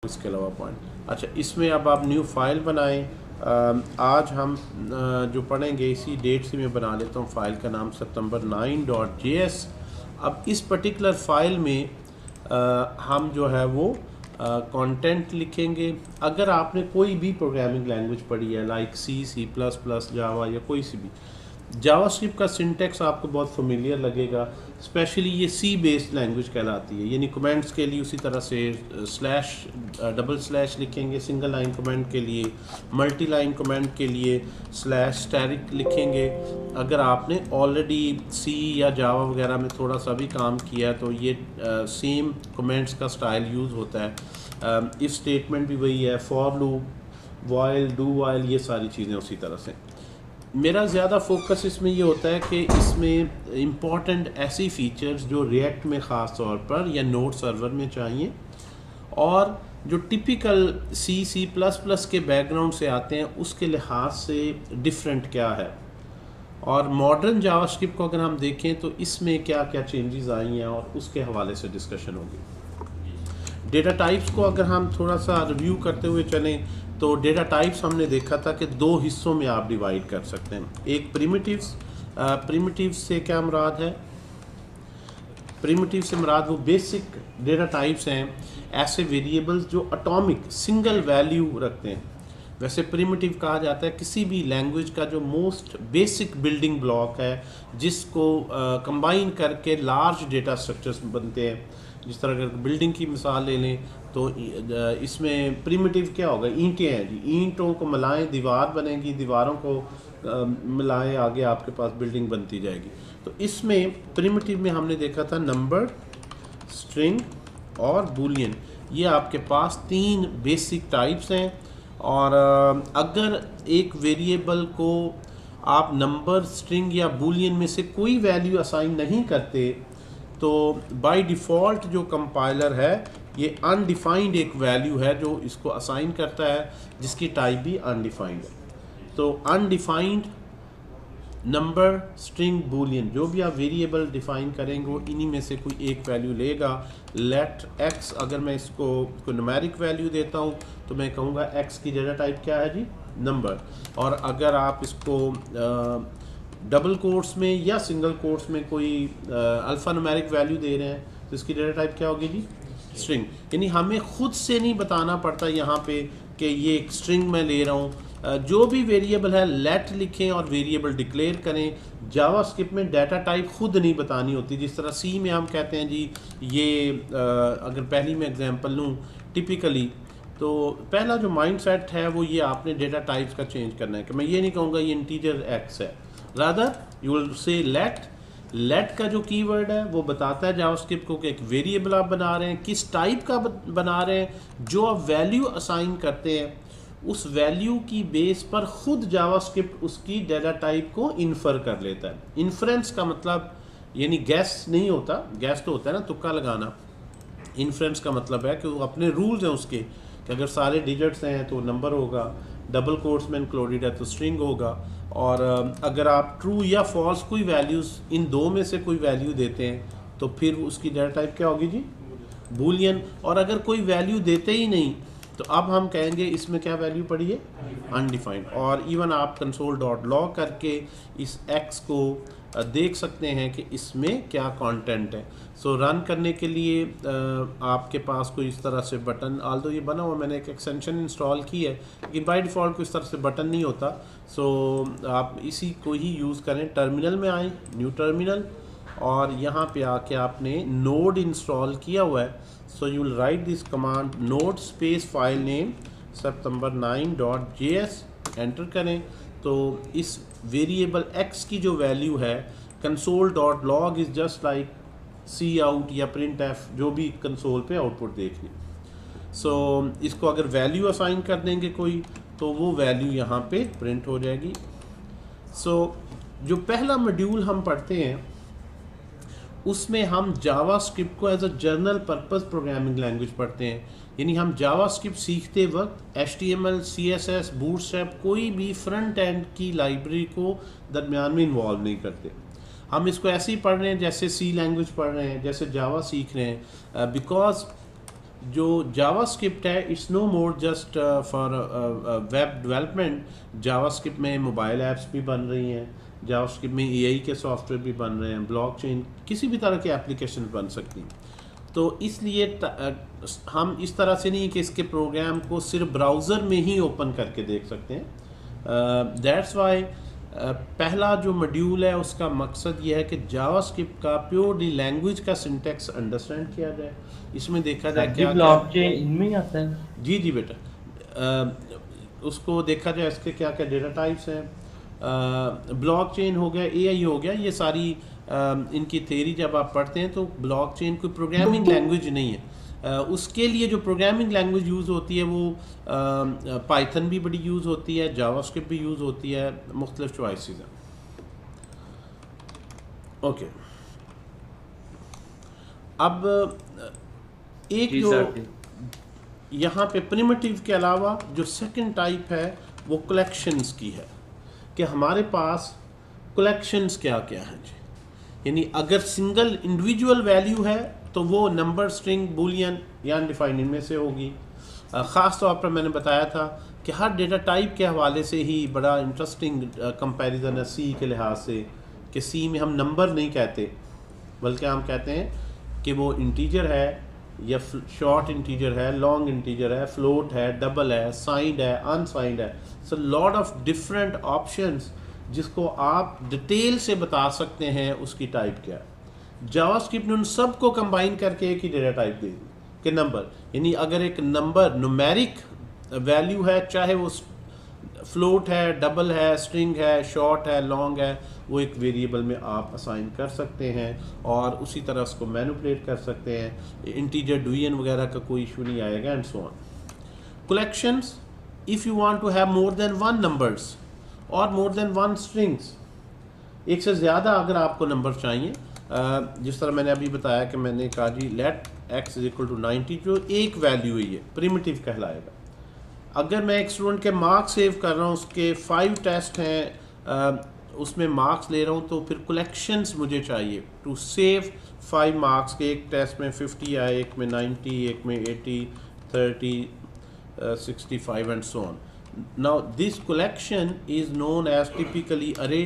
इसके अलावा पॉइंट। अच्छा, इसमें अब आप न्यू फाइल बनाएं। आज हम जो पढ़ेंगे इसी डेट से मैं बना लेता हूँ। फाइल का नाम september9.js। अब इस पर्टिकुलर फाइल में हम जो है वो कंटेंट लिखेंगे। अगर आपने कोई भी प्रोग्रामिंग लैंग्वेज पढ़ी है लाइक C++, जावा या कोई सी भी, जावास्क्रिप्ट का सिंटेक्स आपको बहुत फेमिलियर लगेगा। स्पेशली ये सी बेस्ड लैंग्वेज कहलाती है, यानी कमेंट्स के लिए उसी तरह से स्लैश डबल स्लैश लिखेंगे सिंगल लाइन कमेंट के लिए, मल्टी लाइन कमेंट के लिए स्लैश स्टैटिक लिखेंगे। अगर आपने ऑलरेडी सी या जावा वगैरह में थोड़ा सा भी काम किया है तो ये सेम कमेंट्स का स्टाइल यूज़ होता है। इफ स्टेटमेंट भी वही है, for loop, while, do while, ये सारी चीज़ें उसी तरह से। मेरा ज़्यादा फोकस इसमें ये होता है कि इसमें इम्पॉर्टेंट ऐसी फ़ीचर्स जो रिएक्ट में ख़ास तौर पर या नोड सर्वर में चाहिए, और जो टिपिकल C++ के बैकग्राउंड से आते हैं उसके लिहाज से डिफरेंट क्या है, और मॉडर्न जावास्क्रिप्ट को अगर हम देखें तो इसमें क्या क्या चेंजेस आई हैं और उसके हवाले से डिस्कशन होगी। डेटा टाइप्स को अगर हम थोड़ा सा रिव्यू करते हुए चलें तो डेटा टाइप्स हमने देखा था कि दो हिस्सों में आप डिवाइड कर सकते हैं। एक प्रिमिटिव्स, प्रिमिटिव्स से क्या मुराद है? प्रिमिटिव से मुराद वो बेसिक डेटा टाइप्स हैं, ऐसे वेरिएबल्स जो एटॉमिक सिंगल वैल्यू रखते हैं। वैसे प्रिमिटिव कहा जाता है किसी भी लैंग्वेज का जो मोस्ट बेसिक बिल्डिंग ब्लॉक है, जिसको कंबाइन करके लार्ज डेटा स्ट्रक्चर्स बनते हैं। जिस तरह अगर बिल्डिंग की मिसाल ले लें तो इसमें प्रिमिटिव क्या होगा? ईंटें हैं जी, ईंटों को मिलाएं दीवार बनेगी, दीवारों को मिलाएं आगे आपके पास बिल्डिंग बनती जाएगी। तो इसमें प्रिमिटिव में हमने देखा था नंबर, स्ट्रिंग और बूलियन, ये आपके पास तीन बेसिक टाइप्स हैं। और अगर एक वेरिएबल को आप नंबर, स्ट्रिंग या बूलियन में से कोई वैल्यू असाइन नहीं करते तो बाय डिफ़ॉल्ट जो कंपाइलर है ये अनडिफाइंड एक वैल्यू है जो इसको असाइन करता है, जिसकी टाइप भी अनडिफाइंड है। तो अनडिफाइंड नंबर, स्ट्रिंग, बूलियन, जो भी आप वेरिएबल डिफाइन करेंगे वो इन्हीं में से कोई एक वैल्यू लेगा। लेट एक्स, अगर मैं इसको कोई न्यूमेरिक वैल्यू देता हूँ तो मैं कहूँगा एक्स की डेटा टाइप क्या है जी? नंबर। और अगर आप इसको डबल कोट्स में या सिंगल कोट्स में कोई अल्फ़ा न्यूमेरिक वैल्यू दे रहे हैं तो इसकी डेटा टाइप क्या होगी जी? स्ट्रिंग। यानी हमें खुद से नहीं बताना पड़ता यहाँ पे कि ये एक स्ट्रिंग मैं ले रहा हूँ। जो भी वेरिएबल है लेट लिखें और वेरिएबल डिक्लेयर करें। जावास्क्रिप्ट में डाटा टाइप खुद नहीं बतानी होती, जिस तरह सी में हम कहते हैं जी ये अगर पहली मैं एग्जांपल लूँ टिपिकली, तो पहला जो माइंडसेट है वो ये आपने डेटा टाइप्स का चेंज करना है कि मैं ये नहीं कहूँगा ये इंटीजर एक्स है, rather you will say let. Let का जो कीवर्ड है वो बताता है जावास्क्रिप्ट को कि एक वेरिएबल आप बना रहे हैं, किस टाइप का बना रहे हैं। जो आप वैल्यू असाइन करते हैं उस वैल्यू की बेस पर खुद जावास्क्रिप्ट उसकी डेटा टाइप को इन्फर कर लेता है। इन्फ्रेंस का मतलब यानी गैस नहीं होता, गैस तो होता है ना तुक्का लगाना। इन्फ्रेंस का मतलब है कि वो अपने रूल्स हैं उसके कि अगर सारे डिजिट्स हैं तो नंबर होगा, डबल कोट्स में इंक्लूडेड है तो स्ट्रिंग होगा। और अगर आप ट्रू या फॉल्स कोई वैल्यूज़ इन दो में से कोई वैल्यू देते हैं तो फिर उसकी डेटा टाइप क्या होगी जी? बूलियन। और अगर कोई वैल्यू देते ही नहीं तो अब हम कहेंगे इसमें क्या वैल्यू पड़ी है? अनडिफाइंड। और इवन आप console.log करके इस x को देख सकते हैं कि इसमें क्या कंटेंट है। सो रन करने के लिए आपके पास कोई इस तरह से बटन, आल्दो ये बना हुआ मैंने एक एक्सटेंशन इंस्टॉल की है लेकिन बाय डिफ़ॉल्ट कोई इस तरह से बटन नहीं होता। सो आप इसी को ही यूज़ करें। टर्मिनल में आएँ, न्यू टर्मिनल, और यहाँ पे आके आपने नोड इंस्टॉल किया हुआ है। So you will write this command node space file name september9.js, enter करें तो इस वेरिएबल x की जो वैल्यू है console.log is just like cout या प्रिंट एफ, जो भी कंसोल पे आउटपुट देखनी। सो इसको अगर वैल्यू असाइन कर देंगे कोई तो वो वैल्यू यहाँ पे प्रिंट हो जाएगी। सो जो पहला मॉड्यूल हम पढ़ते हैं उसमें हम जावास्क्रिप्ट को as a general purpose programming language पढ़ते हैं। यानी हम जावास्क्रिप्ट सीखते वक्त HTML, CSS, बूटस्ट्रैप, कोई भी फ्रंट एंड की लाइब्रेरी को दरमियान में इन्वॉल्व नहीं करते। हम इसको ऐसे ही पढ़ रहे हैं जैसे सी लैंग्वेज पढ़ रहे हैं, जैसे जावा सीख रहे हैं, बिकॉज जो जावास्क्रिप्ट है it's no more just for web development. JavaScript में मोबाइल ऐप्स भी बन रही हैं, जावास्क्रिप्ट में एआई के सॉफ्टवेयर भी बन रहे हैं, ब्लॉकचेन किसी भी तरह की एप्लीकेशन बन सकती हैं। तो इसलिए हम इस तरह से नहीं कि इसके प्रोग्राम को सिर्फ ब्राउज़र में ही ओपन करके देख सकते हैं। दैट्स वाई पहला जो मॉड्यूल है उसका मकसद ये है कि जावास्क्रिप्ट का प्योरली लैंग्वेज का सिंटैक्स अंडरस्टैंड किया जाए, इसमें देखा जाए क्या ब्लॉकचेन इनमें ही आता है। जी जी बेटा, उसको देखा जाए इसके क्या क्या डेटा टाइप्स हैं। ब्लॉकचेन हो गया, एआई हो गया, ये सारी इनकी थ्योरी जब आप पढ़ते हैं तो ब्लॉकचेन कोई प्रोग्रामिंग लैंग्वेज नहीं है। उसके लिए जो प्रोग्रामिंग लैंग्वेज यूज़ होती है वो पाइथन भी बड़ी यूज़ होती है, जावास्क्रिप्ट भी यूज़ होती है, मुख्तलिफ चॉइसेस हैं। ओके, अब एक जो यहाँ पे प्रिमिटिव के अलावा जो सेकंड टाइप है वो कलेक्शंस की है, कि हमारे पास कलेक्शंस क्या क्या हैं जी। यानी अगर सिंगल इंडिविजुअल वैल्यू है तो वो नंबर, स्ट्रिंग, बूलियन या अनडिफाइंड इनमें से होगी। ख़ास तौर पर मैंने बताया था कि हर डेटा टाइप के हवाले से ही बड़ा इंटरेस्टिंग कंपैरिजन है सी के लिहाज से, कि सी में हम नंबर नहीं कहते बल्कि हम कहते हैं कि वो इंटीजर है या शॉर्ट इंटीजर है, लॉन्ग इंटीजर है, फ्लोट है, डबल है, साइंड है, अनसाइंड है। So lot of different options जिसको आप डिटेल से बता सकते हैं उसकी टाइप क्या है। जावास्क्रिप्ट ने उन सबको कंबाइन करके एक ही डेटा टाइप दे दी कि नंबर, यानी अगर एक नंबर न्यूमेरिक वैल्यू है, चाहे वो फ्लोट है, डबल है, स्ट्रिंग है, शॉर्ट है, लॉन्ग है, वो एक वेरिएबल में आप असाइन कर सकते हैं और उसी तरह उसको मैनिपुलेट कर सकते हैं। इंटीजर, डुयन वगैरह का कोई इशू नहीं आएगा and so on. Collections, if you want to have more than one numbers और मोर देन वन स्ट्रिंग्स, एक से ज़्यादा अगर आपको नंबर चाहिए, जिस तरह मैंने अभी बताया कि मैंने कहा जी लेट x = 90, जो एक वैल्यू ही है, प्रिमिटिव कहलाएगा। अगर मैं एक स्टूडेंट के मार्क्स सेव कर रहा हूँ, उसके 5 टेस्ट हैं, उसमें मार्क्स ले रहा हूँ, तो फिर कलेक्शंस मुझे चाहिए टू सेव 5 मार्क्स के। एक टेस्ट में 50 आए, एक में 90, एक में 80, 30, 65 and so on. Now this collection is known as typically array.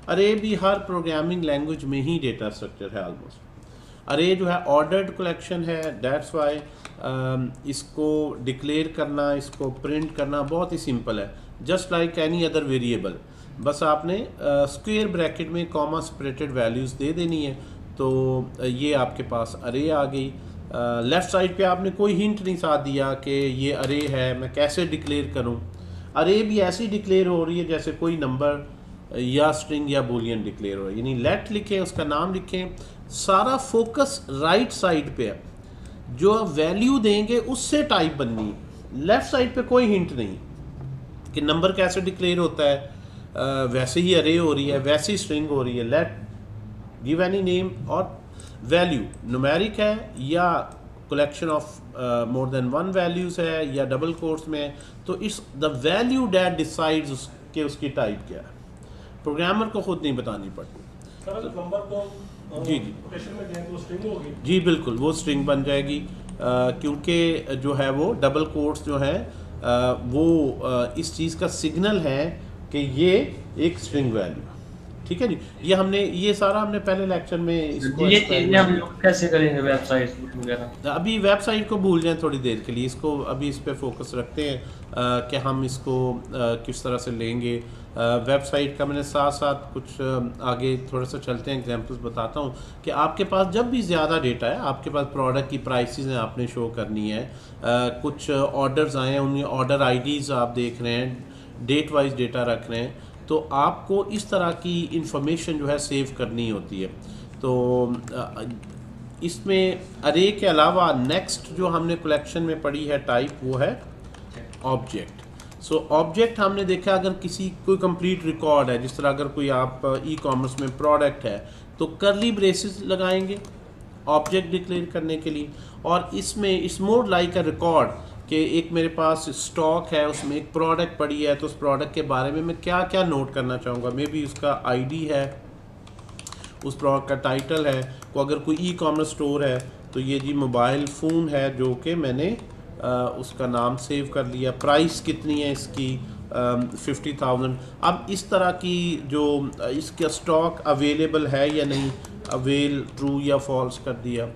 Array भी हर प्रोग्रामिंग लैंग्वेज में ही डेटा स्ट्रक्चर है ऑलमोस्ट। अरे जो है ऑर्डर्ड कलेक्शन है, दैट्स वाई इसको डिक्लेयर करना, इसको प्रिंट करना बहुत ही सिंपल है, just like any other variable. बस आपने स्क्वायर ब्रैकेट में कॉमा सेपरेटेड वैल्यूज़ दे देनी है, तो ये आपके पास अरे आ गई। लेफ़्ट साइड पे आपने कोई हिंट नहीं साथ दिया कि ये अरे है, मैं कैसे डिक्लेयर करूँ। अरे भी ऐसी डिक्लेयर हो रही है जैसे कोई नंबर या स्ट्रिंग या बूलियन डिक्लेयर हो, यानी लेट लिखें, उसका नाम लिखें, सारा फोकस राइट साइड पे है, जो वैल्यू देंगे उससे टाइप बननी है। लेफ्ट साइड पे कोई हिंट नहीं कि नंबर कैसे डिक्लेयर होता है, वैसे ही अरे हो रही है, वैसे ही स्ट्रिंग हो रही है। लेट गिव एनी नेम और वैल्यू न्यूमेरिक है या collection of more than one values है या डबल कोट्स में है, तो it's the value that decides कि उसकी टाइप क्या है। प्रोग्रामर को खुद नहीं बतानी पड़ती। नंबर को जी जी बिल्कुल, वो स्ट्रिंग बन जाएगी, क्योंकि जो है वो डबल कोट्स जो है वो इस चीज़ का सिग्नल है कि ये एक स्ट्रिंग वैल्यू, ठीक है जी। ये सारा हमने पहले लेक्चर में इसको ये चीजें हम लोग कैसे करेंगे वेबसाइट वगैरह। अभी वेबसाइट को भूल जाएं थोड़ी देर के लिए, इसको अभी इस पे फोकस रखते हैं कि हम इसको किस तरह से लेंगे। वेबसाइट का मैंने साथ साथ कुछ आगे थोड़ा सा चलते हैं, एग्जांपल्स बताता हूँ कि आपके पास जब भी ज़्यादा डेटा है, आपके पास प्रोडक्ट की प्राइसेस हैं आपने शो करनी है, कुछ ऑर्डर्स आए हैं, उनमें ऑर्डर आईडीज़ आप देख रहे हैं, डेट वाइज डेटा रख रहे हैं, तो आपको इस तरह की इंफॉर्मेशन जो है सेव करनी होती है। तो इसमें अरे के अलावा नेक्स्ट जो हमने कलेक्शन में पढ़ी है टाइप, वो है ऑब्जेक्ट। सो ऑब्जेक्ट हमने देखा, अगर कोई कंप्लीट रिकॉर्ड है, जिस तरह अगर कोई आप ई कॉमर्स में प्रोडक्ट है तो करली ब्रेसेस लगाएंगे ऑब्जेक्ट डिक्लेयर करने के लिए, और इसमें it's more like a record कि एक मेरे पास स्टॉक है, उसमें एक प्रोडक्ट पड़ी है, तो उस प्रोडक्ट के बारे में मैं क्या क्या नोट करना चाहूँगा। मे बी उसका आईडी है, उस प्रोडक्ट का टाइटल है, को अगर कोई ई कॉमर्स स्टोर है तो ये जी मोबाइल फ़ोन है जो कि मैंने उसका नाम सेव कर लिया। प्राइस कितनी है इसकी 50,000। अब इस तरह की जो इसका स्टॉक अवेलेबल है या नहीं, अवेल ट्रू या फॉल्स कर दिया।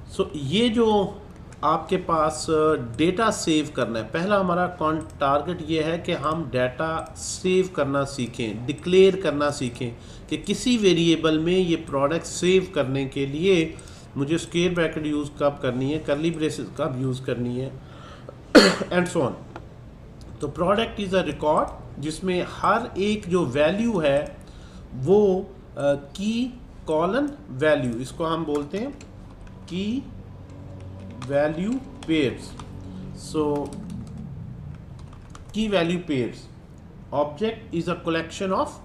सो ये जो आपके पास डेटा सेव करना है, पहला हमारा टारगेट ये है कि हम डाटा सेव करना सीखें, डिक्लेयर करना सीखें कि किसी वेरिएबल में ये प्रोडक्ट सेव करने के लिए मुझे स्क्वायर ब्रैकेट यूज़ कब करनी है, कर्ली ब्रेसेस कब यूज़ करनी है एंड सो ऑन। तो प्रोडक्ट इज़ अ रिकॉर्ड जिसमें हर एक जो वैल्यू है वो की कॉलन वैल्यू, इसको हम बोलते हैं की value pairs. So key value pairs, object is a collection of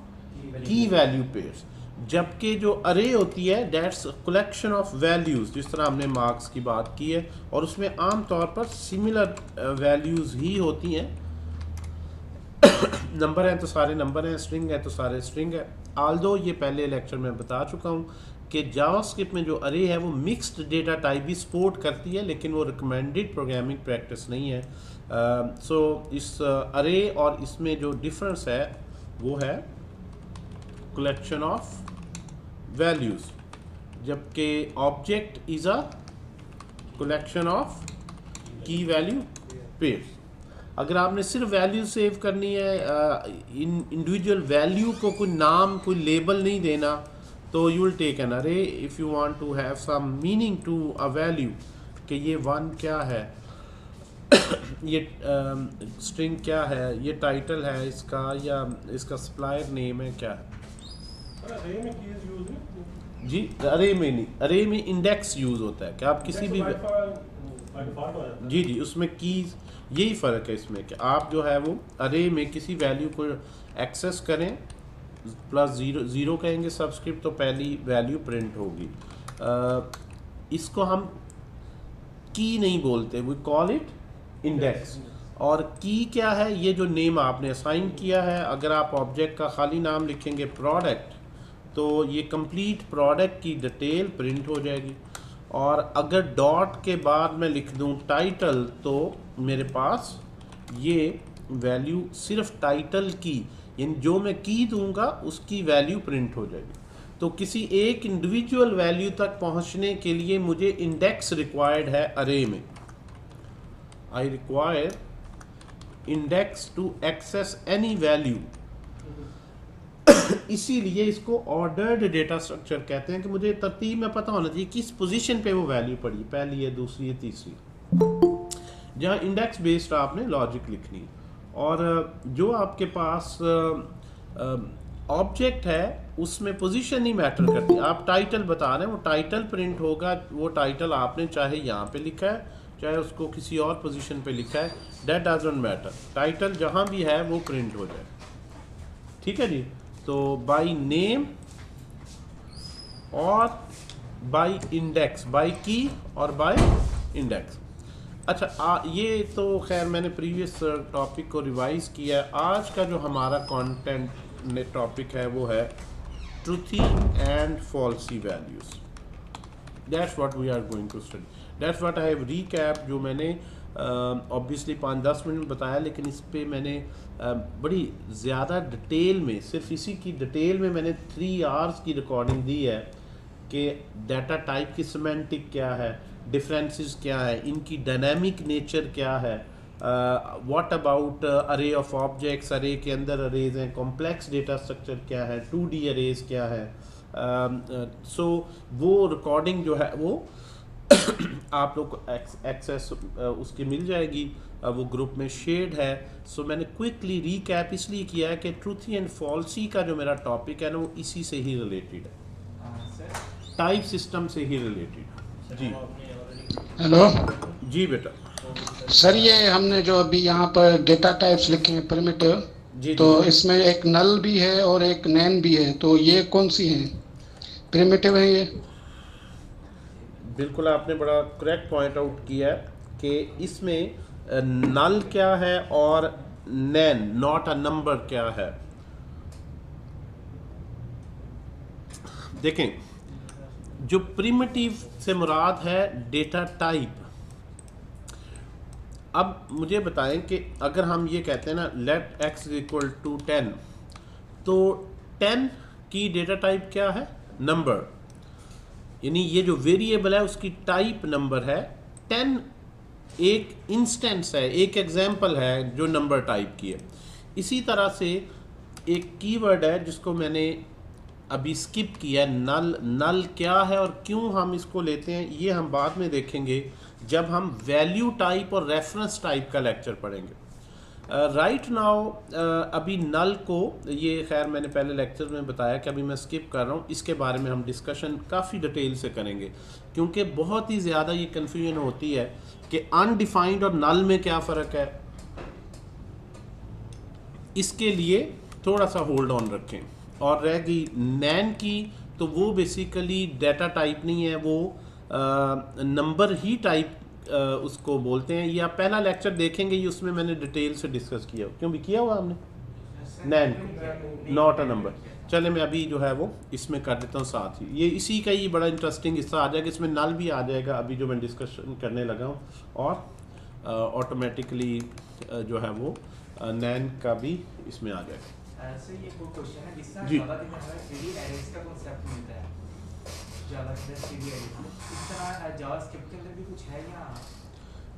key value pairs, जबकि जो अरे होती है दैट्स कलेक्शन ऑफ वैल्यूज, जिस तरह हमने मार्क्स की बात की है, और उसमें आम तौर पर सिमिलर वैल्यूज ही होती हैं। नंबर हैं तो सारे नंबर हैं, स्ट्रिंग है तो सारे स्ट्रिंग है। आल्दो ये पहले लेक्चर में बता चुका हूँ कि जावास्क्रिप्ट में जो अरे है वो मिक्स्ड डेटा टाइप भी सपोर्ट करती है, लेकिन वो रिकमेंडेड प्रोग्रामिंग प्रैक्टिस नहीं है। सो इस अरे और इसमें जो डिफरेंस है वो है कलेक्शन ऑफ वैल्यूज, जबकि object is a collection of key value pairs. अगर आपने सिर्फ वैल्यू सेव करनी है, इंडिविजुअल वैल्यू को कोई नाम कोई लेबल नहीं देना, तो you will take an array. If you want to have some meaning to a value कि ये वन क्या है ये स्ट्रिंग क्या है, ये टाइटल है इसका, या इसका सप्लायर नेम है, क्या है। जी अरे में नहीं, अरे में इंडेक्स यूज़ होता है कि आप किसी भी जी उसमें कीज, यही फ़र्क है इसमें कि आप जो है वो अरे में किसी वैल्यू को एक्सेस करें, प्लस ज़ीरो कहेंगे सबस्क्रिप्ट तो पहली वैल्यू प्रिंट होगी। इसको हम की नहीं बोलते, वी कॉल इट इंडेक्स। और की क्या है, ये जो नेम आपने असाइन किया है, अगर आप ऑब्जेक्ट का खाली नाम लिखेंगे प्रोडक्ट तो ये कंप्लीट प्रोडक्ट की डिटेल प्रिंट हो जाएगी। और अगर डॉट के बाद मैं लिख दूं टाइटल तो मेरे पास ये वैल्यू सिर्फ टाइटल की, यानी जो मैं की दूंगा उसकी वैल्यू प्रिंट हो जाएगी। तो किसी एक इंडिविजुअल वैल्यू तक पहुंचने के लिए मुझे इंडेक्स रिक्वायर्ड है अरे में। I require index to access any value. इसीलिए इसको ऑर्डर्ड डेटा स्ट्रक्चर कहते हैं कि मुझे तरतीब में पता होना चाहिए किस पोजीशन पे वो वैल्यू पड़ी, पहली है, दूसरी है, तीसरी, जहाँ इंडेक्स बेस्ड आपने लॉजिक लिखनी है। और जो आपके पास ऑब्जेक्ट है उसमें पोजीशन नहीं मैटर करती। आप टाइटल बता रहे हैं, वो टाइटल प्रिंट होगा, वो टाइटल आपने चाहे यहाँ पे लिखा है चाहे उसको किसी और पोजीशन पे लिखा है, दैट डजंट मैटर, टाइटल जहाँ भी है वो प्रिंट हो जाए। ठीक है जी। तो बाय नेम और बाय इंडेक्स, बाय की और बाय इंडेक्स। अच्छा ये तो खैर मैंने प्रीवियस टॉपिक को रिवाइज किया है। आज का जो हमारा कंटेंट टॉपिक है वो है truthy and falsy values. That's what we are going to study, that's what I have recap, जो मैंने ऑब्वियसली 5-10 मिनट में बताया, लेकिन इस पे मैंने बड़ी ज़्यादा डिटेल में, सिर्फ इसी की डिटेल में मैंने 3 आवर्स की रिकॉर्डिंग दी है कि डाटा टाइप की सिमेंटिक क्या है, डिफरेंसेस क्या है, इनकी डायनामिक नेचर क्या है, व्हाट अबाउट अरे ऑफ ऑब्जेक्ट्स, अरे के अंदर अरेज हैं, कॉम्प्लेक्स डेटा स्ट्रक्चर क्या है, 2D अरेज क्या है। सो वो रिकॉर्डिंग जो है वो आप लोग को एक्सेस उसकी मिल जाएगी, वो ग्रुप में शेड है। सो मैंने क्विकली रीकैप इसलिए किया है कि ट्रूथी एंड फॉल्सी का जो मेरा टॉपिक है ना वो इसी से ही रिलेटेड है, टाइप सिस्टम से ही रिलेटेड। जी हेलो जी बेटा। सर, ये हमने जो अभी यहाँ पर डेटा टाइप्स लिखे हैं प्रिमिटिव, तो इसमें एक नल भी है और एक नैन भी है, तो ये कौन सी है? प्रिमिटिव है ये? बिल्कुल आपने बड़ा करेक्ट पॉइंट आउट किया है कि इसमें नल क्या है और नैन नॉट अ नंबर क्या है। देखें जो प्रिमिटिव से मुराद है डेटा टाइप। अब मुझे बताएं कि अगर हम ये कहते हैं ना लेट x इक्वल टू 10, तो 10 की डेटा टाइप क्या है? नंबर, यानी ये जो वेरिएबल है उसकी टाइप नंबर है। 10 एक इंस्टेंस है, एक एग्जाम्पल है जो नंबर टाइप की है। इसी तरह से एक कीवर्ड है जिसको मैंने अभी स्किप किया है, नल। नल क्या है और क्यों हम इसको लेते हैं ये हम बाद में देखेंगे जब हम वैल्यू टाइप और रेफरेंस टाइप का लेक्चर पढ़ेंगे। राइट नाउ अभी नल को, ये खैर मैंने पहले लेक्चर में बताया कि अभी मैं स्किप कर रहा हूँ, इसके बारे में हम डिस्कशन काफ़ी डिटेल से करेंगे क्योंकि बहुत ही ज़्यादा ये कन्फ्यूजन होती है कि अनडिफाइंड और नल में क्या फ़र्क है। इसके लिए थोड़ा सा होल्ड ऑन रखें। और रह गई नैन की, तो वो बेसिकली डाटा टाइप नहीं है, वो नंबर ही टाइप उसको बोलते हैं। ये आप पहला लेक्चर देखेंगे, ये उसमें मैंने डिटेल से डिस्कस किया। क्यों भी किया हुआ हमने नैन नॉट अ नंबर। चले मैं अभी जो है वो इसमें कर देता हूँ साथ ही। ये इसी का ही बड़ा इंटरेस्टिंग हिस्सा आ जाएगा, इसमें नल भी आ जाएगा अभी जो मैं डिस्कशन करने लगा हूँ, और ऑटोमेटिकली जो है वो नैन का भी इसमें आ जाएगा। सर ये कोई क्वेश्चन है जिससे जी। जावा में हमें 3D एरेज का कांसेप्ट मिलता है, जावा के अंदर 3D एरेज, इस तरह जावास्क्रिप्ट के अंदर भी कुछ है या?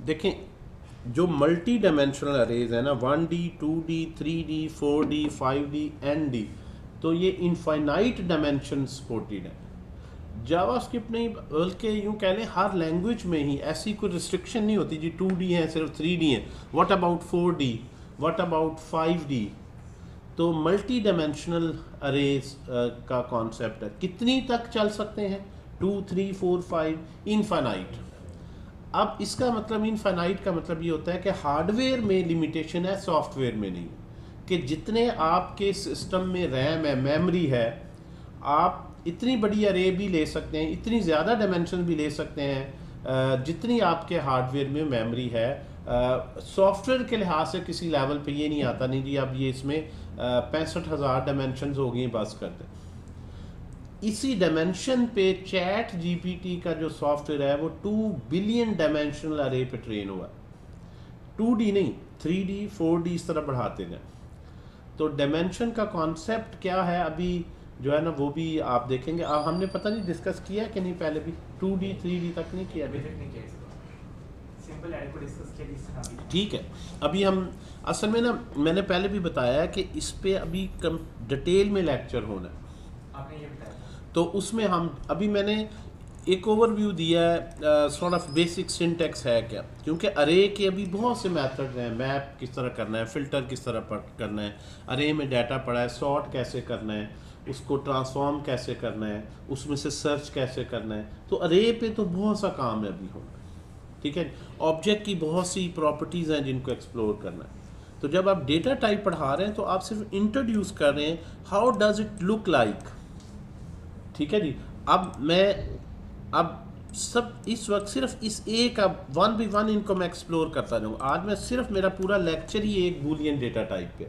देखें जो मल्टी डायमेंशनल अरेज है ना, 1D 2D 3D 4D 5D ND, तो ये इनफाइनाइट डायमेंशन सपोर्टेड है। जावास्क्रिप्ट नहीं, बल्कि यूँ कह लें हर लैंग्वेज में ही ऐसी कोई रिस्ट्रिक्शन नहीं होती जी 2D है सिर्फ 3D है। What about 4D, what about 5D? तो मल्टी डायमेंशनल अरेज का कॉन्सेप्ट है, कितनी तक चल सकते हैं? 2 3 4 5, इनफाइनाइट। अब इसका मतलब इनफाइनाइट का मतलब ये होता है कि हार्डवेयर में लिमिटेशन है, सॉफ्टवेयर में नहीं, कि जितने आपके सिस्टम में रैम है, मेमोरी है, आप इतनी बड़ी अरे भी ले सकते हैं, इतनी ज़्यादा डायमेंशन भी ले सकते हैं जितनी आपके हार्डवेयर में मेमोरी है। सॉफ्टवेयर के लिहाज से किसी लेवल पे ये नहीं आता नहीं जी अब ये इसमें 65,000 डायमेंशन हो गई बस कर दें। इसी डायमेंशन पे चैट जीपीटी का जो सॉफ्टवेयर है वो 2 बिलियन डायमेंशनल अरे पे ट्रेन हुआ, 2D नहीं 3D 4D इस तरह बढ़ाते हैं। तो डायमेंशन का कॉन्सेप्ट क्या है अभी जो है ना वो भी आप देखेंगे। हमने पता नहीं डिस्कस किया कि नहीं, पहले भी 2D 3D तक नहीं किया अभी। सिंपल ऐरे को डिस्कस किया जिस तरह। ठीक है, अभी हम असल में ना मैंने पहले भी बताया कि इस पे अभी कम डिटेल में लेक्चर होना है, आपने ये बताया, तो उसमें हम अभी मैंने एक ओवरव्यू दिया है, सॉर्ट ऑफ बेसिक सिंटेक्स है क्या, क्योंकि अरे के अभी बहुत से मेथड हैं। मैप किस तरह करना है, फिल्टर किस तरह करना है, अरे में डाटा पड़ा है सॉर्ट कैसे करना है, उसको ट्रांसफॉर्म कैसे करना है, उसमें से सर्च कैसे करना है। तो अरे पे तो बहुत सा काम है अभी होना, ठीक है। ऑब्जेक्ट की बहुत सी प्रॉपर्टीज़ हैं जिनको एक्सप्लोर करना है। तो जब आप डेटा टाइप पढ़ा रहे हैं तो आप सिर्फ इंट्रोड्यूस कर रहे हैं how does it look like, ठीक है जी। अब सब इस वक्त सिर्फ इस ए का 1 by 1 इनको मैं एक्सप्लोर करता जाऊँगा। आज मैं सिर्फ मेरा पूरा लेक्चर ही एक बूलियन डेटा टाइप पे,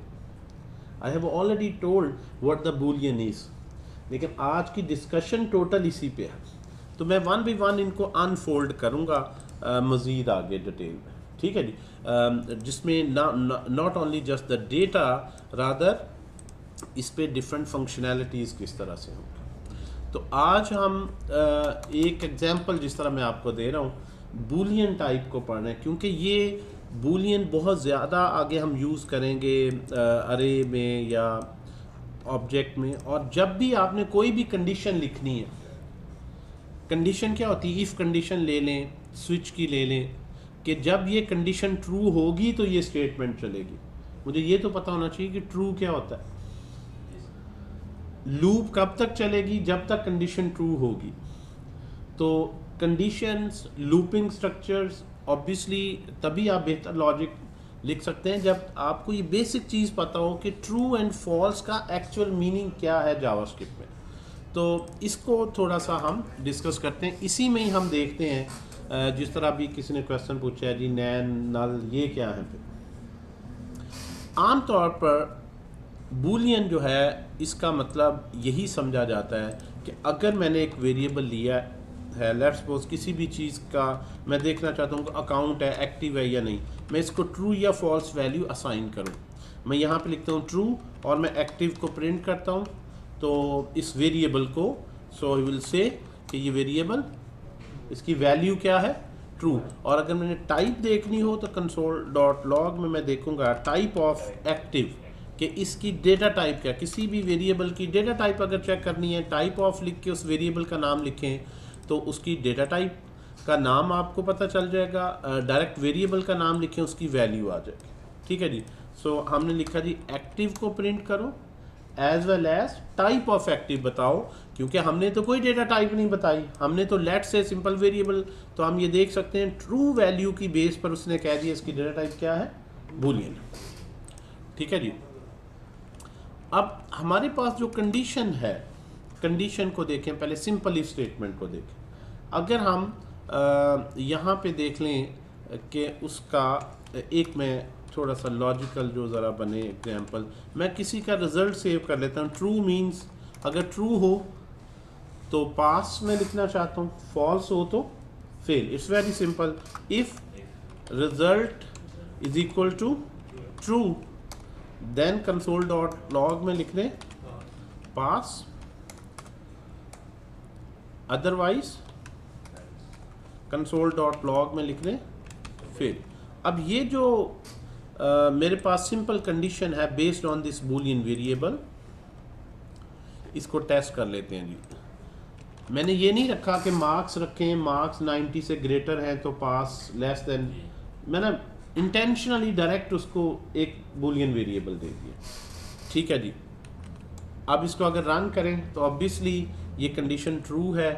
I have already told what the Boolean is, लेकिन आज की डिस्कशन टोटल इसी पे है। तो मैं 1 by 1 इनको अनफोल्ड करूँगा मज़ीद आगे डिटेल में, ठीक है जी। जिसमें not only just the data, rather इस पे डिफरेंट फंक्शनैलिटीज़ किस तरह से होंगी। तो आज हम एक एग्जांपल जिस तरह मैं आपको दे रहा हूँ बूलियन टाइप को पढ़ रहे हैं, क्योंकि ये बूलियन बहुत ज़्यादा आगे हम यूज़ करेंगे अरे में या ऑब्जेक्ट में। और जब भी आपने कोई भी कंडीशन लिखनी है, कंडीशन क्या होती है, इफ़ कंडीशन ले लें, स्विच की ले लें, कि जब ये कंडीशन ट्रू होगी तो ये स्टेटमेंट चलेगी। मुझे ये तो पता होना चाहिए कि ट्रू क्या होता है। लूप कब तक चलेगी, जब तक कंडीशन ट्रू होगी। तो कंडीशंस, लूपिंग स्ट्रक्चर्स, ऑब्वियसली तभी आप बेहतर लॉजिक लिख सकते हैं जब आपको ये बेसिक चीज़ पता हो कि ट्रू एंड फॉल्स का एक्चुअल मीनिंग क्या है जावास्क्रिप्ट में। तो इसको थोड़ा सा हम डिस्कस करते हैं। इसी में ही हम देखते हैं जिस तरह अभी किसी ने क्वेश्चन पूछा है जी नैन नल ये क्या है। आम तौर पर बूलियन जो है इसका मतलब यही समझा जाता है कि अगर मैंने एक वेरिएबल लिया है, लेट्स सपोज किसी भी चीज़ का मैं देखना चाहता हूँ कि अकाउंट है, एक्टिव है या नहीं, मैं इसको ट्रू या फॉल्स वैल्यू असाइन करूँ। मैं यहाँ पे लिखता हूँ ट्रू और मैं एक्टिव को प्रिंट करता हूँ तो इस वेरिएबल को, सो आई विल से कि ये वेरिएबल इसकी वैल्यू क्या है, ट्रू। और अगर मैंने टाइप देखनी हो तो console.log में मैं देखूंगा टाइप ऑफ एक्टिव कि इसकी डेटा टाइप क्या, किसी भी वेरिएबल की डेटा टाइप अगर चेक करनी है, टाइप ऑफ लिख के उस वेरिएबल का नाम लिखें तो उसकी डेटा टाइप का नाम आपको पता चल जाएगा, डायरेक्ट वेरिएबल का नाम लिखें उसकी वैल्यू आ जाएगी। ठीक है जी। सो हमने लिखा जी एक्टिव को प्रिंट करो as well as type of active बताओ, क्योंकि हमने तो कोई डेटा टाइप नहीं बताई, हमने तो लेट से सिंपल वेरिएबल, तो हम ये देख सकते हैं ट्रू वैल्यू की बेस पर उसने कह दिया इसकी डेटा टाइप क्या है, बूलियन। ठीक है जी। अब हमारे पास जो कंडीशन है, कंडीशन को देखें, पहले सिंपल इफ स्टेटमेंट को देखें। अगर हम यहाँ पे देख लें कि उसका एक मैं थोड़ा सा लॉजिकल जो ज़रा बने एग्जांपल, मैं किसी का रिजल्ट सेव कर लेता हूँ। ट्रू मींस अगर ट्रू हो तो पास में लिखना चाहता हूँ, फॉल्स हो तो fail. It's very simple. If result is equal to true then console.log में लिख लें पास, अदरवाइज console.log में लिख लें फेल। अब ये जो मेरे पास सिंपल कंडीशन है based on this Boolean variable, इसको टेस्ट कर लेते हैं जी। मैंने ये नहीं रखा कि मार्क्स रखें, मार्क्स 90 से ग्रेटर हैं तो पास, लेस देन, मैंने इंटेंशनली डायरेक्ट उसको एक बूलियन वेरिएबल दे दिया। ठीक है जी। अब इसको अगर रन करें तो ऑब्वियसली ये कंडीशन ट्रू है,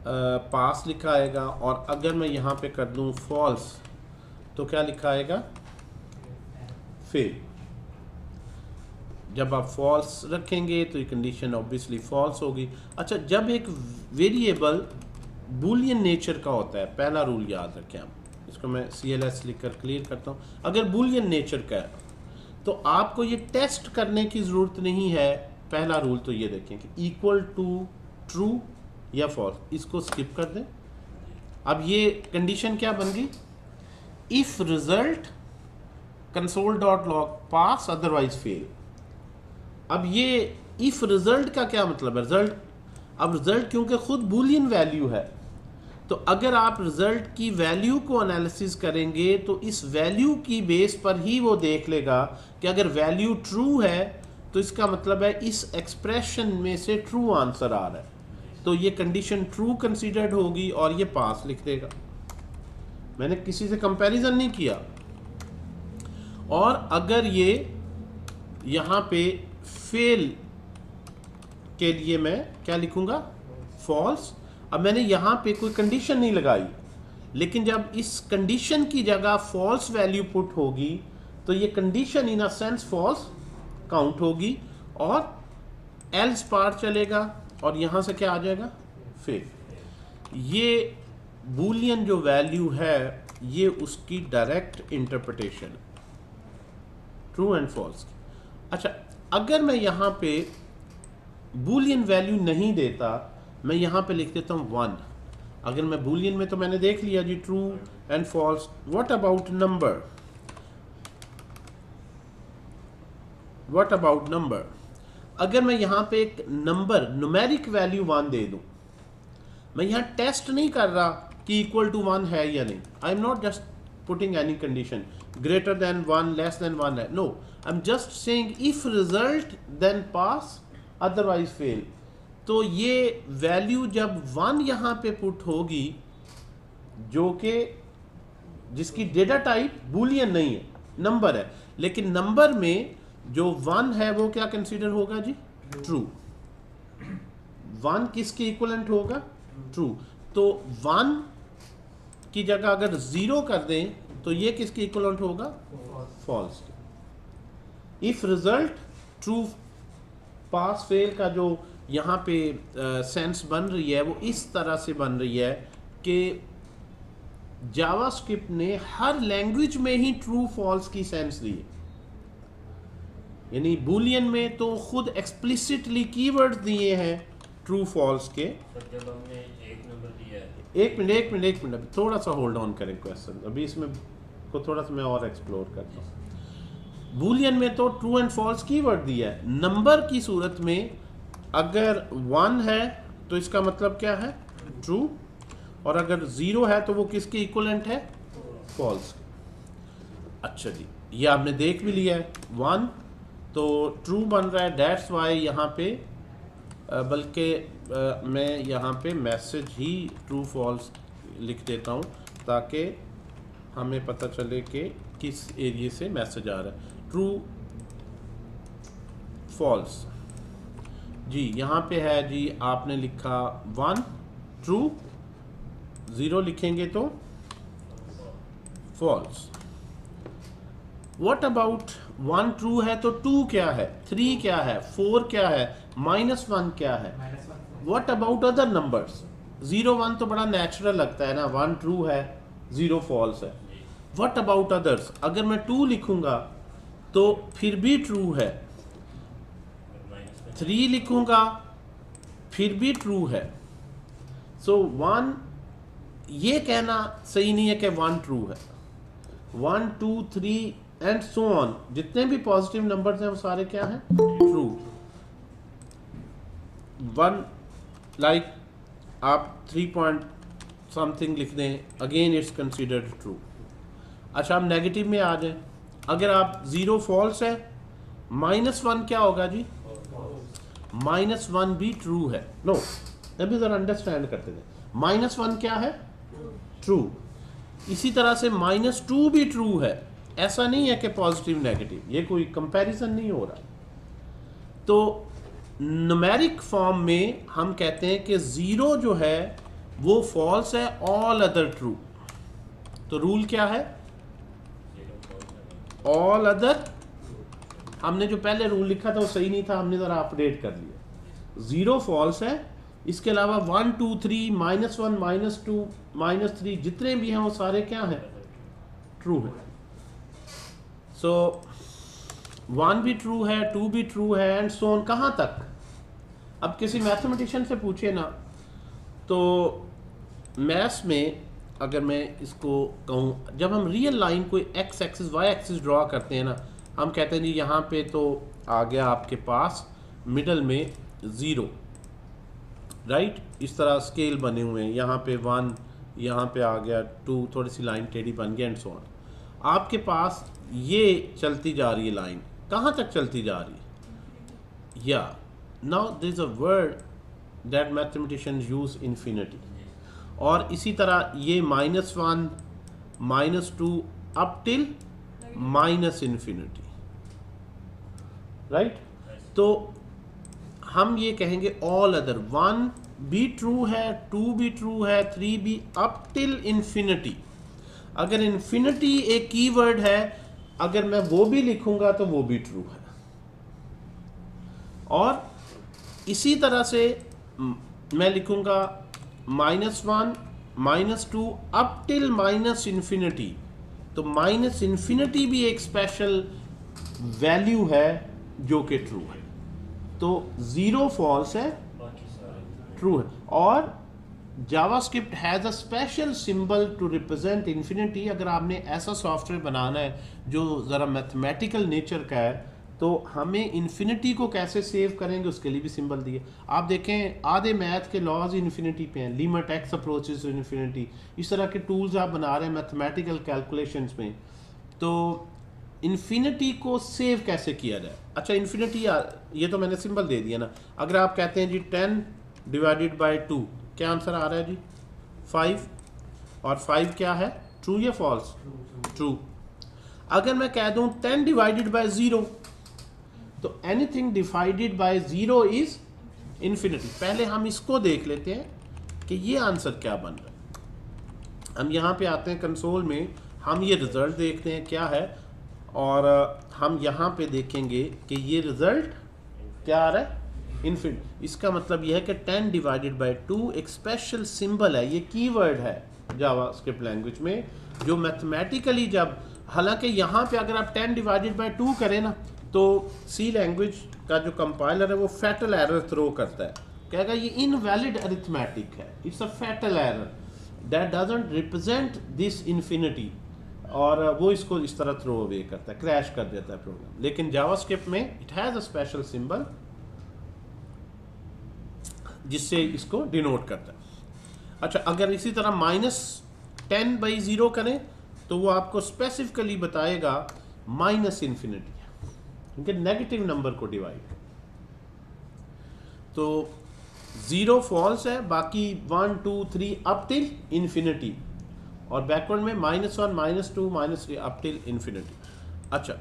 पास लिखा आएगा, और अगर मैं यहाँ पे कर दूँ फॉल्स तो क्या लिखा आएगा, फेल। जब आप फॉल्स रखेंगे तो ये कंडीशन ऑब्वियसली फॉल्स होगी। अच्छा, जब एक वेरिएबल बूलियन नेचर का होता है, पहला रूल याद रखें आप, इसको मैं CLS लिखकर क्लियर करता हूँ। अगर बूलियन नेचर का है तो आपको ये टेस्ट करने की ज़रूरत नहीं है। पहला रूल तो ये देखें कि इक्वल टू ट्रू या फॉल्स, इसको स्किप कर दें। अब ये कंडीशन क्या बन गई, if result console.log pass otherwise fail. अब ये इफ रिजल्ट का क्या मतलब है, रिजल्ट, अब रिजल्ट क्योंकि खुद बूलियन वैल्यू है, तो अगर आप रिजल्ट की वैल्यू को एनालिसिस करेंगे तो इस वैल्यू की बेस पर ही वो देख लेगा कि अगर वैल्यू ट्रू है तो इसका मतलब है इस एक्सप्रेशन में से ट्रू आंसर आ रहा है, तो ये कंडीशन ट्रू कंसीडर्ड होगी और ये पास लिख देगा। मैंने किसी से कंपैरिजन नहीं किया। और अगर ये यहाँ पे फेल के लिए मैं क्या लिखूंगा, फॉल्स। अब मैंने यहाँ पे कोई कंडीशन नहीं लगाई, लेकिन जब इस कंडीशन की जगह फॉल्स वैल्यू पुट होगी तो ये condition in a sense false count होगी और एल्स पार चलेगा और यहाँ से क्या आ जाएगा, फेल। ये बूलियन जो वैल्यू है ये उसकी direct interpretation, true and false. अच्छा, अगर मैं यहाँ पे बूलियन वैल्यू नहीं देता, मैं यहाँ पे लिख देता हूँ 1। अगर मैं बूलियन में तो मैंने देख लिया जी true and false. What about number, what about number, अगर मैं यहाँ पे एक नंबर न्यूमेरिक वैल्यू 1 दे दूँ, मैं यहाँ टेस्ट नहीं कर रहा कि इक्वल टू 1 है या नहीं। I am not just putting any condition greater than 1 less than 1 है, no, I am just saying if result then pass otherwise fail. तो ये वैल्यू जब 1 यहाँ पे पुट होगी, जो कि जिसकी डेटा टाइप बूलियन नहीं है, नंबर है, लेकिन नंबर में जो 1 है वो क्या कंसीडर होगा जी, ट्रू। 1 किसके इक्वलेंट होगा, ट्रू। तो 1 की जगह अगर 0 कर दें तो ये किसके इक्वलेंट होगा, false. If result true pass fail का जो यहाँ पे सेंस बन रही है वो इस तरह से बन रही है कि जावास्क्रिप्ट ने हर लैंग्वेज में ही ट्रू फॉल्स की सेंस दी है। यानी बूलियन में तो खुद एक्सप्लिसिटली कीवर्ड्स दिए हैं ट्रू फॉल्स के। जब हमने एक नंबर दिया है, एक मिनट अभी थोड़ा सा होल्ड ऑन करें क्वेश्चन, अभी इसमें को थोड़ा सा मैं और एक्सप्लोर करता हूँ। बूलियन में तो ट्रू एंड फॉल्स कीवर्ड दिया है, नंबर की सूरत में अगर 1 है तो इसका मतलब क्या है, ट्रू, और अगर 0 है तो वो किसके इक्वलेंट है, फॉल्स। अच्छा जी, ये आपने देख भी लिया है, 1 तो ट्रू बन रहा है, दैट्स वाई यहाँ पे बल्कि मैं यहाँ पे मैसेज ही ट्रू फॉल्स लिख देता हूँ ताकि हमें पता चले कि किस एरिया से मैसेज आ रहा है। ट्रू फॉल्स जी, यहाँ पे है जी, आपने लिखा 1 ट्रू, 0 लिखेंगे तो फॉल्स। व्हाट अबाउट 1 ट्रू है तो 2 क्या है, 3 क्या है, 4 क्या है, -1 क्या है। व्हाट अबाउट अदर नंबर्स, 0 1 तो बड़ा नेचुरल लगता है ना, 1 ट्रू है 0 फॉल्स है। व्हाट अबाउट अदर्स, अगर मैं 2 लिखूंगा तो फिर भी ट्रू है, 3 लिखूंगा फिर भी ट्रू है। सो 1 ये कहना सही नहीं है कि 1 ट्रू है। 1 2 3 एंड सो ऑन, जितने भी पॉजिटिव नंबर्स हैं वो सारे क्या हैं, ट्रू। 1 लाइक आप 3 पॉइंट समथिंग लिख दें, अगेन इट्स कंसिडर्ड ट्रू। अच्छा, हम नेगेटिव में आ जाएं, अगर आप 0 फॉल्स है, -1 क्या होगा जी, -1 भी ट्रू है। नो, अभी जरा अंडरस्टैंड करते थे, -1 क्या है, ट्रू। इसी तरह से -2 भी ट्रू है, ऐसा नहीं है कि पॉजिटिव नेगेटिव, ये कोई कंपैरिजन नहीं हो रहा। तो न्यूमेरिक फॉर्म में हम कहते हैं कि 0 जो है वो फॉल्स है, ऑल अदर ट्रू। तो रूल क्या है, ऑल अदर, हमने जो पहले रूल लिखा था वो सही नहीं था, हमने ज़रा अपडेट कर लिया। 0 फॉल्स है, इसके अलावा 1 2 3 -1 -2 -3 जितने भी हैं वो सारे क्या हैं, ट्रू है। सो 1 भी ट्रू है, 2 भी ट्रू है एंड सो ऑन। कहाँ तक, अब किसी मैथमेटिशियन से पूछे ना, तो मैथ्स में अगर मैं इसको कहूँ, जब हम रियल लाइन कोई X axis Y axis draw करते हैं ना, हम कहते हैं जी यहाँ पे तो आ गया आपके पास मिडल में 0, राइट, इस तरह स्केल बने हुए हैं, यहाँ पे 1, यहाँ पे आ गया 2, थोड़ी सी लाइन टेढ़ी बन गई एंड सो ऑन। आपके पास ये चलती जा रही है लाइन, कहाँ तक चलती जा रही है, या now there is a word that mathematicians use, infinity. और इसी तरह ये -1 -2 अप टिल -इन्फिनिटी, राइट। तो हम ये कहेंगे ऑल अदर, 1 भी ट्रू है, 2 भी ट्रू है, 3 भी, अप टिल इन्फिनिटी। अगर इन्फिनिटी एक कीवर्ड है, अगर मैं वो भी लिखूंगा तो वो भी ट्रू है। और इसी तरह से मैं लिखूंगा -1 -2 अप टिल -इन्फिनिटी, तो -इन्फिनिटी भी एक स्पेशल वैल्यू है जो कि ट्रू है। तो 0 फॉल्स है, ट्रू है। और JavaScript has a special symbol to represent infinity. अगर आपने ऐसा सॉफ्टवेयर बनाना है जो ज़रा मैथमेटिकल नेचर का है, तो हमें इन्फिनिटी को कैसे सेव करेंगे उसके लिए भी सिंबल दिए। आप देखें आधे मैथ के लॉज इन्फिनिटी पे हैं, limit X approaches to infinity, इस तरह के टूल्स आप बना रहे हैं मैथमेटिकल कैलकुलेशंस में। तो इन्फिनिटी को सेव कैसे किया जाए। अच्छा, इन्फिनिटी ये तो मैंने सिंबल दे दिया ना। अगर आप कहते हैं जी 10 डिवाइडेड बाई 2, क्या आंसर आ रहा है जी, 5। और 5 क्या है, ट्रू या फॉल्स, ट्रू। अगर मैं कह दूं 10 डिवाइडेड बाई 0, तो anything divided by 0 is infinity. पहले हम इसको देख लेते हैं कि ये आंसर क्या बन रहा है। हम यहाँ पे आते हैं कंसोल में, हम ये रिजल्ट देखते हैं क्या है, और हम यहाँ पे देखेंगे कि ये रिजल्ट क्या आ रहा है, इन्फिनिटी। इसका मतलब यह है कि 10 डिवाइडेड बाय 2 एक स्पेशल सिंबल है, ये कीवर्ड है जावास्क्रिप्ट लैंग्वेज में, जो मैथमेटिकली जब, हालांकि यहाँ पे अगर आप 10 डिवाइडेड बाय 2 करें ना, तो सी लैंग्वेज का जो कंपाइलर है वो फैटल एरर थ्रो करता है। कहेगा ये इनवैलिड अरिथमेटिक है, it's a fatal error that doesn't represent this infinity, और वो इसको इस तरह थ्रो अवे करता है, क्रैश कर देता है प्रोग्राम। लेकिन जावास्क्रिप्ट में it has a special symbol जिससे इसको डिनोट करता है। अच्छा, अगर इसी तरह -10/0 करें तो वो आपको स्पेसिफिकली बताएगा -इन्फिनिटी, क्योंकि नेगेटिव नंबर को डिवाइड। तो 0 फॉल्स है, बाकी 1 2 3 अप टिल इन्फिनिटी, और बैकवर्ड में -1 -2 -3 अप टिल इन्फिनिटी। अच्छा,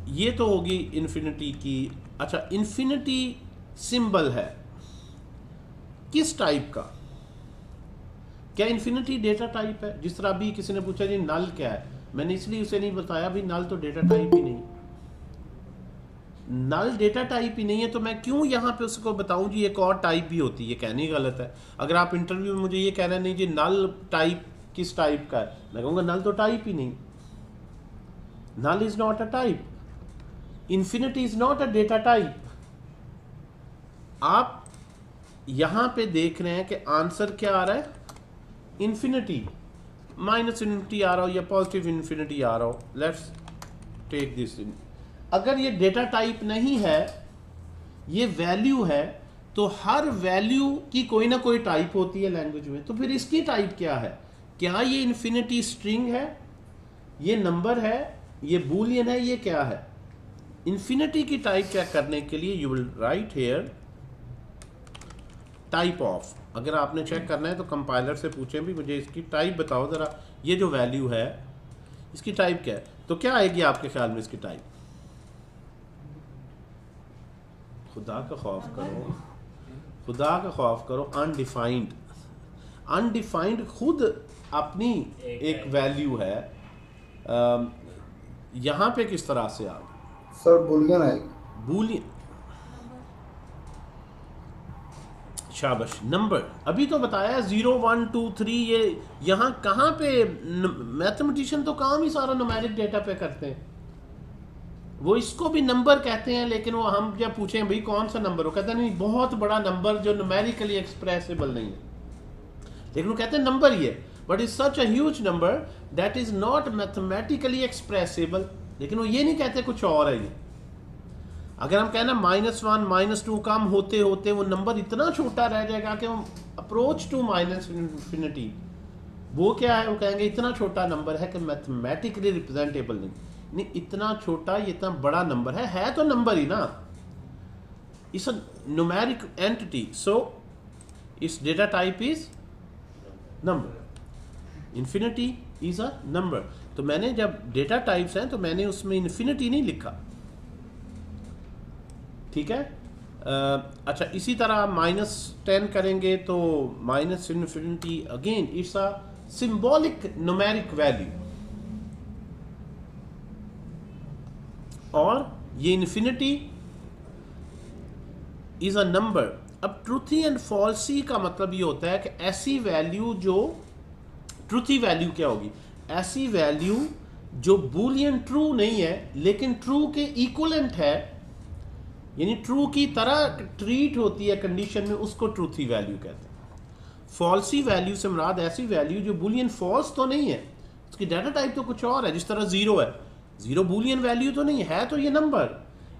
ये तो होगी इन्फिनिटी की। अच्छा, इन्फिनिटी सिंबल है किस टाइप का? क्या इन्फिनिटी डेटा टाइप है? जिस तरह अभी किसी ने पूछा जी नल क्या है, मैंने इसलिए उसे नहीं बताया भी नल तो डेटा टाइप ही नहीं, नल डेटा टाइप ही नहीं है, तो मैं क्यों यहाँ पे उसको बताऊं जी एक और टाइप भी होती है? ये कहनी गलत है। अगर आप इंटरव्यू में मुझे ये कह रहे हैं नहीं जी नल टाइप किस टाइप का है, मैं कहूँगा नल तो टाइप ही नहीं, null is not a type, infinity is not a data type. आप यहां पे देख रहे हैं कि आंसर क्या आ रहा है, इन्फिनिटी, -इन्फिनिटी आ रहा हो या पॉजिटिव इन्फिनिटी आ रहा हो। Let's take this in. अगर ये डेटा टाइप नहीं है, ये वैल्यू है, तो हर वैल्यू की कोई ना कोई टाइप होती है लैंग्वेज में, तो फिर इसकी टाइप क्या है? क्या ये इन्फिनिटी स्ट्रिंग है, ये नंबर है, ये बूलियन है, ये क्या है? इन्फिनिटी की टाइप चेक करने के लिए you will write here type of. अगर आपने चेक करना है तो कंपाइलर से पूछें भी मुझे इसकी टाइप बताओ ज़रा, ये जो वैल्यू है इसकी टाइप क्या है? तो क्या आएगी आपके ख्याल में इसकी टाइप? खुदा का खौफ करो, खुदा का खौफ करो, अनडिफाइंड। अनडिफाइंड खुद अपनी एक वैल्यू है। यहाँ पे किस तरह से आ गई सर? बूलियन है, बूलियन। शाबाश। नंबर अभी तो बताया 0 1 2 3, ये यहाँ कहाँ पे? मैथमेटिशियन तो काम ही सारा न्यूमेरिक डेटा पे करते हैं, वो इसको भी नंबर कहते हैं, लेकिन वो हम जब पूछें भाई कौन सा नंबर, वो कहते हैं नहीं बहुत बड़ा नंबर जो न्यूमेरिकली एक्सप्रेसिबल नहीं है, लेकिन वो कहते हैं नंबर ही है, but is such a huge number that is not mathematically expressible. लेकिन वो ये नहीं कहते कुछ और है ये। अगर हम कहना -1 -2 कम होते होते वो नंबर इतना छोटा रह जाएगा कि हम अप्रोच टू -इन्फिनिटी, वो क्या है? वो कहेंगे इतना छोटा नंबर है कि मैथमेटिकली रिप्रेजेंटेबल नहीं, इतना छोटा, ये इतना बड़ा नंबर है तो नंबर ही ना, it's a numeric entity, so it's data type is number, infinity is a number. तो मैंने जब डेटा टाइप्स हैं तो मैंने उसमें इन्फिनिटी नहीं लिखा, ठीक है। अच्छा, इसी तरह -10 करेंगे तो -infinity, again it's a symbolic numeric value, और ये इन्फिनिटी इज अ नंबर। अब ट्रूथी एंड फॉल्सी का मतलब ये होता है कि ऐसी वैल्यू जो, ट्रूथी वैल्यू क्या होगी? ऐसी वैल्यू जो बूलियन ट्रू नहीं है लेकिन ट्रू के इक्वलेंट है, यानी ट्रू की तरह ट्रीट होती है कंडीशन में, उसको ट्रूथी वैल्यू कहते हैं। फॉल्सी वैल्यू से मुराद ऐसी वैल्यू जो बूलियन फॉल्स तो नहीं है, उसकी डाटा टाइप तो कुछ और है। जिस तरह 0 है, 0 बूलियन वैल्यू तो नहीं है, तो ये नंबर,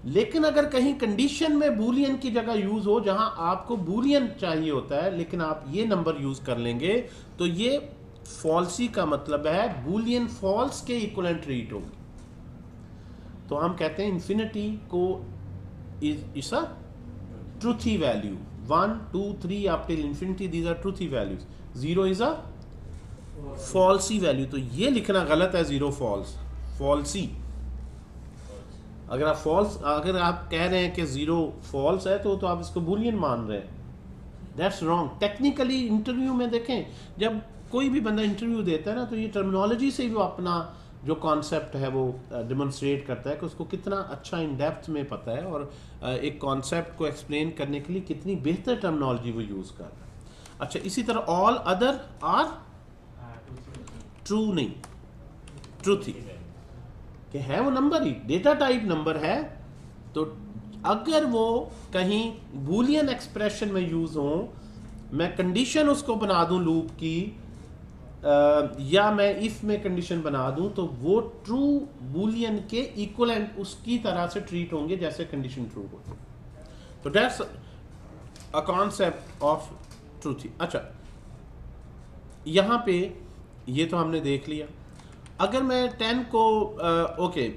लेकिन अगर कहीं कंडीशन में बूलियन की जगह यूज हो जहां आपको बूलियन चाहिए होता है लेकिन आप ये नंबर यूज कर लेंगे, तो ये फॉल्सी का मतलब है बूलियन फॉल्स के इक्वलेंट ट्रीट होगी। तो हम कहते हैं इन्फिनिटी को is a truthy value, 1 2 3 up till infinity, these are truthy values, 0 is a falsy value। तो ये लिखना गलत है, 0 false, falsy। अगर आप false, अगर आप कह रहे हैं कि 0 false है तो आप इसको boolean मान रहे हैं, that's wrong। टेक्निकली इंटरव्यू में देखें, जब कोई भी बंदा इंटरव्यू देता है ना, तो ये टर्मिनोलॉजी से वो अपना जो कॉन्सेप्ट है वो डेमोन्स्ट्रेट करता है कि उसको कितना अच्छा इन डेप्थ में पता है, और एक कॉन्सेप्ट को एक्सप्लेन करने के लिए कितनी बेहतर टर्मिनोलॉजी वो यूज़ कर रहा है। अच्छा, इसी तरह ऑल अदर आर ट्रू नहीं, ट्रूथी, कि है वो नंबर ही, डेटा टाइप नंबर है, तो अगर वो कहीं बूलियन एक्सप्रेशन में यूज़ हो, मैं कंडीशन उसको बना दूं लूप की, या मैं इफ में कंडीशन बना दूं, तो वो ट्रू बूलियन के इक्वलेंट उसकी तरह से ट्रीट होंगे जैसे कंडीशन ट्रू हो। तो that's a concept of truth. अच्छा, यहाँ पे ये तो हमने देख लिया। अगर मैं 10 को ओके,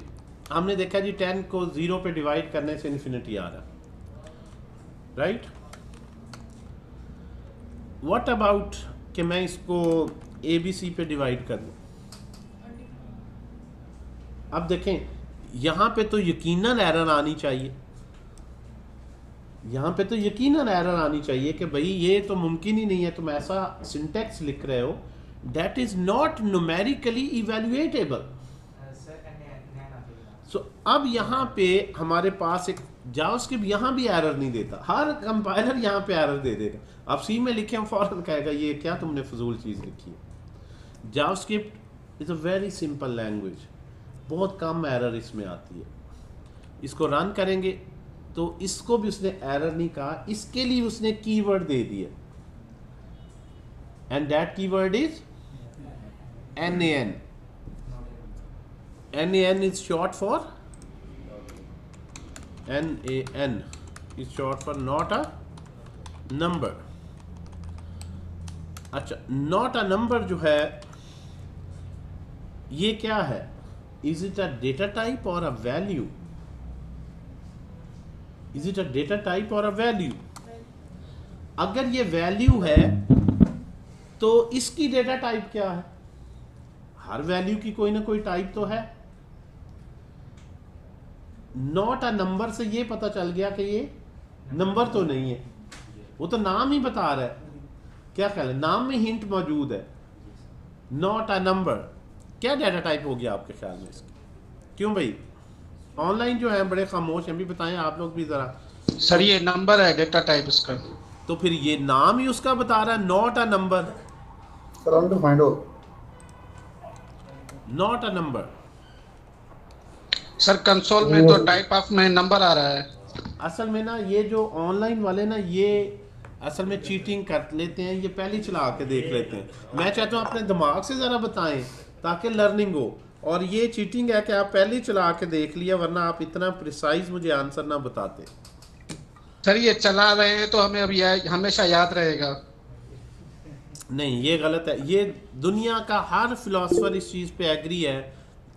हमने देखा जी 10 को 0 पे डिवाइड करने से इन्फिनिटी आ रहा, राइट। व्हाट अबाउट कि मैं इसको ABC पे डिवाइड कर दूं। अब देखें, यहाँ पे तो यकीनन एरर आनी चाहिए, यहाँ पे तो यकीनन एरर आनी चाहिए कि भाई ये तो मुमकिन ही नहीं है, तुम ऐसा सिंटेक्स लिख रहे हो दैट इज नॉट न्यूमेरिकली इवेल्युएटेबल। सो अब यहाँ पे हमारे पास एक जावास्क्रिप्ट यहाँ भी एरर नहीं देता, हर कंपाइलर यहाँ पे एरर दे देगा। अब C में लिखे हम फौरन कहेगा ये क्या तुमने फजूल चीज़ लिखी है। JavaScript is a very simple language, बहुत कम एरर इसमें आती है। इसको रन करेंगे तो इसको भी उसने एरर नहीं कहा, इसके लिए उसने कीवर्ड दे दिया, and that keyword is NaN। NaN is short for NaN is short for not a number। अच्छा, not a number जो है ये क्या है? Is it a data type or a value? Is it a data type or a value? अगर ये value है तो इसकी डेटा टाइप क्या है? हर वैल्यू की कोई ना कोई टाइप तो है। नॉट अ नंबर से ये पता चल गया कि ये नंबर तो नहीं है, वो तो नाम ही बता रहा है। क्या ख्याल है, नाम में हिंट मौजूद है, नॉट अ नंबर। क्या डाटा टाइप हो गया आपके ख्याल में इसकी? क्यों भाई, ऑनलाइन जो है बड़े खामोश हैं, भी बताएं आप लोग भी जरा। सर ये नंबर है डेटा टाइप इसका। तो फिर ये नाम ही उसका बता रहा है, not a number. Not a number. Sir console में तो टाइप ऑफ में नंबर आ रहा है। असल में ना ये जो ऑनलाइन वाले ना ये असल में चीटिंग कर लेते हैं, ये पहले चला के देख लेते हैं। मैं चाहता हूँ अपने दिमाग से ज़रा बताएं ताकि लर्निंग हो, और ये चीटिंग है कि आप पहले ही चला के देख लिया, वरना आप इतना प्रिसाइज मुझे आंसर ना बताते। सर ये चला रहे हैं तो हमें अभी हमेशा याद रहेगा। नहीं, ये गलत है। ये दुनिया का हर फिलोसफर इस चीज़ पे एग्री है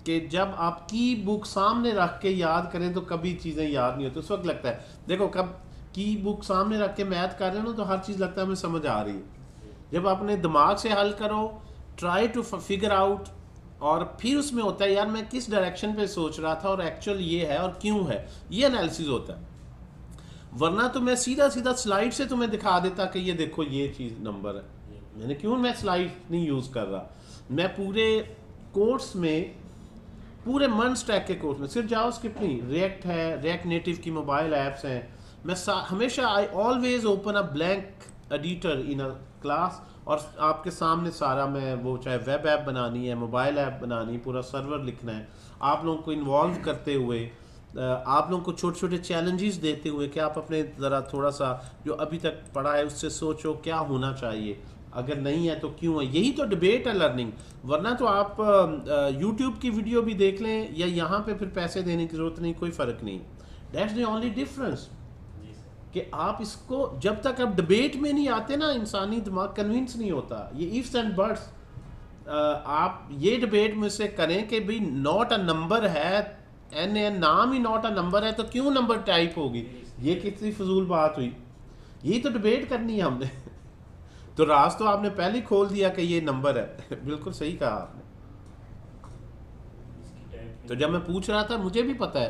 कि जब आप की बुक सामने रख के याद करें तो कभी चीज़ें याद नहीं होती। उस वक्त लगता है, देखो कब की बुक सामने रख के मैथ कर रहे हो ना तो हर चीज़ लगता है हमें समझ आ रही है। जब अपने दिमाग से हल करो, ट्राई टू फिगर आउट, और फिर उसमें होता है यार मैं किस डायरेक्शन पे सोच रहा था और एक्चुअल ये है और क्यों है, ये एनालिसिस होता है। वरना तो मैं सीधा सीधा स्लाइड से तुम्हें दिखा देता कि ये देखो ये चीज़ नंबर है। मैंने क्यों मैं स्लाइड नहीं यूज़ कर रहा, मैं पूरे कोर्स में, पूरे मन स्टैक के कोर्स में सिर्फ जावास्क्रिप्ट नहीं, रिएक्ट है, रिएक्ट नेटिव की मोबाइल ऐप्स हैं, मैं हमेशा I always open a blank editor in a class, और आपके सामने सारा मैं वो चाहे वेब ऐप बनानी है, मोबाइल ऐप बनानी है, पूरा सर्वर लिखना है, आप लोगों को इन्वॉल्व करते हुए, आप लोगों को छोटे छोटे चैलेंजेस देते हुए कि आप अपने ज़रा थोड़ा सा जो अभी तक पढ़ा है उससे सोचो क्या होना चाहिए, अगर नहीं है तो क्यों है। यही तो डिबेट है लर्निंग। वरना तो आप यूट्यूब की वीडियो भी देख लें या यहाँ पे फिर पैसे देने की ज़रूरत नहीं, कोई फ़र्क नहीं। दैट्स द ओनली डिफरेंस कि आप इसको जब तक आप डिबेट में नहीं आते ना, इंसानी दिमाग कन्विंस नहीं होता। ये इफ्स एंड बट्स, आप ये डिबेट में से करें कि भाई नॉट अ नंबर है, NaN नाम ही नॉट अ नंबर है, तो क्यों नंबर टाइप होगी, ये कितनी फजूल बात हुई। यही तो डिबेट करनी है हमने। तो राज तो आपने पहले ही खोल दिया कि ये नंबर है। बिल्कुल सही कहा आपने। तो जब मैं पूछ रहा था मुझे भी पता है,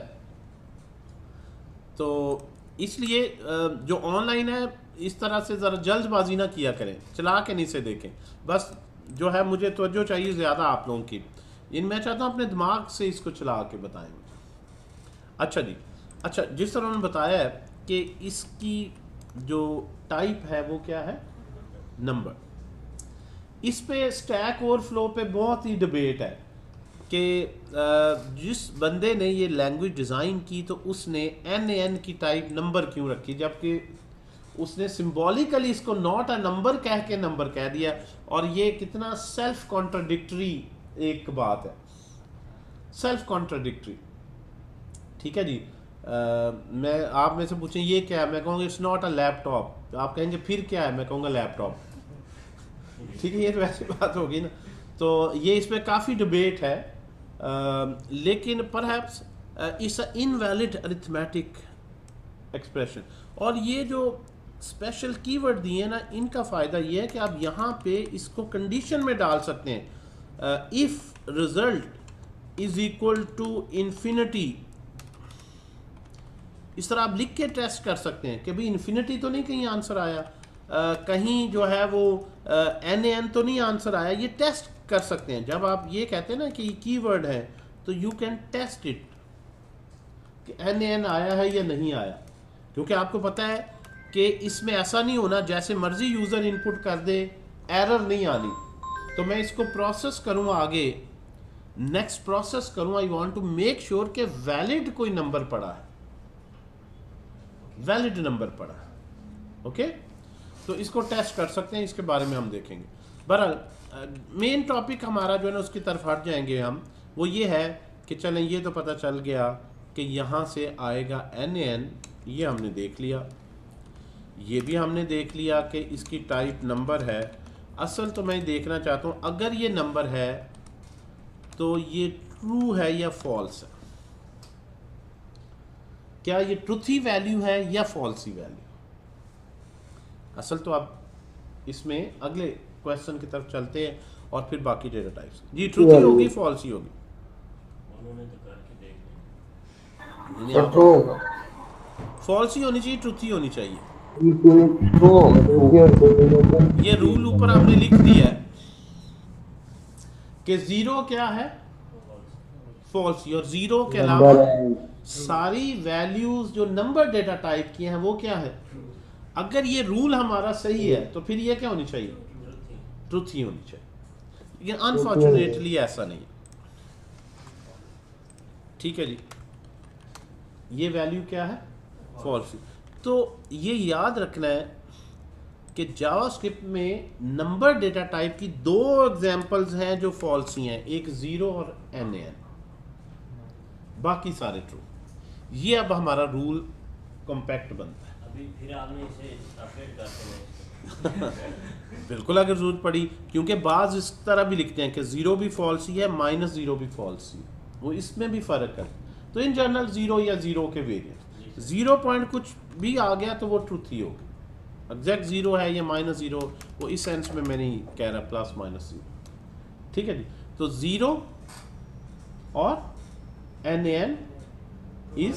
तो इसलिए जो ऑनलाइन है इस तरह से ज़रा जल्दबाजी ना किया करें, चला के नीचे देखें। बस जो है मुझे तवज्जो चाहिए ज़्यादा आप लोगों की, इन मैं चाहता हूँ अपने दिमाग से इसको चला के बताएं मुझे। अच्छा जी, अच्छा जिस तरह उन्होंने बताया है कि इसकी जो टाइप है वो क्या है, नंबर। इस पे स्टैक ओवरफ्लो पे बहुत ही डिबेट है कि जिस बंदे ने ये लैंग्वेज डिज़ाइन की तो उसने NaN की टाइप नंबर क्यों रखी, जबकि उसने सिंबॉलिकली इसको नॉट अ नंबर कह के नंबर कह दिया। और ये कितना सेल्फ कॉन्ट्राडिक्टरी एक बात है, सेल्फ कॉन्ट्राडिक्टरी। ठीक है जी। मैं आप में से पूछें ये क्या है, मैं कहूँगा इट्स नॉट अ लैपटॉप, आप कहेंगे फिर क्या है, मैं कहूँगा लैपटॉप। ठीक है, ये तो वैसी बात होगी ना। तो ये इसमें काफ़ी डिबेट है, लेकिन perhaps it's a invalid arithmetic expression. और ये जो स्पेशल कीवर्ड दिए ना, इनका फ़ायदा ये है कि आप यहाँ पे इसको कंडीशन में डाल सकते हैं। If result is equal to infinity, इस तरह आप लिख के टेस्ट कर सकते हैं कि भाई इन्फिनिटी तो नहीं कहीं आंसर आया, कहीं जो है वो NaN तो नहीं आंसर आया। ये टेस्ट कर सकते हैं। जब आप ये कहते हैं ना कि कीवर्ड है तो यू कैन टेस्ट इट कि NaN आया है या नहीं आया, क्योंकि आपको पता है कि इसमें ऐसा नहीं होना जैसे मर्जी यूज़र इनपुट कर दे एरर नहीं आनी। तो मैं इसको प्रोसेस करूँ आगे, नेक्स्ट प्रोसेस करूँ, I want to make sure कि वैलिड कोई नंबर पड़ा है, वैलिड नंबर पड़ा है। ओके, तो इसको टेस्ट कर सकते हैं, इसके बारे में हम देखेंगे। बहरहाल मेन टॉपिक हमारा जो है ना उसकी तरफ हट जाएंगे हम। वो ये है कि चलें, ये तो पता चल गया कि यहाँ से आएगा NaN, ये हमने देख लिया। ये भी हमने देख लिया कि इसकी टाइप नंबर है। असल तो मैं देखना चाहता हूँ अगर ये नंबर है तो ये ट्रू है या फॉल्स है, क्या ये ट्रूथी वैल्यू है या फॉल्सी वैल्यू। असल तो आप इसमें अगले क्वेश्चन की तरफ चलते हैं और फिर बाकी डेटा टाइप्स। जी, ट्रूथी होगी फॉल्सी होगी, फॉल्सी होनी चाहिए, ट्रूथी होनी चाहिए। ये रूल ऊपर आपने लिख दिया है कि 0 क्या है, फॉल्सी, और 0 के अलावा सारी वैल्यूज जो नंबर डेटा टाइप की हैं वो क्या है। अगर ये रूल हमारा सही है तो फिर ये क्या होनी चाहिए, ट्रूथी होनी चाहिए। लेकिन अनफॉर्चुनेटली ऐसा नहीं है। ठीक है जी, ये वैल्यू क्या है, फॉल्सी। तो ये याद रखना है कि जावास्क्रिप्ट में नंबर डेटा टाइप की 2 एग्जांपल्स हैं जो फॉल्सी हैं, एक 0 और NaN, बाकी सारे ट्रू। ये अब हमारा रूल कॉम्पैक्ट बनता है। अभी फिर आपने इसे अपडेट करते हैं बिल्कुल, अगर जरूरत पड़ी, क्योंकि बाज इस तरह भी लिखते हैं कि 0 भी फॉल्सी है, -0 भी फॉल्सी है, वो इसमें भी फ़र्क है। तो इन जनरल 0 या 0 के वेरिएंट, 0 पॉइंट कुछ भी आ गया तो वो ट्रूथ ही होगी। एग्जैक्ट 0 है या -0, वो इस सेंस में मैं नहीं कह रहा +-0। ठीक है जी, तो 0 और NaN इज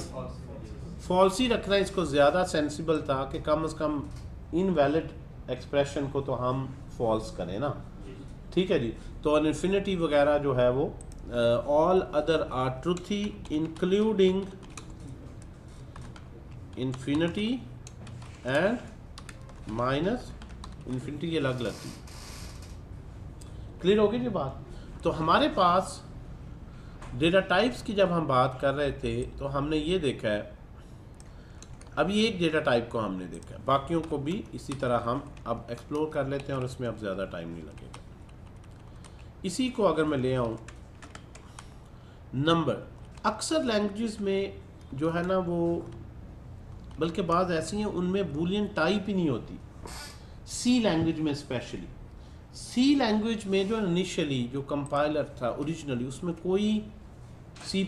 फॉल्सी रखना इसको ज़्यादा सेंसिबल था कि कम से कम इनवैलिड एक्सप्रेशन को तो हम फॉल्स करें ना। ठीक है जी, तो इन्फिनिटी वगैरह जो है वो all other are truthy including infinity and -infinity, ये अलग लगती। क्लियर होगी जी बात। तो हमारे पास डेटा टाइप्स की जब हम बात कर रहे थे तो हमने ये देखा है, अभी एक डेटा टाइप को हमने देखा है, बाकियों को भी इसी तरह हम अब एक्सप्लोर कर लेते हैं और इसमें अब ज़्यादा टाइम नहीं लगेगा। इसी को अगर मैं ले आऊँ नंबर, अक्सर लैंग्वेजेस में जो है ना वो, बल्कि बाज़ ऐसी हैं उनमें बूलियन टाइप ही नहीं होती। सी लैंग्वेज में स्पेशली, सी लैंग्वेज में जो इनिशियली जो कंपाइलर था ओरिजिनली, उसमें कोई C++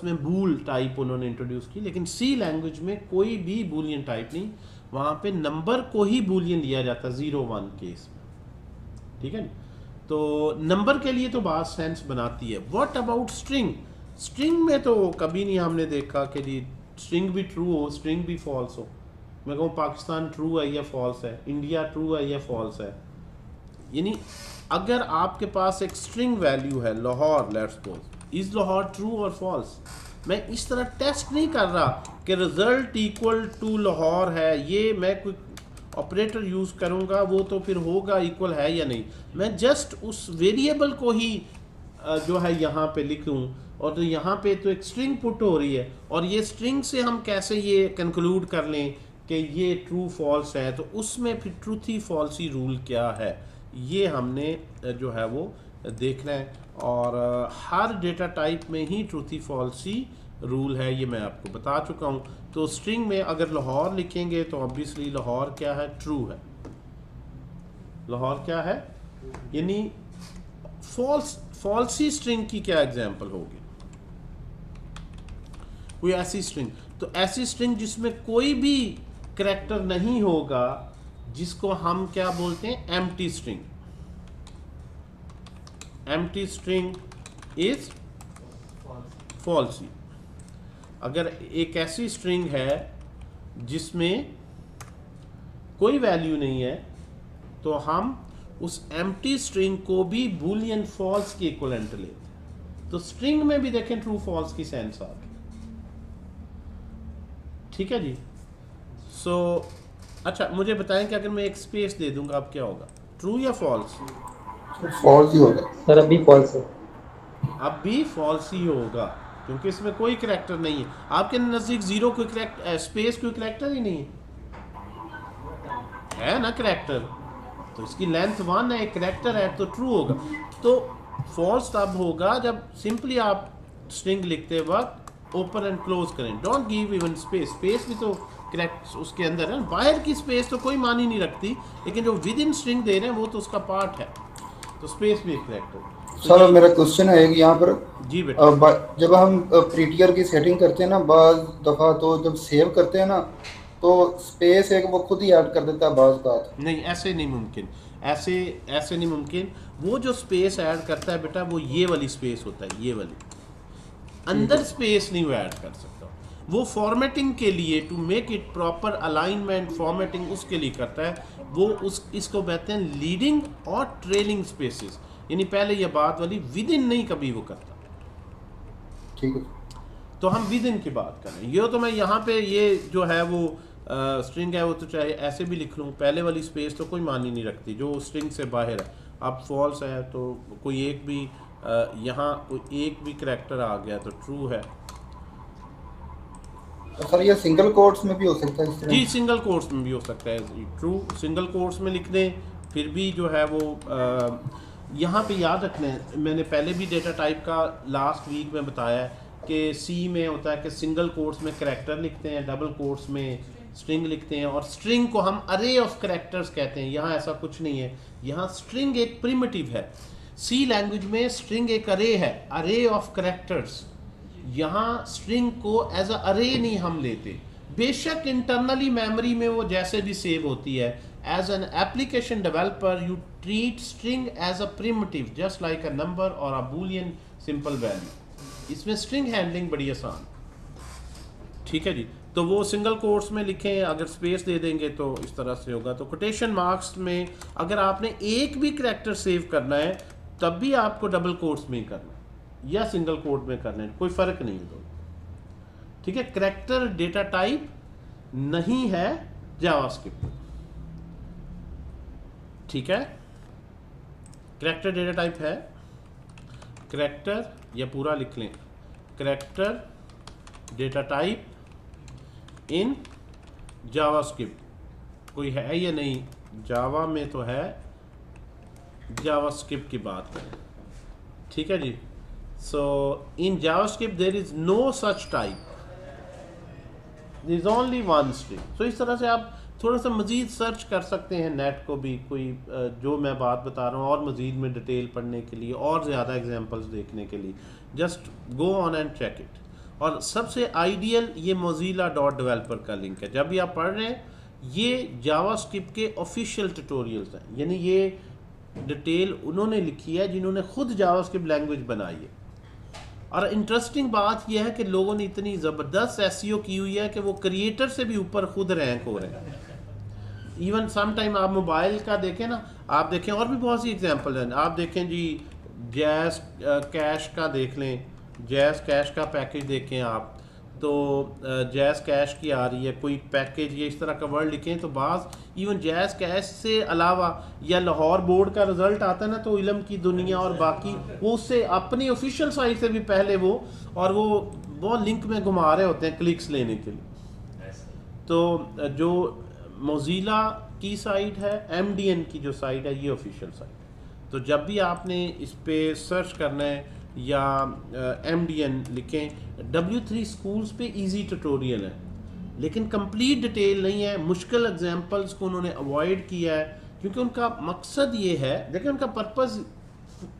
में बूल टाइप उन्होंने इंट्रोड्यूस की, लेकिन सी लैंग्वेज में कोई भी बूलियन टाइप नहीं, वहाँ पे नंबर को ही बूलियन लिया जाता 0-1 केस में। ठीक है, तो नंबर के लिए तो बात सेंस बनाती है। व्हाट अबाउट स्ट्रिंग, स्ट्रिंग में तो कभी नहीं हमने देखा कि जी स्ट्रिंग भी ट्रू हो, स्ट्रिंग भी फॉल्स हो। मैं कहूँ पाकिस्तान ट्रू है या फॉल्स है, इंडिया ट्रू है या फॉल्स है। यानी अगर आपके पास एक स्ट्रिंग वैल्यू है Lahore, let's suppose, is Lahore true और फॉल्स, मैं इस तरह टेस्ट नहीं कर रहा कि रिजल्ट इक्वल टू लाहौर है, ये मैं कोई ऑपरेटर यूज़ करूँगा वो तो फिर होगा इक्वल है या नहीं। मैं जस्ट उस वेरिएबल को ही जो है यहाँ पे लिखूँ और तो यहाँ पे तो एक स्ट्रिंग पुट हो रही है और ये स्ट्रिंग से हम कैसे ये कंक्लूड कर लें कि ये ट्रू फॉल्स है, तो उसमें फिर ट्रूथी फॉल्सी रूल क्या है ये हमने जो है वो देखना है। और हर डेटा टाइप में ही ट्रूथी फॉल्सी रूल है, ये मैं आपको बता चुका हूँ। तो स्ट्रिंग में अगर लाहौर लिखेंगे तो ऑब्वियसली लाहौर क्या है, ट्रू है। लाहौर क्या है, यानी फॉल्सी स्ट्रिंग की क्या एग्जांपल होगी, कोई ऐसी स्ट्रिंग, तो ऐसी स्ट्रिंग जिसमें कोई भी करैक्टर नहीं होगा जिसको हम क्या बोलते हैं, empty string. Empty string is falsies. अगर एक ऐसी स्ट्रिंग है जिसमें कोई वैल्यू नहीं है तो हम उस एम्प्टी स्ट्रिंग को भी बूलियन फॉल्स के इक्विवेलेंट लेते हैं। तो स्ट्रिंग में भी देखें ट्रू फॉल्स की सेंस आ गई। ठीक है जी। सो अच्छा मुझे बताएं कि अगर मैं एक स्पेस दे दूंगा अब क्या होगा, ट्रू या फॉल्स? फॉल्स ही होगा सर, अभी फॉल्स है। अब भी फॉल्स ही होगा क्योंकि इसमें कोई करैक्टर नहीं है। आपके नज़दीक जीरो कोई करैक्टर, स्पेस कोई करैक्टर ही नहीं है ना करैक्टर, तो इसकी लेंथ 1 है, एक करैक्टर है तो ट्रू होगा। तो फॉल्स तब होगा जब सिंपली आप स्ट्रिंग लिखते वक्त ओपन एंड क्लोज करें, don't give even space. Space भी तो करेक्ट उसके अंदर है, बाहर की स्पेस तो कोई मान ही नहीं रखती, लेकिन जो विद इन स्ट्रिंग दे रहे हैं वो तो उसका पार्ट है, तो स्पेस भी एक करैक्टर। सर मेरा क्वेश्चन है कि यहाँ पर जी बेटा, जब हम प्रीटियर की सेटिंग करते हैं ना, बाज़ दफ़ा तो जब सेव करते हैं ना तो स्पेस एक वो खुद ही ऐड कर देता है बाज़ का। नहीं ऐसे नहीं मुमकिन, ऐसे नहीं मुमकिन। वो जो स्पेस ऐड करता है बेटा वो ये वाली स्पेस होता है, ये वाली, अंदर स्पेस नहीं वो ऐड कर सकता। वो फॉर्मेटिंग के लिए, to make it proper alignment formatting, उसके लिए करता है वो। इसको कहते हैं लीडिंग और ट्रेलिंग स्पेसेस, यानी पहले ये बात वाली विद इन नहीं कभी वो करता। ठीक है, तो हम विद इन की बात कर रहे हैं। ये तो मैं यहाँ पे ये जो है वो स्ट्रिंग है वो तो चाहे ऐसे भी लिख लूँ, पहले वाली स्पेस तो कोई मान ही नहीं रखती जो स्ट्रिंग से बाहर है। अब फॉल्स है तो कोई एक भी यहाँ कोई एक भी करैक्टर आ गया तो ट्रू है। सर ये सिंगल कोट्स में भी हो सकता है इस तरह? जी सिंगल कोट्स में भी हो सकता है, ट्रू सिंगल कोट्स में लिख दें, फिर भी जो है वो यहाँ पे याद रखना है। मैंने पहले भी डेटा टाइप का लास्ट वीक में बताया है कि सी में होता है कि सिंगल कोट्स में करैक्टर लिखते हैं, डबल कोट्स में स्ट्रिंग लिखते हैं, और स्ट्रिंग को हम अरे ऑफ करैक्टर्स कहते हैं। यहाँ ऐसा कुछ नहीं है, यहाँ स्ट्रिंग एक प्रिमिटिव है। सी लैंग्वेज में स्ट्रिंग एक अरे है, अरे ऑफ करैक्टर्स। यहाँ स्ट्रिंग को एज अ अरे नहीं हम लेते, बेशक इंटरनली मेमोरी में वो जैसे भी सेव होती है। As an application developer you treat string as a primitive just like a number और अ बूलियन सिंपल वैल्यू। इसमें स्ट्रिंग हैंडलिंग बड़ी आसान। ठीक है जी। तो वो सिंगल कोट्स में लिखें, अगर स्पेस दे देंगे तो इस तरह से होगा। तो कोटेशन मार्क्स में अगर आपने एक भी करैक्टर सेव करना है तब भी आपको डबल कोट्स में ही करना है या सिंगल कोट में करना है, कोई फर्क नहीं है। ठीक है, करैक्टर डेटा टाइप नहीं है जावास्क्रिप्ट। ठीक है, करैक्टर डेटा टाइप है, करैक्टर या पूरा लिख लें, character data type in JavaScript. कोई है या नहीं, जावा में तो है, जावास्क्रिप्ट की बात करें। ठीक है जी। So in JavaScript there is no such type, there is only one string. So इस तरह से आप थोड़ा सा मज़ीद सर्च कर सकते हैं नेट को भी, कोई जो मैं बात बता रहा हूँ और मज़ीद में डिटेल पढ़ने के लिए और ज़्यादा एग्जांपल्स देखने के लिए just go on and check it. और सबसे आइडियल ये mozilla.developer का लिंक है। जब भी आप पढ़ रहे हैं, ये जावास्क्रिप्ट के ऑफिशियल ट्यूटोरियल्स हैं, यानी ये डिटेल उन्होंने लिखी है जिन्होंने खुद जावास्क्रिप्ट लैंग्वेज बनाई है। और इंटरेस्टिंग बात यह है कि लोगों ने इतनी ज़बरदस्त एसईओ की हुई है कि वो क्रिएटर से भी ऊपर खुद रैंक हो रहे हैं। इवन सम टाइम आप मोबाइल का देखें ना, आप देखें और भी बहुत सी एग्जांपल हैं। आप देखें जी जैज़ कैश का देख लें, जैज़ कैश का पैकेज देखें आप, तो जैज़ कैश की आ रही है, कोई पैकेज या इस तरह का वर्ड लिखें तो बाज़ इवन जैज़ कैश से अलावा या लाहौर बोर्ड का रिज़ल्ट आता है ना, तो इल्म की दुनिया और बाकी वो उससे अपनी ऑफिशियल साइट से भी पहले वो बहुत लिंक में घुमा रहे होते हैं क्लिक्स लेने के लिए। तो जो मोज़िला की साइट है, MDN की जो साइट है, ये ऑफिशियल साइट है। तो जब भी आपने इस पर सर्च करना है या MDN लिखें, W3 स्कूल्स पे इजी ट्यूटोरियल है लेकिन कंप्लीट डिटेल नहीं है। मुश्किल एग्जांपल्स को उन्होंने अवॉइड किया है क्योंकि उनका मकसद ये है, देखिए उनका पर्पस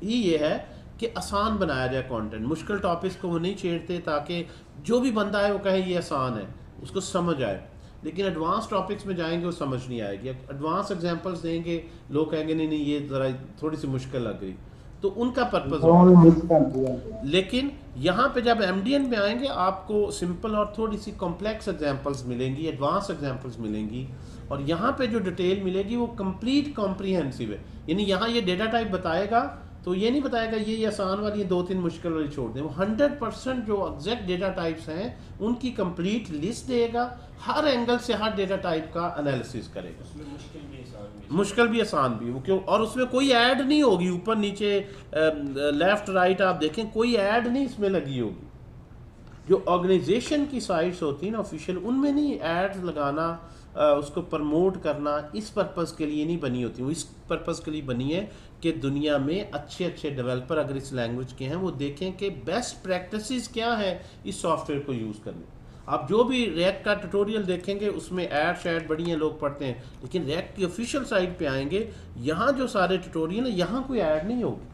ही ये है कि आसान बनाया जाए कंटेंट। मुश्किल टॉपिक्स को वो नहीं छेड़ते ताकि जो भी बंदा है वो कहे ये आसान है, उसको समझ आए। लेकिन एडवांस टॉपिक्स में जाएंगे वो समझ नहीं आएगी। एडवांस एग्जांपल्स देंगे, लोग कहेंगे नहीं नहीं ये ज़रा थोड़ी सी मुश्किल लग गई, तो उनका पर्पस। लेकिन यहाँ पे जब MDN में आएंगे आपको सिंपल और थोड़ी सी कॉम्प्लेक्स एग्जांपल्स मिलेंगी, एडवांस एग्जांपल्स मिलेंगी, और यहाँ पे जो डिटेल मिलेगी वो कंप्लीट कॉम्प्रिहेंसिव है। यानी यहाँ ये डेटा टाइप बताएगा तो ये नहीं बताएगा ये आसान वाली, ये 2-3 मुश्किल वाली छोड़ दें। वो 100% जो एग्जैक्ट डेटा टाइप्स हैं उनकी कंप्लीट लिस्ट देगा, हर एंगल से हर डेटा टाइप का एनालिसिस करेगा। मुश्किल भी आसान भी वो क्यों, और उसमें कोई ऐड नहीं होगी, ऊपर नीचे लेफ्ट राइट आप देखें कोई ऐड नहीं इसमें लगी होगी। जो ऑर्गेनाइजेशन की साइट्स होती हैं ना ऑफिशियल, उनमें नहीं ऐड लगाना, उसको प्रमोट करना इस पर्पस के लिए नहीं बनी होती। वो इस पर्पस के लिए बनी है कि दुनिया में अच्छे अच्छे डेवलपर अगर इस लैंग्वेज के हैं वो देखें कि बेस्ट प्रैक्टिसेस क्या है इस सॉफ्टवेयर को यूज़ करने। आप जो भी रिएक्ट का ट्यूटोरियल देखेंगे उसमें ऐड शैड बड़ी हैं, लोग पढ़ते हैं, लेकिन रिएक्ट की ऑफिशियल साइट पे आएंगे, यहाँ जो सारे ट्यूटोरियल है यहाँ कोई ऐड नहीं होगी,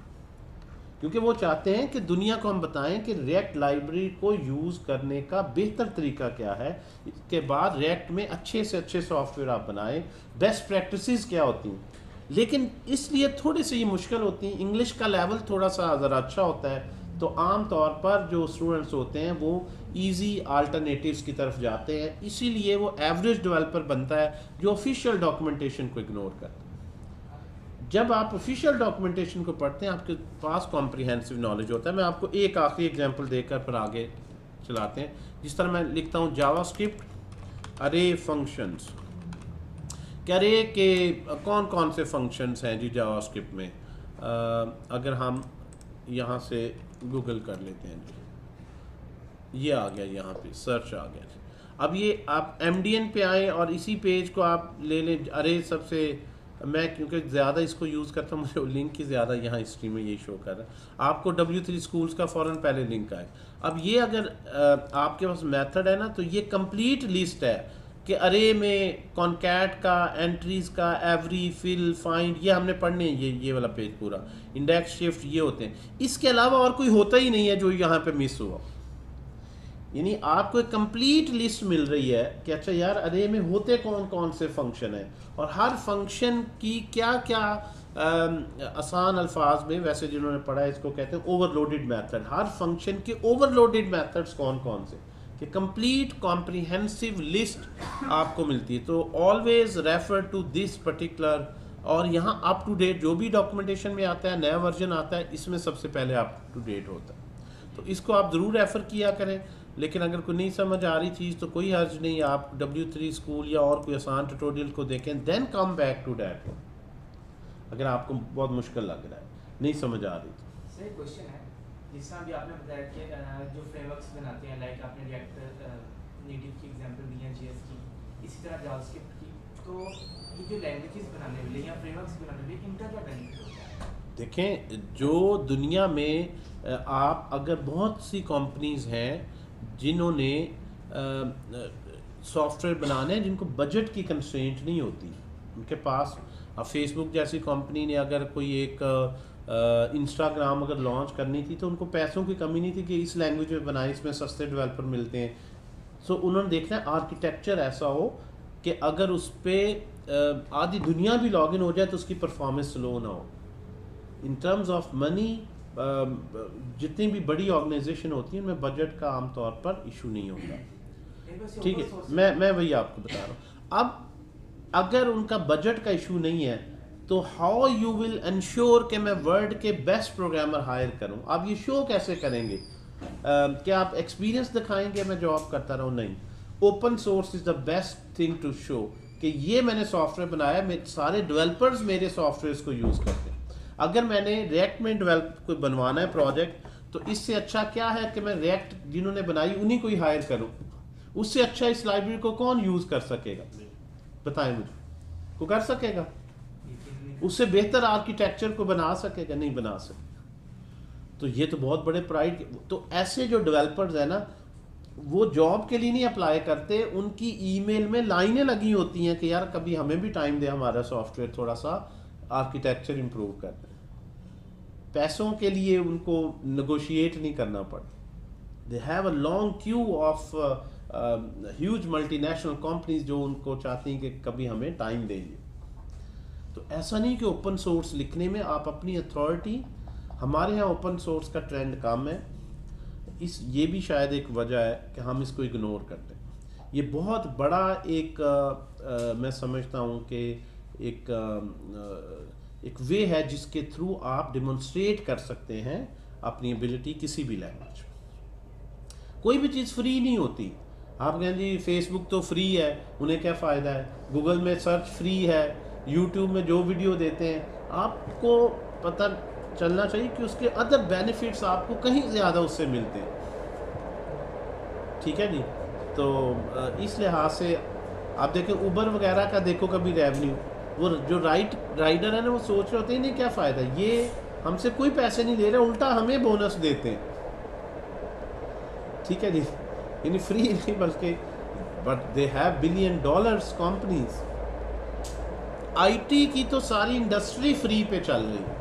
क्योंकि वो चाहते हैं कि दुनिया को हम बताएं कि रिएक्ट लाइब्रेरी को यूज़ करने का बेहतर तरीका क्या है। इसके बाद रिएक्ट में अच्छे से अच्छे सॉफ्टवेयर आप बनाएं, बेस्ट प्रैक्टिसेस क्या होती हैं। लेकिन इसलिए थोड़ी सी ये मुश्किल होती है। इंग्लिश का लेवल थोड़ा सा ज़रा अच्छा होता है तो आम तौर पर जो स्टूडेंट्स होते हैं वो इजी अल्टरनेटिव्स की तरफ जाते हैं, इसीलिए वो एवरेज डेवलपर बनता है जो ऑफिशियल डॉक्यूमेंटेशन को इग्नोर करता है। जब आप ऑफिशियल डॉक्यूमेंटेशन को पढ़ते हैं आपके पास कॉम्प्रिहेंसिव नॉलेज होता है। मैं आपको एक आखिरी एग्जांपल देकर फिर आगे चलाते हैं। जिस तरह मैं लिखता हूँ जावास्क्रिप्ट अरे फंक्शंस, क्या अरे के कौन कौन से फंक्शंस हैं जी जावास्क्रिप्ट में। अगर हम यहाँ से गूगल कर लेते हैं जी, ये आ गया, यहाँ पे सर्च आ गया जी। अब ये आप MDN पे आए और इसी पेज को आप ले लें। अरे सबसे मैं क्योंकि ज़्यादा इसको यूज़ करता हूँ, मुझे लिंक की ज़्यादा यहाँ हिस्ट्री में यही शो कर रहा है। आपको W3 स्कूल्स का फ़ौरन पहले लिंक आए। अब ये अगर आपके पास मेथड है ना, तो ये कंप्लीट लिस्ट है कि अरे में कॉन्कैट का, एंट्रीज़ का, एवरी, फिल, फाइंड, ये हमने पढ़ने हैं। ये वाला पेज पूरा, इंडेक्स, शिफ्ट, ये होते हैं। इसके अलावा और कोई होता ही नहीं है जो यहाँ पे मिस हुआ। यानी आपको एक कंप्लीट लिस्ट मिल रही है कि अच्छा यार अरे में होते कौन कौन से फंक्शन हैं और हर फंक्शन की क्या क्या आसान अल्फाज में, वैसे जिन्होंने पढ़ा है इसको कहते हैं ओवरलोडेड मेथड। हर फंक्शन के ओवरलोडेड मेथड्स कौन कौन से, कि कंप्लीट कॉम्प्रिहेंसिव लिस्ट आपको मिलती है। तो always refer to this particular, और यहाँ अप टू डेट जो भी डॉक्यूमेंटेशन में आता है, नया वर्जन आता है, इसमें सबसे पहले अप टू डेट होता है। तो इसको आप ज़रूर रेफ़र किया करें। लेकिन अगर कोई नहीं समझ आ रही चीज़ तो कोई हर्ज नहीं, आप W3 स्कूल या और कोई आसान ट्यूटोरियल को देखें, then come back to that. अगर आपको बहुत मुश्किल लग रहा है, नहीं समझ आ रही तो सही क्वेश्चन है। जिस तरह भी आपने बताया कि जो फ्रेमवर्क्स बनाते हैं, लाइक आपने रिएक्ट नेटिव की एग्जांपल दी है, JS की, इसी तरह जावास्क्रिप्ट की, तो ये जो लैंग्वेजेस बनाने वाले या फ्रेमवर्क्स बनाने वाले, इनका क्या बेनिफिट होता है? देखें, जो दुनिया में आप अगर बहुत सी कंपनीज हैं जिन्होंने सॉफ्टवेयर बनाने हैं जिनको बजट की कंस्ट्रेंट नहीं होती उनके पास। अब फेसबुक जैसी कंपनी ने अगर कोई एक इंस्टाग्राम अगर लॉन्च करनी थी तो उनको पैसों की कमी नहीं थी कि इस लैंग्वेज में बनाए, इसमें सस्ते डेवलपर मिलते हैं। सो उन्होंने देखना है आर्किटेक्चर ऐसा हो कि अगर उस पर आधी दुनिया भी लॉगिन हो जाए तो उसकी परफॉर्मेंस स्लो ना हो। इन टर्म्स ऑफ मनी जितनी भी बड़ी ऑर्गेनाइजेशन होती है उनमें बजट का आमतौर पर इशू नहीं होता। ठीक है, मैं वही आपको बता रहा हूँ। अब अगर उनका बजट का इशू नहीं है तो हाउ यू विल इंश्योर कि मैं वर्ल्ड के बेस्ट प्रोग्रामर हायर करूं। आप ये शो कैसे करेंगे? क्या आप एक्सपीरियंस दिखाएंगे मैं जॉब करता रहूँ? नहीं। Open source is the best thing to show कि ये मैंने सॉफ्टवेयर बनाया, मेरे सारे डेवलपर्स मेरे सॉफ्टवेयर को यूज़ करते हैं। अगर मैंने रिएक्ट में डेवलप कोई बनवाना है प्रोजेक्ट, तो इससे अच्छा क्या है कि मैं रिएक्ट जिन्होंने बनाई उन्हीं को ही हायर करूँ। उससे अच्छा इस लाइब्रेरी को कौन यूज़ कर सकेगा? बताएं मुझे, को कर सकेगा? उससे बेहतर आर्किटेक्चर को बना सकेगा? नहीं बना सकेगा। तो ये तो बहुत बड़े प्राइड। तो ऐसे जो डेवलपर्स है ना, वो जॉब के लिए नहीं अप्लाई करते, उनकी ईमेल में लाइनें लगी होती हैं कि यार कभी हमें भी टाइम दे, हमारा सॉफ्टवेयर थोड़ा सा आर्किटेक्चर इंप्रूव कर दें। पैसों के लिए उनको नेगोशिएट नहीं करना पड़ता। They have a long Q of huge multinational companies जो उनको चाहती हैं कि कभी हमें टाइम देंगे। तो ऐसा नहीं कि ओपन सोर्स लिखने में आप अपनी अथॉरिटी, हमारे यहाँ ओपन सोर्स का ट्रेंड कम है, ये भी शायद एक वजह है कि हम इसको इग्नोर करते हैं। ये बहुत बड़ा एक मैं समझता हूँ कि एक वे है जिसके थ्रू आप डेमोन्स्ट्रेट कर सकते हैं अपनी एबिलिटी किसी भी लैंग्वेज में। कोई भी चीज़ फ्री नहीं होती। आप कहें जी फेसबुक तो फ्री है, उन्हें क्या फ़ायदा है? गूगल में सर्च फ्री है, यूट्यूब में जो वीडियो देते हैं, आपको पता चलना चाहिए कि उसके अदर बेनिफिट्स आपको कहीं ज़्यादा उससे मिलते हैं। ठीक है जी। तो इस लिहाज से आप देखें उबर वगैरह का, देखो कभी रेवेन्यू, वो जो राइडर है ना, वो सोच रहे होते हैं नहीं क्या फ़ायदा, ये हमसे कोई पैसे नहीं ले रहे, उल्टा हमें बोनस देते हैं। ठीक है जी, यानी फ्री नहीं बल्कि, but they have $billion companies. IT की तो सारी इंडस्ट्री फ्री पे चल रही है,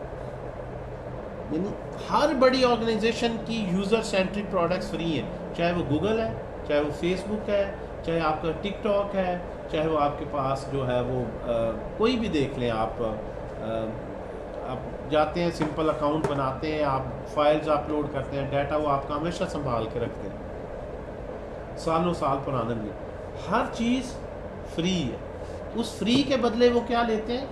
यानी हर बड़ी ऑर्गेनाइजेशन की यूज़र सेंट्रिक प्रोडक्ट्स फ्री हैं, चाहे वो गूगल है, चाहे वो फेसबुक है, चाहे आपका टिकटॉक है, चाहे वो आपके पास जो है वो कोई भी देख लें आप जाते हैं, सिंपल अकाउंट बनाते हैं, आप फाइल्स अपलोड करते हैं, डाटा वो आपका हमेशा संभाल के रखते हैं, सालों साल पुराना नहीं, हर चीज़ फ्री है। उस फ्री के बदले वो क्या लेते हैं?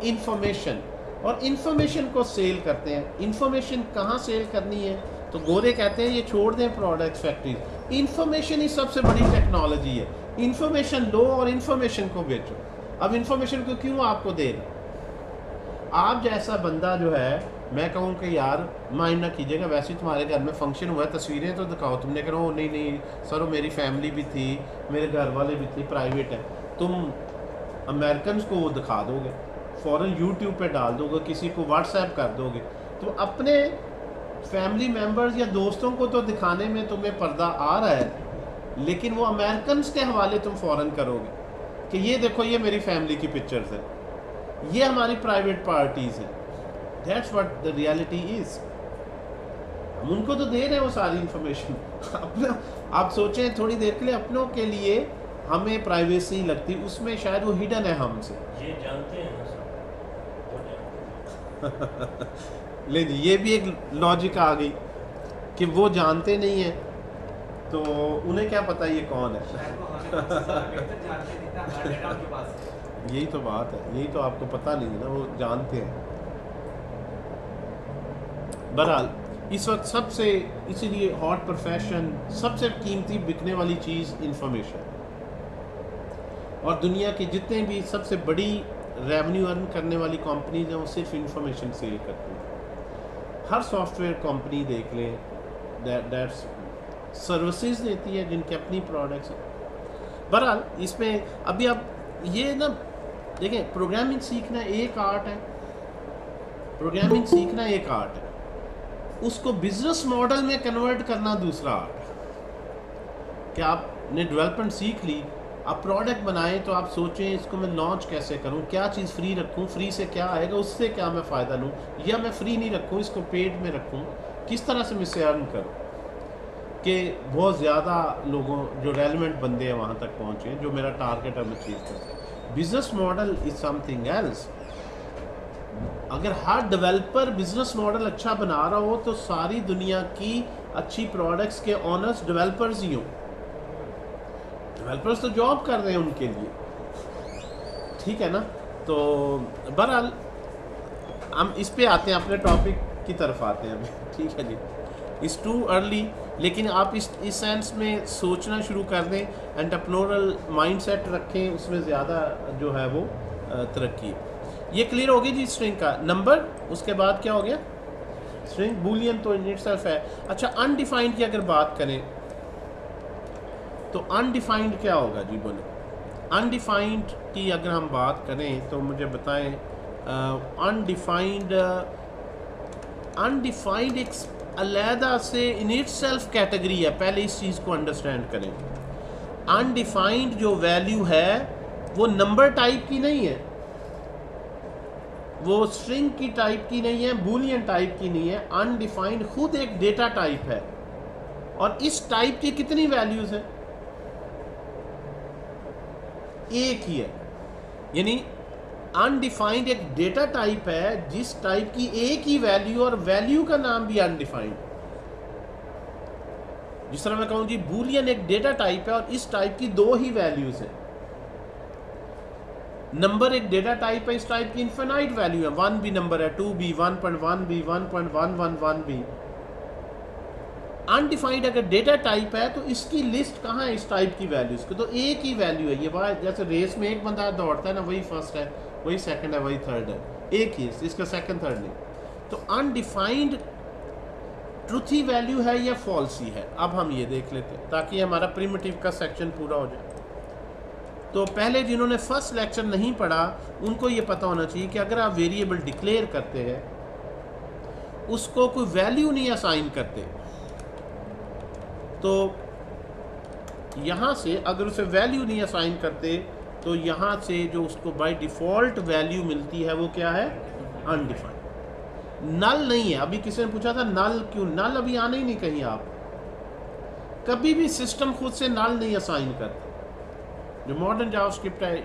इंफॉर्मेशन, और इंफॉर्मेशन को सेल करते हैं। इंफॉर्मेशन कहाँ सेल करनी है? तो गोरे कहते हैं ये छोड़ दें प्रोडक्ट फैक्ट्रीज, इंफॉर्मेशन ही सबसे बड़ी टेक्नोलॉजी है। इंफॉर्मेशन लो और इंफॉर्मेशन को बेचो। अब इंफॉर्मेशन को क्यों आपको देना? आप जैसा बंदा जो है, मैं कहूँ कि यार माइंड ना कीजिएगा, वैसे ही तुम्हारे घर में फंक्शन हुआ है, तस्वीरें तो दिखाओ। तुमने कहा ओ नहीं नहीं सर, वो मेरी फैमिली भी थी, मेरे घर वाले भी थे, प्राइवेट है। तुम अमेरिकन को वो दिखा दोगे, फ़ौरन यूट्यूब पे डाल दोगे, किसी को व्हाट्सएप कर दोगे, तो अपने फैमिली मेम्बर्स या दोस्तों को तो दिखाने में तुम्हें पर्दा आ रहा है, लेकिन वो अमेरिकन के हवाले तुम फ़ौरन करोगे कि ये देखो ये मेरी फैमिली की पिक्चर्स है, ये हमारी प्राइवेट पार्टीज़ हैं। That's what the reality is. हम उनको तो दे रहे हैं वो सारी इंफॉर्मेशन। अपना आप सोचें थोड़ी देर के लिए, अपनों के लिए हमें प्राइवेसी लगती, उसमें शायद वो हिडन है हमसे। ये जानते हैं ना सब, वो जानते हैं। ले ये भी एक लॉजिक आ गई कि वो जानते नहीं है, तो उन्हें क्या पता ये कौन है। यही तो बात है, यही तो आपको पता नहीं है ना, वो जानते हैं। बहरहाल इस वक्त सबसे, इसीलिए हॉट प्रोफेशन, सबसे कीमती बिकने वाली चीज़ इंफॉर्मेशन, और दुनिया की जितने भी सबसे बड़ी रेवेन्यू अर्न करने वाली कंपनीज हैं वो सिर्फ इंफॉर्मेशन सेल करती हैं। हर सॉफ्टवेयर कंपनी देख लें, दैट्स सर्विसेज देती है जिनके अपनी प्रोडक्ट्स हैं। बहरहाल इसमें अभी आप ये ना देखें, प्रोग्रामिंग सीखना एक आर्ट है, प्रोग्रामिंग सीखना एक आर्ट है, उसको बिजनेस मॉडल में कन्वर्ट करना दूसरा आर्ट है। कि आपने डेवलपमेंट सीख ली, आप प्रोडक्ट बनाएं तो आप सोचें इसको मैं लॉन्च कैसे करूं, क्या चीज़ फ्री रखूं, फ्री से क्या आएगा, उससे क्या मैं फ़ायदा लूं, या मैं फ्री नहीं रखूं, इसको पेड में रखूं, किस तरह से मैं इसे अर्न करूं कि बहुत ज़्यादा लोगों जो रेलेवेंट बंदे हैं वहाँ तक पहुँचे जो मेरा टारगेट हम अचीव कर सकें। Business model is something else. अगर हर डेवलपर बिजनेस मॉडल अच्छा बना रहा हो तो सारी दुनिया की अच्छी प्रोडक्ट्स के ऑनर्स डेवलपर्स ही हों। डेवलपर्स तो जॉब कर रहे हैं उनके लिए, ठीक है ना। तो बहरहाल हम इस पे आते हैं, अपने टॉपिक की तरफ आते हैं अभी, ठीक है जी। इट्स टू अर्ली लेकिन आप इस सेंस में सोचना शुरू कर दें, एंटरप्रेन्योरल माइंडसेट रखें, उसमें ज़्यादा जो है वो तरक्की। ये क्लियर हो गई जी स्ट्रिंग का नंबर। उसके बाद क्या हो गया, स्ट्रिंग बूलियन तो इन इटसेल्फ है। अच्छा, अनडिफाइंड की अगर बात करें तो अनडिफाइंड क्या होगा जी, बोले। अनडिफाइंड की अगर हम बात करें तो मुझे बताएं। अनडिफाइंड एक अलहदा से इन इटसेल्फ कैटेगरी है, पहले इस चीज़ को अंडरस्टैंड करें। अनडिफाइंड जो वैल्यू है वो नंबर टाइप की नहीं है, वो स्ट्रिंग की टाइप की नहीं है, बूलियन टाइप की नहीं है। अनडिफाइंड खुद एक डेटा टाइप है, और इस टाइप की कितनी वैल्यूज हैं, एक ही है। यानी अनडिफाइंड एक डेटा टाइप है जिस टाइप की एक ही वैल्यू, और वैल्यू का नाम भी अनडिफाइंड। जिस तरह मैं कहूं जी बूलियन एक डेटा टाइप है और इस टाइप की दो ही वैल्यूज हैं। नंबर एक डेटा टाइप है, इस टाइप की इनफिनाइट वैल्यू है, 1 भी नंबर है, 2 भी, 1.1 भी, 1.111 भी। अनडिफाइंड अगर डेटा टाइप है तो इसकी लिस्ट कहाँ है इस टाइप की वैल्यूज की, तो एक ही वैल्यू है। ये वहाँ जैसे रेस में एक बंदा दौड़ता है ना, वही फर्स्ट है, वही सेकंड है, वही थर्ड है, एक ही है, इसका सेकंड थर्ड नहीं। तो अनडिफाइंड ट्रूथी वैल्यू है या फॉल्सी है, अब हम ये देख लेते हैं ताकि हमारा प्रिमिटिव का सेक्शन पूरा हो जाए। तो पहले जिन्होंने फर्स्ट लेक्चर नहीं पढ़ा उनको ये पता होना चाहिए कि अगर आप वेरिएबल डिक्लेयर करते हैं उसको कोई वैल्यू नहीं असाइन करते, तो यहाँ से अगर उसे वैल्यू नहीं असाइन करते तो यहाँ से जो उसको बाय डिफ़ॉल्ट वैल्यू मिलती है वो क्या है, अनडिफाइंड। नल नहीं है। अभी किसी ने पूछा था नल क्यों, नल अभी आने ही नहीं कहीं। आप कभी भी सिस्टम खुद से नल नहीं असाइन करता। जो मॉडर्न जावास्क्रिप्ट है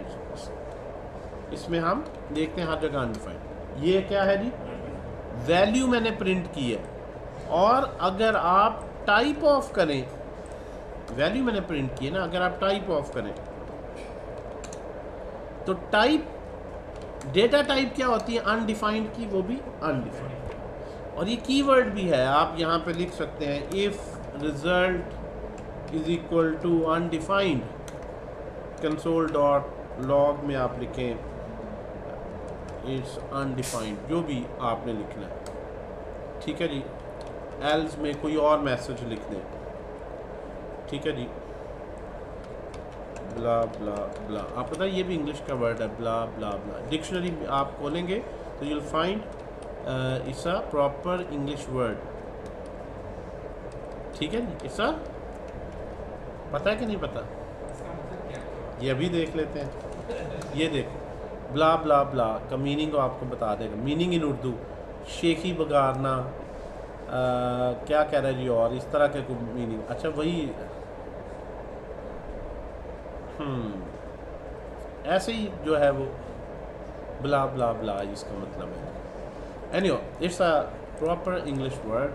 इसमें हम देखते हैं हर जगह अनडिफाइंड। ये क्या है जी, वैल्यू मैंने प्रिंट की है, और अगर आप टाइप ऑफ करें, वैल्यू मैंने प्रिंट की है ना, अगर आप टाइप ऑफ करें तो टाइप डेटा टाइप क्या होती है अनडिफाइंड की, वो भी अनडिफाइंड। और ये कीवर्ड भी है, आप यहाँ पे लिख सकते हैं if result is equal to undefined console.log में आप लिखें इट्स अनडिफाइंड, जो भी आपने लिखना है, ठीक है जी। एल्स में कोई और मैसेज लिख दें, ठीक है जी, ब्ला ब्ला ब्ला। आप पता है ये भी इंग्लिश का वर्ड है, ब्ला ब्ला ब्ला। डिक्शनरी आप खोलेंगे तो you'll find it's a proper English word, ठीक है जी। इट्स अ, पता है कि नहीं पता, ये अभी देख लेते हैं। ये देखो ब्ला ब्ला ब्ला का मीनिंग आपको बता देगा। मीनिंग इन उर्दू शेखी बगारना, क्या कह रहा है जी, और इस तरह के कोई मीनिंग। अच्छा वही ऐसे ही जो है वो ब्ला ब्ला ब्ला इसका मतलब है। Anyway it's a proper English word,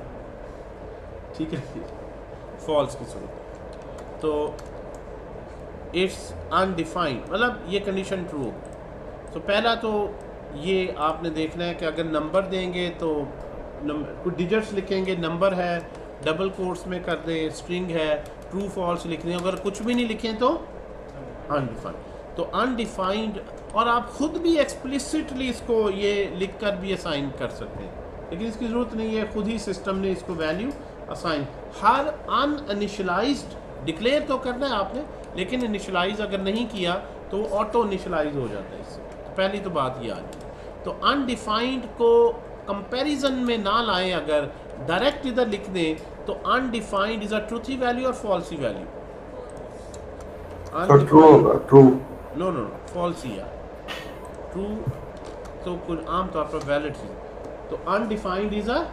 ठीक है। फॉल्स की सूरत तो इट्स अनडिफाइंड, मतलब ये कंडीशन ट्रू। तो पहला तो ये आपने देखना है कि अगर नंबर देंगे तो कुछ डिजिट्स लिखेंगे, नंबर है डबल कोट्स में कर दें, स्ट्रिंग है, ट्रू फॉल्स लिख दें। अगर कुछ भी नहीं लिखें तो अनडिफाइंड। तो अनडिफाइंड, और आप खुद भी एक्सप्लिसिटली इसको ये लिख कर भी असाइन कर सकते हैं, लेकिन इसकी ज़रूरत नहीं है, खुद ही सिस्टम ने इसको वैल्यू असाइन। हर अनइनिशियलाइज्ड डिक्लेयर तो करना है आपने, लेकिन इनिशियलाइज अगर नहीं किया तो ऑटो इनिशियलाइज हो जाता है इससे। तो पहली तो बात ये आ गई। तो अनडिफाइंड को कंपैरिजन में ना लाएं, अगर डायरेक्ट इधर लिख दें तो undefined is a truthy value और falsy value. True no no false ही है। ट्रू तो कुछ आमतौर पर वैलिड चीज, तो undefined is a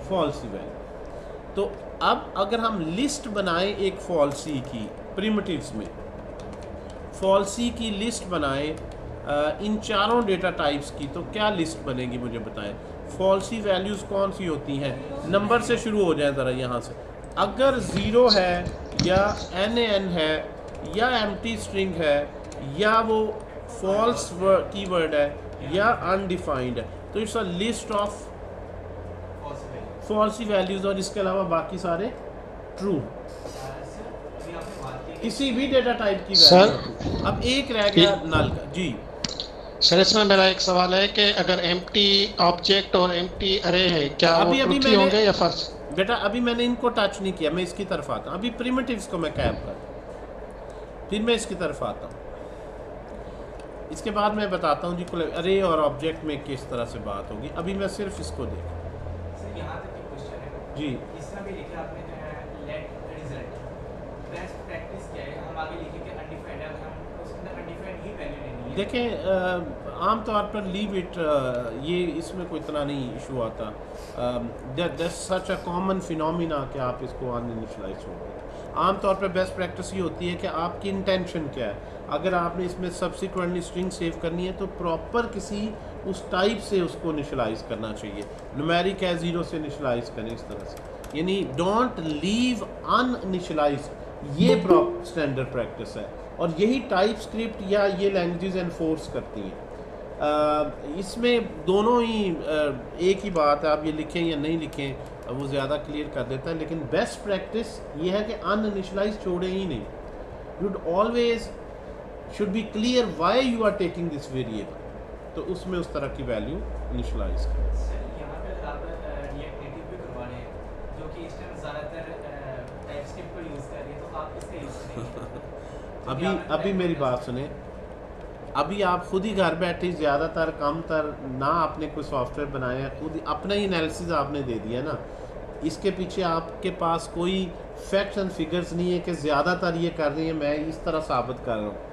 falsy value. तो अब अगर हम लिस्ट बनाएं एक फॉल्सी की, प्रिमिटिव्स में फॉल्सी की लिस्ट बनाएं इन चारों डेटा टाइप्स की, तो क्या लिस्ट बनेगी मुझे बताएं। फॉल्सी वैल्यूज़ कौन सी होती हैं, नंबर से शुरू हो जाए ज़रा यहाँ से। अगर ज़ीरो है या NaN है या एम्प्टी स्ट्रिंग है या वो फॉल्स कीवर्ड है या अनडिफाइंड है, तो it's a list of falsies values, और इसके अलावा बाकी सारे ट्रू सर अभी आपने बात की किसी भी डेटा टाइप की सर, वैल्यू। अब एक रह गया नल का। जी सर इसमें मेरा एक सवाल है कि अगर एम्प्टी ऑब्जेक्ट और एम्प्टी अरे है, क्या वो अभी ट्रूथ ही होंगे या फर्स्ट? बेटा अभी मैंने इनको टच नहीं किया, मैं इसकी तरफ आता हूँ। अभी प्रिमिटिव्स को मैं कैप कर, फिर मैं इसकी तरफ आता हूँ। इसके बाद मैं बताता हूँ जी अरे और ऑब्जेक्ट में किस तरह से बात होगी। अभी मैं सिर्फ इसको देख। सर यहाँ तक एक क्वेश्चन है जी इस तरह भी लिखा आपने जो है लेट रिजल्ट बेस्ट प्रैक्टिस क्या है, हम आगे लिखेंगे अनडिफाइंड है, हम उसके अंदर अनडिफाइंड ही वैल्यू लेनी है। देखें आमतौर पर लीव इट, ये इसमें कोई इतना नहीं इशू आता। That's such a common phenomena कि आप इसको अनइनिशियलाइज छोड़ दें। आमतौर पर बेस्ट प्रैक्टिस ये होती है कि आपकी इंटेंशन क्या है। अगर आपने इसमें सब्सिक्वेंटली स्ट्रिंग सेव करनी है तो प्रॉपर किसी उस टाइप से उसको इनिशियलाइज करना चाहिए। न्यूमेरिक है 0 से इनिशियलाइज करें इस तरह से, यानी डोंट लीव अनइनिशियलाइज। ये प्रॉपर स्टैंडर्ड प्रैक्टिस है और यही टाइप स्क्रिप्ट या ये लैंग्वेजेस एनफोर्स करती हैं। इसमें दोनों ही एक ही बात है, आप ये लिखें या नहीं लिखें वो ज़्यादा क्लियर कर देता है। लेकिन बेस्ट प्रैक्टिस ये है कि अनइनिशियलाइज छोड़े ही नहीं। You'd always should be clear why you are taking this variable, तो उसमें उस तरह की वैल्यू इनिशियलाइज करें। सर यहाँ पर आप रिएक्ट नेटिव भी करवा रहे हैं जो कि इस टाइम ज़्यादातर टाइपस्क्रिप्ट को यूज़ कर रही है, तो आप इसका यूज़ करेंगे। अभी मेरी बात सुने। अभी आप खुद ही घर बैठे ज़्यादातर कम तर ना आपने कोई सॉफ्टवेयर बनाया है, खुद अपना ही एनालिसिस आपने दे दिया ना, इसके पीछे आपके पास कोई फैक्ट्स एंड फिगर्स नहीं है कि ज़्यादातर ये कर रही है, मैं इस तरह साबित कर रहा हूँ।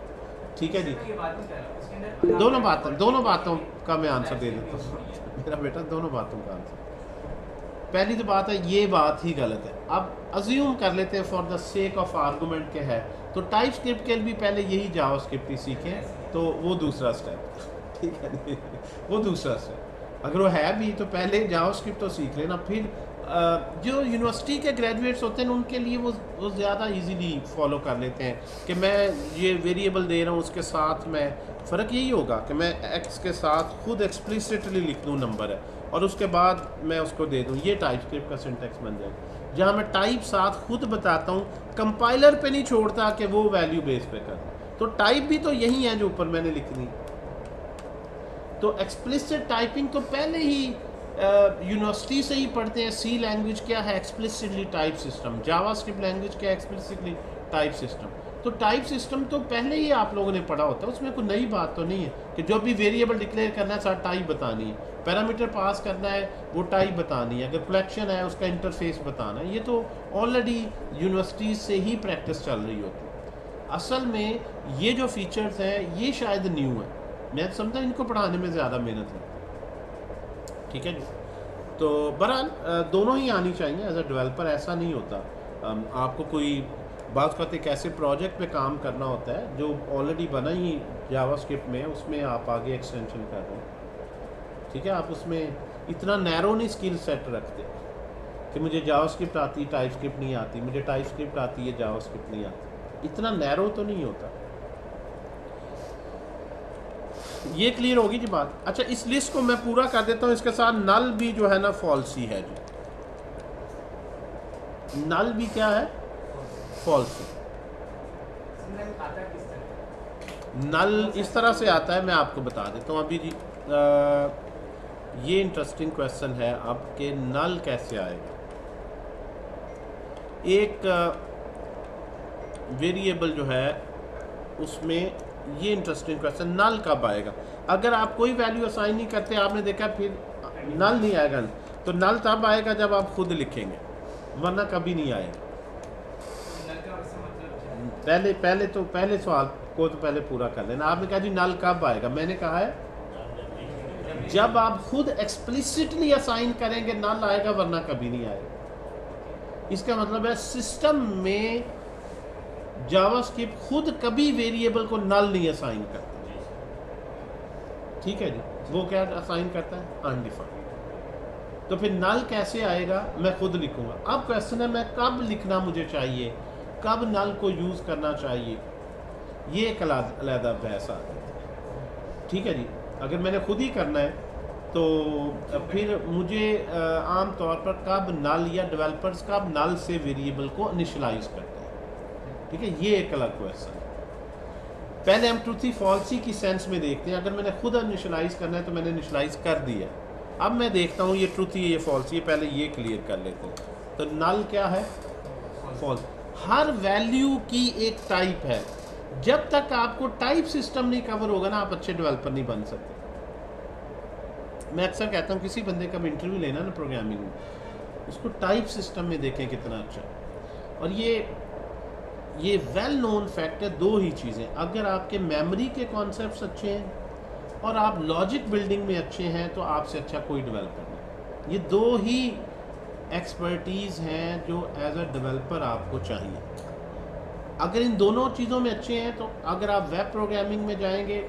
ठीक है जी, ये बात नहीं कर रहा उसके अंदर दोनों बातों का मैं आंसर दे देता हूँ मेरा बेटा, दोनों बातों का आंसर। पहली तो बात है ये बात ही गलत है। अब अज्यूम कर लेते हैं for the sake of argument के है तो टाइप स्क्रिप्ट के लिए भी पहले यही जावास्क्रिप्ट ही सीखें, तो वो दूसरा स्टेप। ठीक है वो दूसरा स्टेप। अगर वो है भी तो पहले जावास्क्रिप्ट तो सीख लेना। फिर जो यूनिवर्सिटी के ग्रेजुएट्स होते हैं उनके लिए वो ज़्यादा इजीली फॉलो कर लेते हैं कि मैं ये वेरिएबल दे रहा हूँ उसके साथ मैं फ़र्क यही होगा कि मैं एक्स के साथ खुद एक्सप्लिसिटली लिख दूँ नंबर है और उसके बाद मैं उसको दे दूँ। ये टाइप स्क्रिप्ट का सिंटैक्स बन जाएगा जहाँ मैं टाइप साथ खुद बताता हूँ, कंपाइलर पे नहीं छोड़ता कि वो वैल्यू बेस पे कर। तो टाइप भी तो यही है जो ऊपर मैंने लिख दी। तो एक्सप्लिसिट टाइपिंग तो पहले ही यूनिवर्सिटी से ही पढ़ते हैं। सी लैंग्वेज क्या है, explicitly type system. JavaScript language क्या है, एक्सप्लिसिटली टाइप सिस्टम। तो टाइप सिस्टम तो पहले ही आप लोगों ने पढ़ा होता है, उसमें कोई नई बात तो नहीं है कि जो भी वेरिएबल डिक्लेयर करना है साथ टाइप बतानी है, पैरामीटर पास करना है वो टाइप बतानी है, अगर कलेक्शन है उसका इंटरफेस बताना है। ये तो ऑलरेडी यूनिवर्सिटी से ही प्रैक्टिस चल रही होती है। असल में ये जो फीचर्स हैं ये शायद न्यू है, मैं समझता इनको पढ़ाने में ज़्यादा मेहनत लगती है। ठीक है जी, तो बहरहाल दोनों ही आनी चाहिए। एज अ डेवलपर ऐसा नहीं होता, आपको कोई बात करते एक ऐसे प्रोजेक्ट पे काम करना होता है जो ऑलरेडी बना ही जावास्क्रिप्ट में, उसमें आप आगे एक्सटेंशन कर रहे हैं। ठीक है, आप उसमें इतना नैरो नहीं स्किल सेट रखते कि मुझे जावास्क्रिप्ट आती टाइप स्क्रिप्ट नहीं आती, मुझे टाइप स्क्रिप्ट आती है जावास्क्रिप्ट नहीं आती, इतना नैरो तो नहीं होता। ये क्लियर होगी जी बात। अच्छा, इस लिस्ट को मैं पूरा कर देता हूँ। इसके साथ नल भी जो है ना फॉल्स ही है जी। नल भी क्या है, फॉल्स है। नल इस तरह से आता है, मैं आपको बता देता हूँ अभी जी। ये इंटरेस्टिंग क्वेश्चन है अब कि नल कैसे आएगा। एक वेरिएबल जो है उसमें ये इंटरेस्टिंग क्वेश्चन, नल कब आएगा। अगर आप कोई वैल्यू असाइन नहीं करते, आपने देखा फिर नल नहीं आएगा, तो नल तब आएगा जब आप खुद लिखेंगे, वरना कभी नहीं आएगा। पहले सवाल को तो पहले पूरा कर लेना। आपने कहा जी नल कब आएगा, मैंने कहा है जब आप खुद एक्सप्लिसिटली असाइन करेंगे नल आएगा, वरना कभी नहीं आएगा। इसका मतलब है सिस्टम में जावास्क्रिप्ट खुद कभी वेरिएबल को नल नहीं असाइन करता। ठीक है जी, वो क्या असाइन करता है, अनडिफाइंड। तो फिर नल कैसे आएगा, मैं खुद लिखूंगा। अब क्वेश्चन है मैं कब लिखना मुझे चाहिए, कब नल को यूज़ करना चाहिए, ये एक अलग बहस आती है। ठीक है जी, अगर मैंने खुद ही करना है तो फिर मुझे आम तौर पर कब नल या डेवलपर्स कब नल से वेरिएबल को इनिशियलाइज करते हैं, ठीक है, ये एक अलग क्वेश्चन है। पहले हम ट्रूथी फॉल्सी की सेंस में देखते हैं। अगर मैंने खुद इनिशियलाइज करना है तो मैंने इनिशियलाइज कर दिया, अब मैं देखता हूँ ये ट्रूथी ये फॉल्सी है, पहले ये क्लियर कर लेते हैं। तो नल क्या है? फॉल्स। हर वैल्यू की एक टाइप है। जब तक आपको टाइप सिस्टम नहीं कवर होगा ना, आप अच्छे डेवलपर नहीं बन सकते। मैं अक्सर कहता हूँ किसी बंदे का भी इंटरव्यू लेना ना प्रोग्रामिंग में, उसको टाइप सिस्टम में देखें कितना अच्छा। और ये वेल नोन फैक्ट है, दो ही चीज़ें, अगर आपके मेमोरी के कॉन्सेप्ट्स अच्छे हैं और आप लॉजिक बिल्डिंग में अच्छे हैं तो आपसे अच्छा कोई डेवलपर नहीं। ये दो ही एक्सपर्टीज़ हैं जो एज अ डेवलपर आपको चाहिए। अगर इन दोनों चीज़ों में अच्छे हैं तो अगर आप वेब प्रोग्रामिंग में जाएंगे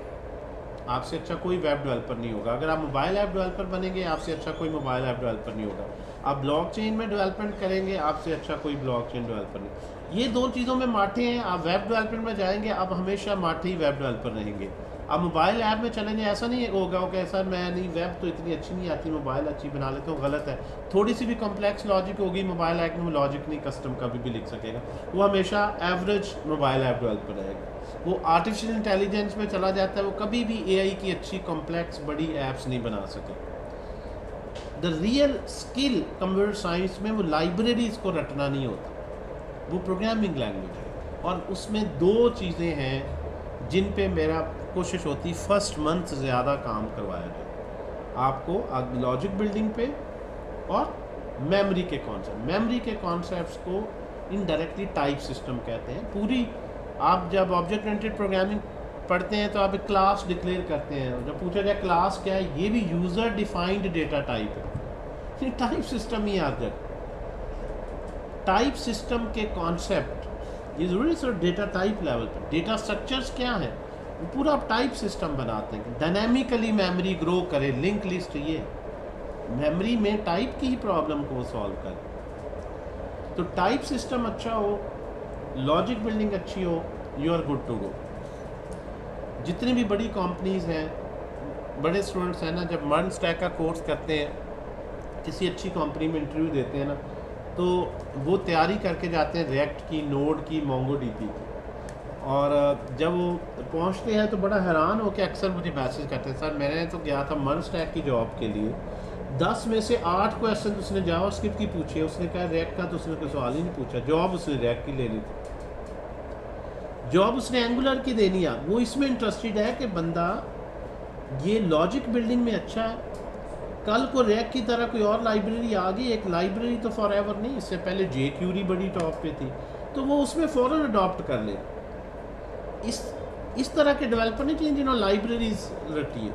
आपसे अच्छा कोई वेब डेवलपर नहीं होगा। अगर आप मोबाइल ऐप डेवलपर बनेंगे आपसे अच्छा कोई मोबाइल ऐप डेवलपर नहीं होगा। आप ब्लॉकचेन में डेवलपमेंट करेंगे आपसे अच्छा कोई ब्लॉकचेन डेवलपर नहीं। ये दो चीज़ों में माठे हैं। आप वेब डेवलपमेंट में जाएंगे आप हमेशा माठे ही वेब डेवलपर रहेंगे। आप मोबाइल ऐप में चलेंगे ऐसा नहीं होगा कि सर मैं नहीं, वेब तो इतनी अच्छी नहीं आती, मोबाइल अच्छी बना लेता हूँ, गलत है। थोड़ी सी भी कॉम्प्लेक्स लॉजिक होगी मोबाइल ऐप में, लॉजिक नहीं कस्टम कभी भी लिख सकेगा, वो हमेशा एवरेज मोबाइल ऐप डेवलपर रहेगा। वो आर्टिफिशियल इंटेलिजेंस में चला जाता है, वो कभी भी एआई की अच्छी कॉम्प्लेक्स बड़ी ऐप्स नहीं बना सके। The real skill computer science में वो लाइब्रेरीज को रटना नहीं होता, वो प्रोग्रामिंग लैंग्वेज है। और उसमें दो चीज़ें हैं जिन पे मेरा कोशिश होती फर्स्ट मंथ ज़्यादा काम करवाया जाए आपको, लॉजिक बिल्डिंग पे और मेमोरी के कॉन्सेप्ट। मेमोरी के कॉन्सेप्ट्स को इनडायरेक्टली टाइप सिस्टम कहते हैं। पूरी आप जब ऑब्जेक्ट ओरिएंटेड प्रोग्रामिंग पढ़ते हैं तो आप एक क्लास डिक्लेयर करते हैं, जब पूछा जाए क्लास क्या है, ये भी यूज़र डिफाइंड डेटा टाइप है, ये टाइप सिस्टम ही आता है। टाइप सिस्टम के कॉन्सेप्ट ये ज़रूरी सर डेटा टाइप लेवल पर, डेटा स्ट्रक्चर्स क्या है वो पूरा आप टाइप सिस्टम बनाते हैं। डायनामिकली मेमोरी ग्रो करे, लिंक लिस्ट, ये मेमोरी में टाइप की ही प्रॉब्लम को सॉल्व करे। तो टाइप सिस्टम अच्छा हो, लॉजिक बिल्डिंग अच्छी हो, you are good to go. जितनी भी बड़ी कंपनीज हैं, बड़े स्टूडेंट्स हैं ना, जब मर्न स्टैक का कोर्स करते हैं, किसी अच्छी कंपनी में इंटरव्यू देते हैं ना, तो वो तैयारी करके जाते हैं रिएक्ट की, नोड की, मोंगोडीबी की। और जब वो पहुंचते हैं तो बड़ा हैरान हो के अक्सर मुझे मैसेज करते हैं, सर मैंने तो गया था मर्न स्टैक की जॉब के लिए, 10 में से 8 क्वेश्चन उसने जावास्क्रिप्ट की पूछे, उसने कहा रिएक्ट का तो उसने कोई सवाल ही नहीं पूछा। जॉब उसने रिएक्ट की लेनी थी, जॉब उसने एंगुलर की देनी है। वो इसमें इंटरेस्टेड है कि बंदा ये लॉजिक बिल्डिंग में अच्छा है, कल को रिएक्ट की तरह कोई और लाइब्रेरी आ गई, एक लाइब्रेरी तो फॉर एवर नहीं, इससे पहले जेक्यूरी बड़ी टॉप पे थी, तो वो उसमें फ़ौरन अडॉप्ट कर ले। इस तरह के डेवलपर नहीं चाहिए जिन्होंने लाइब्रेरीज रटी है,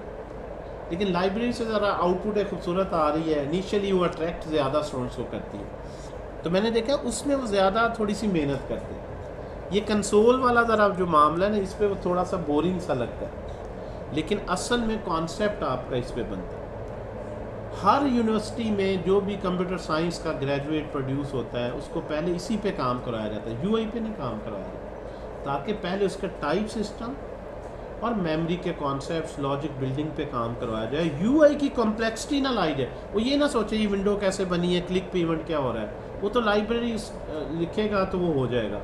लेकिन लाइब्रेरी से ज़रा आउटपुट एक खूबसूरत आ रही है, इनिशियली वो अट्रैक्ट ज़्यादा स्टूडेंट्स को करती है। तो मैंने देखा उसमें वो ज़्यादा थोड़ी सी मेहनत करते हैं। ये कंसोल वाला ज़रा जो मामला है ना, इस पर वो थोड़ा सा बोरिंग सा लगता है, लेकिन असल में कॉन्सेप्ट आपका इस पर बनता है। हर यूनिवर्सिटी में जो भी कंप्यूटर साइंस का ग्रेजुएट प्रोड्यूस होता है उसको पहले इसी पे काम करवाया जाता है, यूआई पे नहीं काम करवाया जाता, ताकि पहले उसका टाइप सिस्टम और मेमोरी के कॉन्सेप्ट्स, लॉजिक बिल्डिंग पे काम करवाया जाए। यूआई की कॉम्प्लेक्सिटी ना लाई जाए, वो ये ना सोचे ये विंडो कैसे बनी है, क्लिक पे इवेंट क्या हो रहा है, वो तो लाइब्रेरी लिखेगा तो वो हो जाएगा।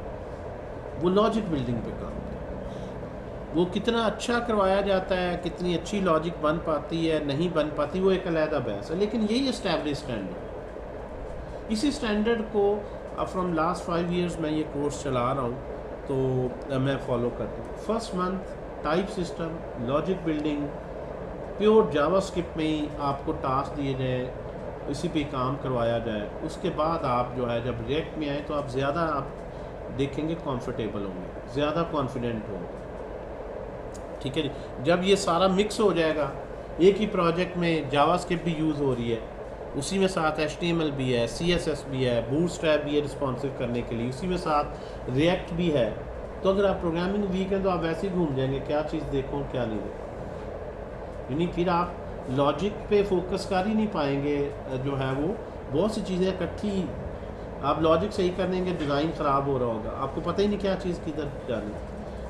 वो लॉजिक बिल्डिंग पे काम करे, वो कितना अच्छा करवाया जाता है, कितनी अच्छी लॉजिक बन पाती है नहीं बन पाती, वो एक अलहदा बहस है, लेकिन यही एस्टैब्लिश स्टैंडर्ड। इसी स्टैंडर्ड को फ्रॉम लास्ट 5 ईयर्स मैं ये कोर्स चला रहा हूँ, तो मैं फॉलो करता हूँ। First month type system, logic building, pure JavaScript में ही आपको टास्क दिए जाए, इसी पे काम करवाया जाए। उसके बाद आप जो है जब रिएक्ट में आए तो आप ज़्यादा आप देखेंगे कंफर्टेबल होंगे, ज़्यादा कॉन्फिडेंट होंगे, ठीक है जी। जब ये सारा मिक्स हो जाएगा, एक ही प्रोजेक्ट में जावास्क्रिप्ट भी यूज़ हो रही है, उसी में साथ HTML भी है, CSS भी है, बूटस्ट्रैप भी है रिस्पॉन्सिव करने के लिए, उसी में साथ रिएक्ट भी है, तो अगर आप प्रोग्रामिंग वीक हैं तो आप वैसे ही घूम जाएंगे, क्या चीज़ देखो क्या नहीं देखो, यानी फिर आप लॉजिक पे फोकस कर ही नहीं पाएंगे। जो है वो बहुत सी चीज़ें इकट्ठी, आप लॉजिक सही कर देंगे, डिज़ाइन ख़राब हो रहा होगा, आपको पता ही नहीं क्या चीज़ किधर जानी।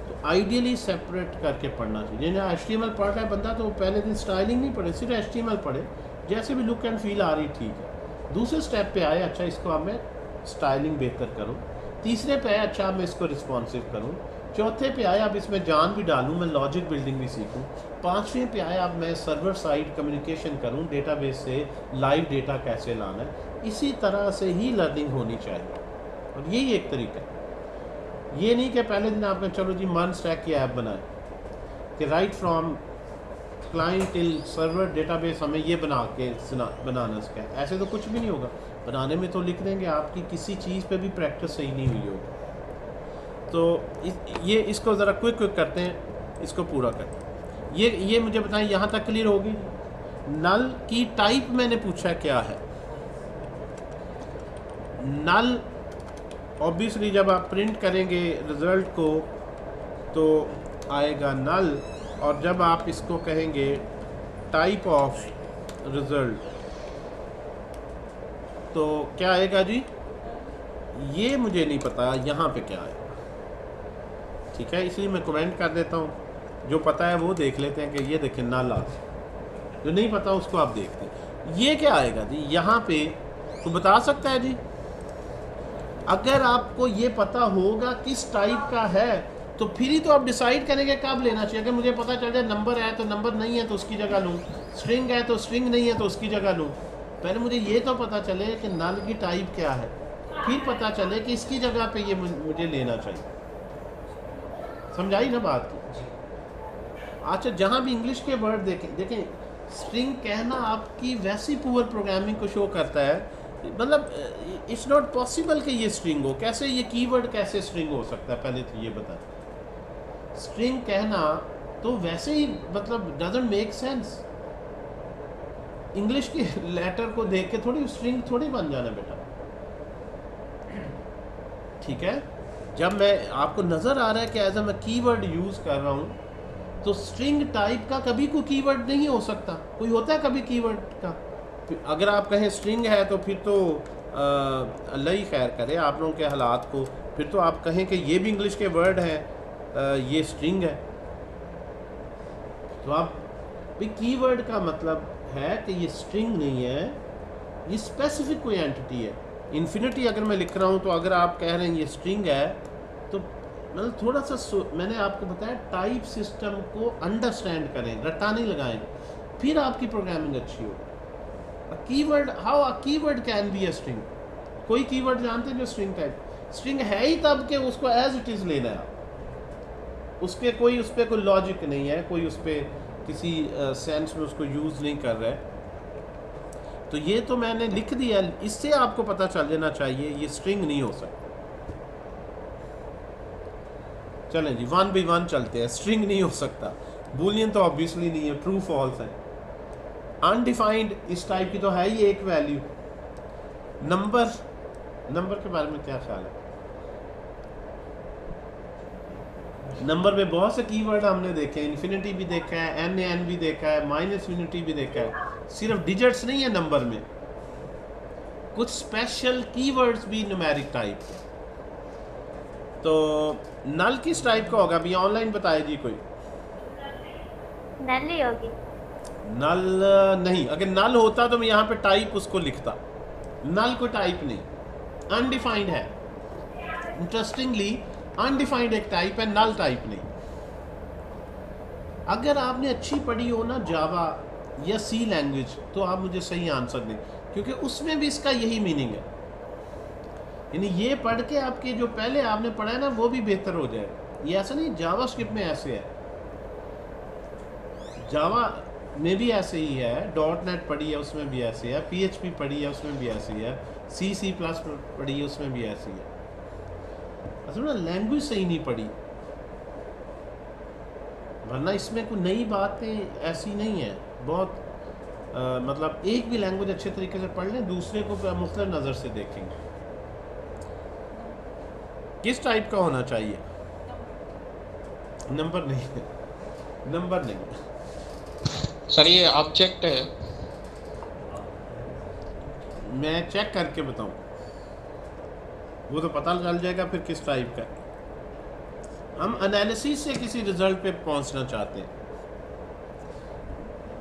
तो आइडियली सेपरेट करके पढ़ना चाहिए। जिन्हें HTML पढ़ रहा है बंदा तो पहले दिन स्टाइलिंग नहीं पढ़े, सिर्फ HTML पढ़े, जैसे भी लुक एंड फील आ रही ठीक है। दूसरे स्टेप पे आए, अच्छा इसको अब मैं स्टाइलिंग बेहतर करूँ। तीसरे पे आए, अच्छा मैं इसको रिस्पॉन्सिव करूँ। चौथे पे आए, अब इसमें जान भी डालूँ, मैं लॉजिक बिल्डिंग भी सीखूँ। पाँचवें पे आए, अब मैं सर्वर साइड कम्युनिकेशन करूँ, डेटाबेस से लाइव डेटा कैसे लाना है। इसी तरह से ही लर्निंग होनी चाहिए, और यही एक तरीका है। ये नहीं कि पहले दिन आपने चलो जी मन स्टैक की ऐप बनाए कि right from client till server database हमें ये बनाना सीखा। ऐसे तो कुछ भी नहीं होगा। बनाने में तो लिख देंगे, आपकी किसी चीज़ पे भी प्रैक्टिस सही नहीं हुई होगी। तो ये इसको ज़रा क्विक करते हैं, इसको पूरा करते हैं। ये मुझे बताएं, यहाँ तक क्लियर होगी? नल की टाइप मैंने पूछा क्या है। नल ऑब्वियसली जब आप प्रिंट करेंगे रिज़ल्ट को तो आएगा नल, और जब आप इसको कहेंगे टाइप ऑफ रिज़ल्ट तो क्या आएगा जी? ये मुझे नहीं पता यहाँ पे क्या आएगा, ठीक है, इसलिए मैं कमेंट कर देता हूँ। जो पता है वो देख लेते हैं कि ये देखें नल आज, जो नहीं पता उसको आप देखते हैं। ये क्या आएगा जी यहाँ पे, तो बता सकता है जी? अगर आपको ये पता होगा किस टाइप का है तो फिर ही तो आप डिसाइड करेंगे कब लेना चाहिए। अगर मुझे पता चल जाए नंबर है तो नंबर, नहीं है तो उसकी जगह लूँ, स्ट्रिंग है तो स्ट्रिंग नहीं है तो उसकी जगह लूँ। पहले मुझे ये तो पता चले कि नल की टाइप क्या है, फिर पता चले कि इसकी जगह पे ये मुझे लेना चाहिए। समझाई ना बात की? अच्छा, जहाँ भी इंग्लिश के वर्ड देखें स्ट्रिंग कहना आपकी वैसी पुअर प्रोग्रामिंग को शो करता है। मतलब इट्स नॉट पॉसिबल कि ये स्ट्रिंग हो। कैसे ये कीवर्ड कैसे स्ट्रिंग हो सकता है, पहले तो ये बता। स्ट्रिंग कहना तो वैसे ही मतलब डजंट मेक सेंस। इंग्लिश के लेटर को देख के थोड़ी स्ट्रिंग थोड़ी बन जाना बेटा, ठीक है। जब मैं आपको नज़र आ रहा है कि एज मैं कीवर्ड यूज़ कर रहा हूँ तो स्ट्रिंग टाइप का कभी कोई कीवर्ड नहीं हो सकता। कोई होता है कभी कीवर्ड का? अगर आप कहें स्ट्रिंग है तो फिर तो अल्लाह ही खैर करे आप लोगों के हालात को। फिर तो आप कहें कि ये भी इंग्लिश के वर्ड हैं, ये स्ट्रिंग है, तो आप भी कीवर्ड का मतलब है कि ये स्ट्रिंग नहीं है, ये स्पेसिफिक कोई एंटिटी है। इन्फिनिटी अगर मैं लिख रहा हूँ तो अगर आप कह रहे हैं ये स्ट्रिंग है तो मतलब थोड़ा सा मैंने आपको बताया टाइप सिस्टम को अंडरस्टैंड करें, रट्टा नहीं लगाएं, फिर आपकी प्रोग्रामिंग अच्छी होगी। Keyword, how a keyword can be a string. कोई कीवर्ड जानते हैं जो स्ट्रिंग टाइप? स्ट्रिंग है ही तब कि उसको एज इट इज़ लेना है, उस पर कोई लॉजिक नहीं है, कोई उस पर किसी सेंस में उसको यूज़ नहीं कर रहा है। तो ये तो मैंने लिख दिया, इससे आपको पता चल जाना चाहिए ये स्ट्रिंग नहीं हो सकता। चलें जी, 1 by 1 चलते हैं। स्ट्रिंग नहीं हो सकता, बूलियन तो ऑब्वियसली नहीं है, ट्रू फॉल्स है। अनडिफाइंड इस टाइप की तो है ही एक वैल्यू। नंबर के बारे में क्या ख्याल है? नंबर में बहुत से कीवर्ड हमने देखे हैं, इन्फिनिटी भी देखा है, NaN भी देखा है, माइनस यूनिटी भी देखा है। सिर्फ डिजिट्स नहीं है नंबर में, कुछ स्पेशल कीवर्ड्स भी न्यूमेरिक टाइप के। तो नल किस टाइप का होगा अभी ऑनलाइन बताए जी कोई? नल ही होगी। नल नहीं, अगर नल होता तो मैं यहाँ पे टाइप उसको लिखता। नल कोई टाइप नहीं, अनडिफाइंड है। इंटरेस्टिंगली अनडिफाइंड एक टाइप है, नल टाइप नहीं। अगर आपने अच्छी पढ़ी हो ना जावा या सी लैंग्वेज तो आप मुझे सही आंसर दें, क्योंकि उसमें भी इसका यही मीनिंग है। यानी ये पढ़ के आपके जो पहले आपने पढ़ा है ना वो भी बेहतर हो जाए। ये ऐसा नहीं, जावा स्क्रिप्ट में ऐसे है, जावा में भी ऐसे ही है, .NET पढ़ी है उसमें भी ऐसे है, PHP पढ़ी है उसमें भी ऐसी है, C++ पढ़ी है उसमें भी ऐसी है। असल में लैंग्वेज सही नहीं पढ़ी, वरना इसमें कोई नई बातें ऐसी नहीं है। बहुत मतलब एक भी लैंग्वेज अच्छे तरीके से पढ़ लें, दूसरे को मुख्तलिफ नज़र से देखेंगे। किस टाइप का होना चाहिए? नंबर नहीं है, नंबर नहीं सर, ये ऑब्जेक्ट है। मैं चेक करके बताऊं, वो तो पता चल जाएगा फिर किस टाइप का। हम एनालिसिस से किसी रिजल्ट पे पहुंचना चाहते हैं।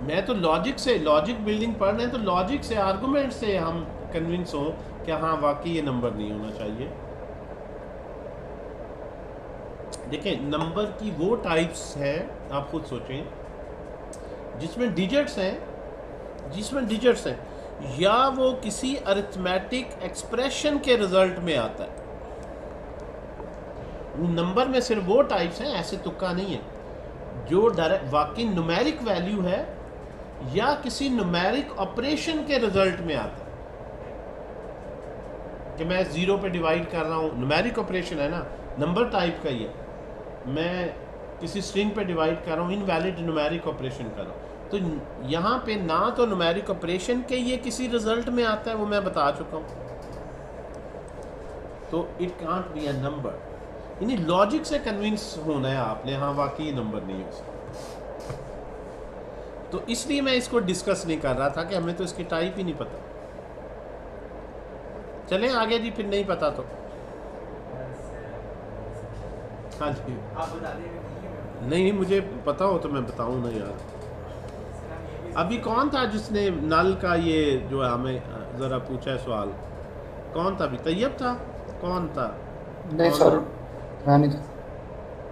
मैं तो लॉजिक बिल्डिंग पढ़ रहे हैं, तो लॉजिक से, आर्गुमेंट से हम कन्विंस हो कि हाँ वाकई ये नंबर नहीं होना चाहिए। देखें, नंबर की वो टाइप्स हैं, आप खुद सोचें, जिसमें डिजिट्स हैं या वो किसी अरिथमेटिक एक्सप्रेशन के रिजल्ट में आता है। नंबर में सिर्फ वो टाइप्स हैं, ऐसे तुक्का नहीं है, जो डायरेक्ट वाकई न्यूमेरिक वैल्यू है या किसी न्यूमेरिक ऑपरेशन के रिजल्ट में आता है। कि मैं 0 पे डिवाइड कर रहा हूँ, न्यूमेरिक ऑपरेशन है ना, नंबर टाइप का ही है। मैं किसी स्ट्रिंग पे डिवाइड कर रहा हूँ, इनवैलिड न्यूमेरिक ऑपरेशन कर रहा हूँ, तो यहाँ पे ना तो न्यूमेरिक ऑपरेशन के ये किसी रिजल्ट में आता है, वो मैं बता चुका हूँ, तो it can't be a number. यानी लॉजिक से कन्विंस होना है आपने, हाँ वाकई नंबर नहीं हो सकता। तो इसलिए मैं इसको डिस्कस नहीं कर रहा था कि हमें तो इसकी टाइप ही नहीं पता। चलें आगे जी, फिर नहीं पता तो हाँ जी, आप बता दें। नहीं मुझे पता हो तो मैं बताऊँ ना यार। अभी कौन था जिसने नल का ये जो हमें ज़रा पूछा है सवाल, कौन था? अभी तैयब था, कौन था? नहीं सर, मैं नहीं था।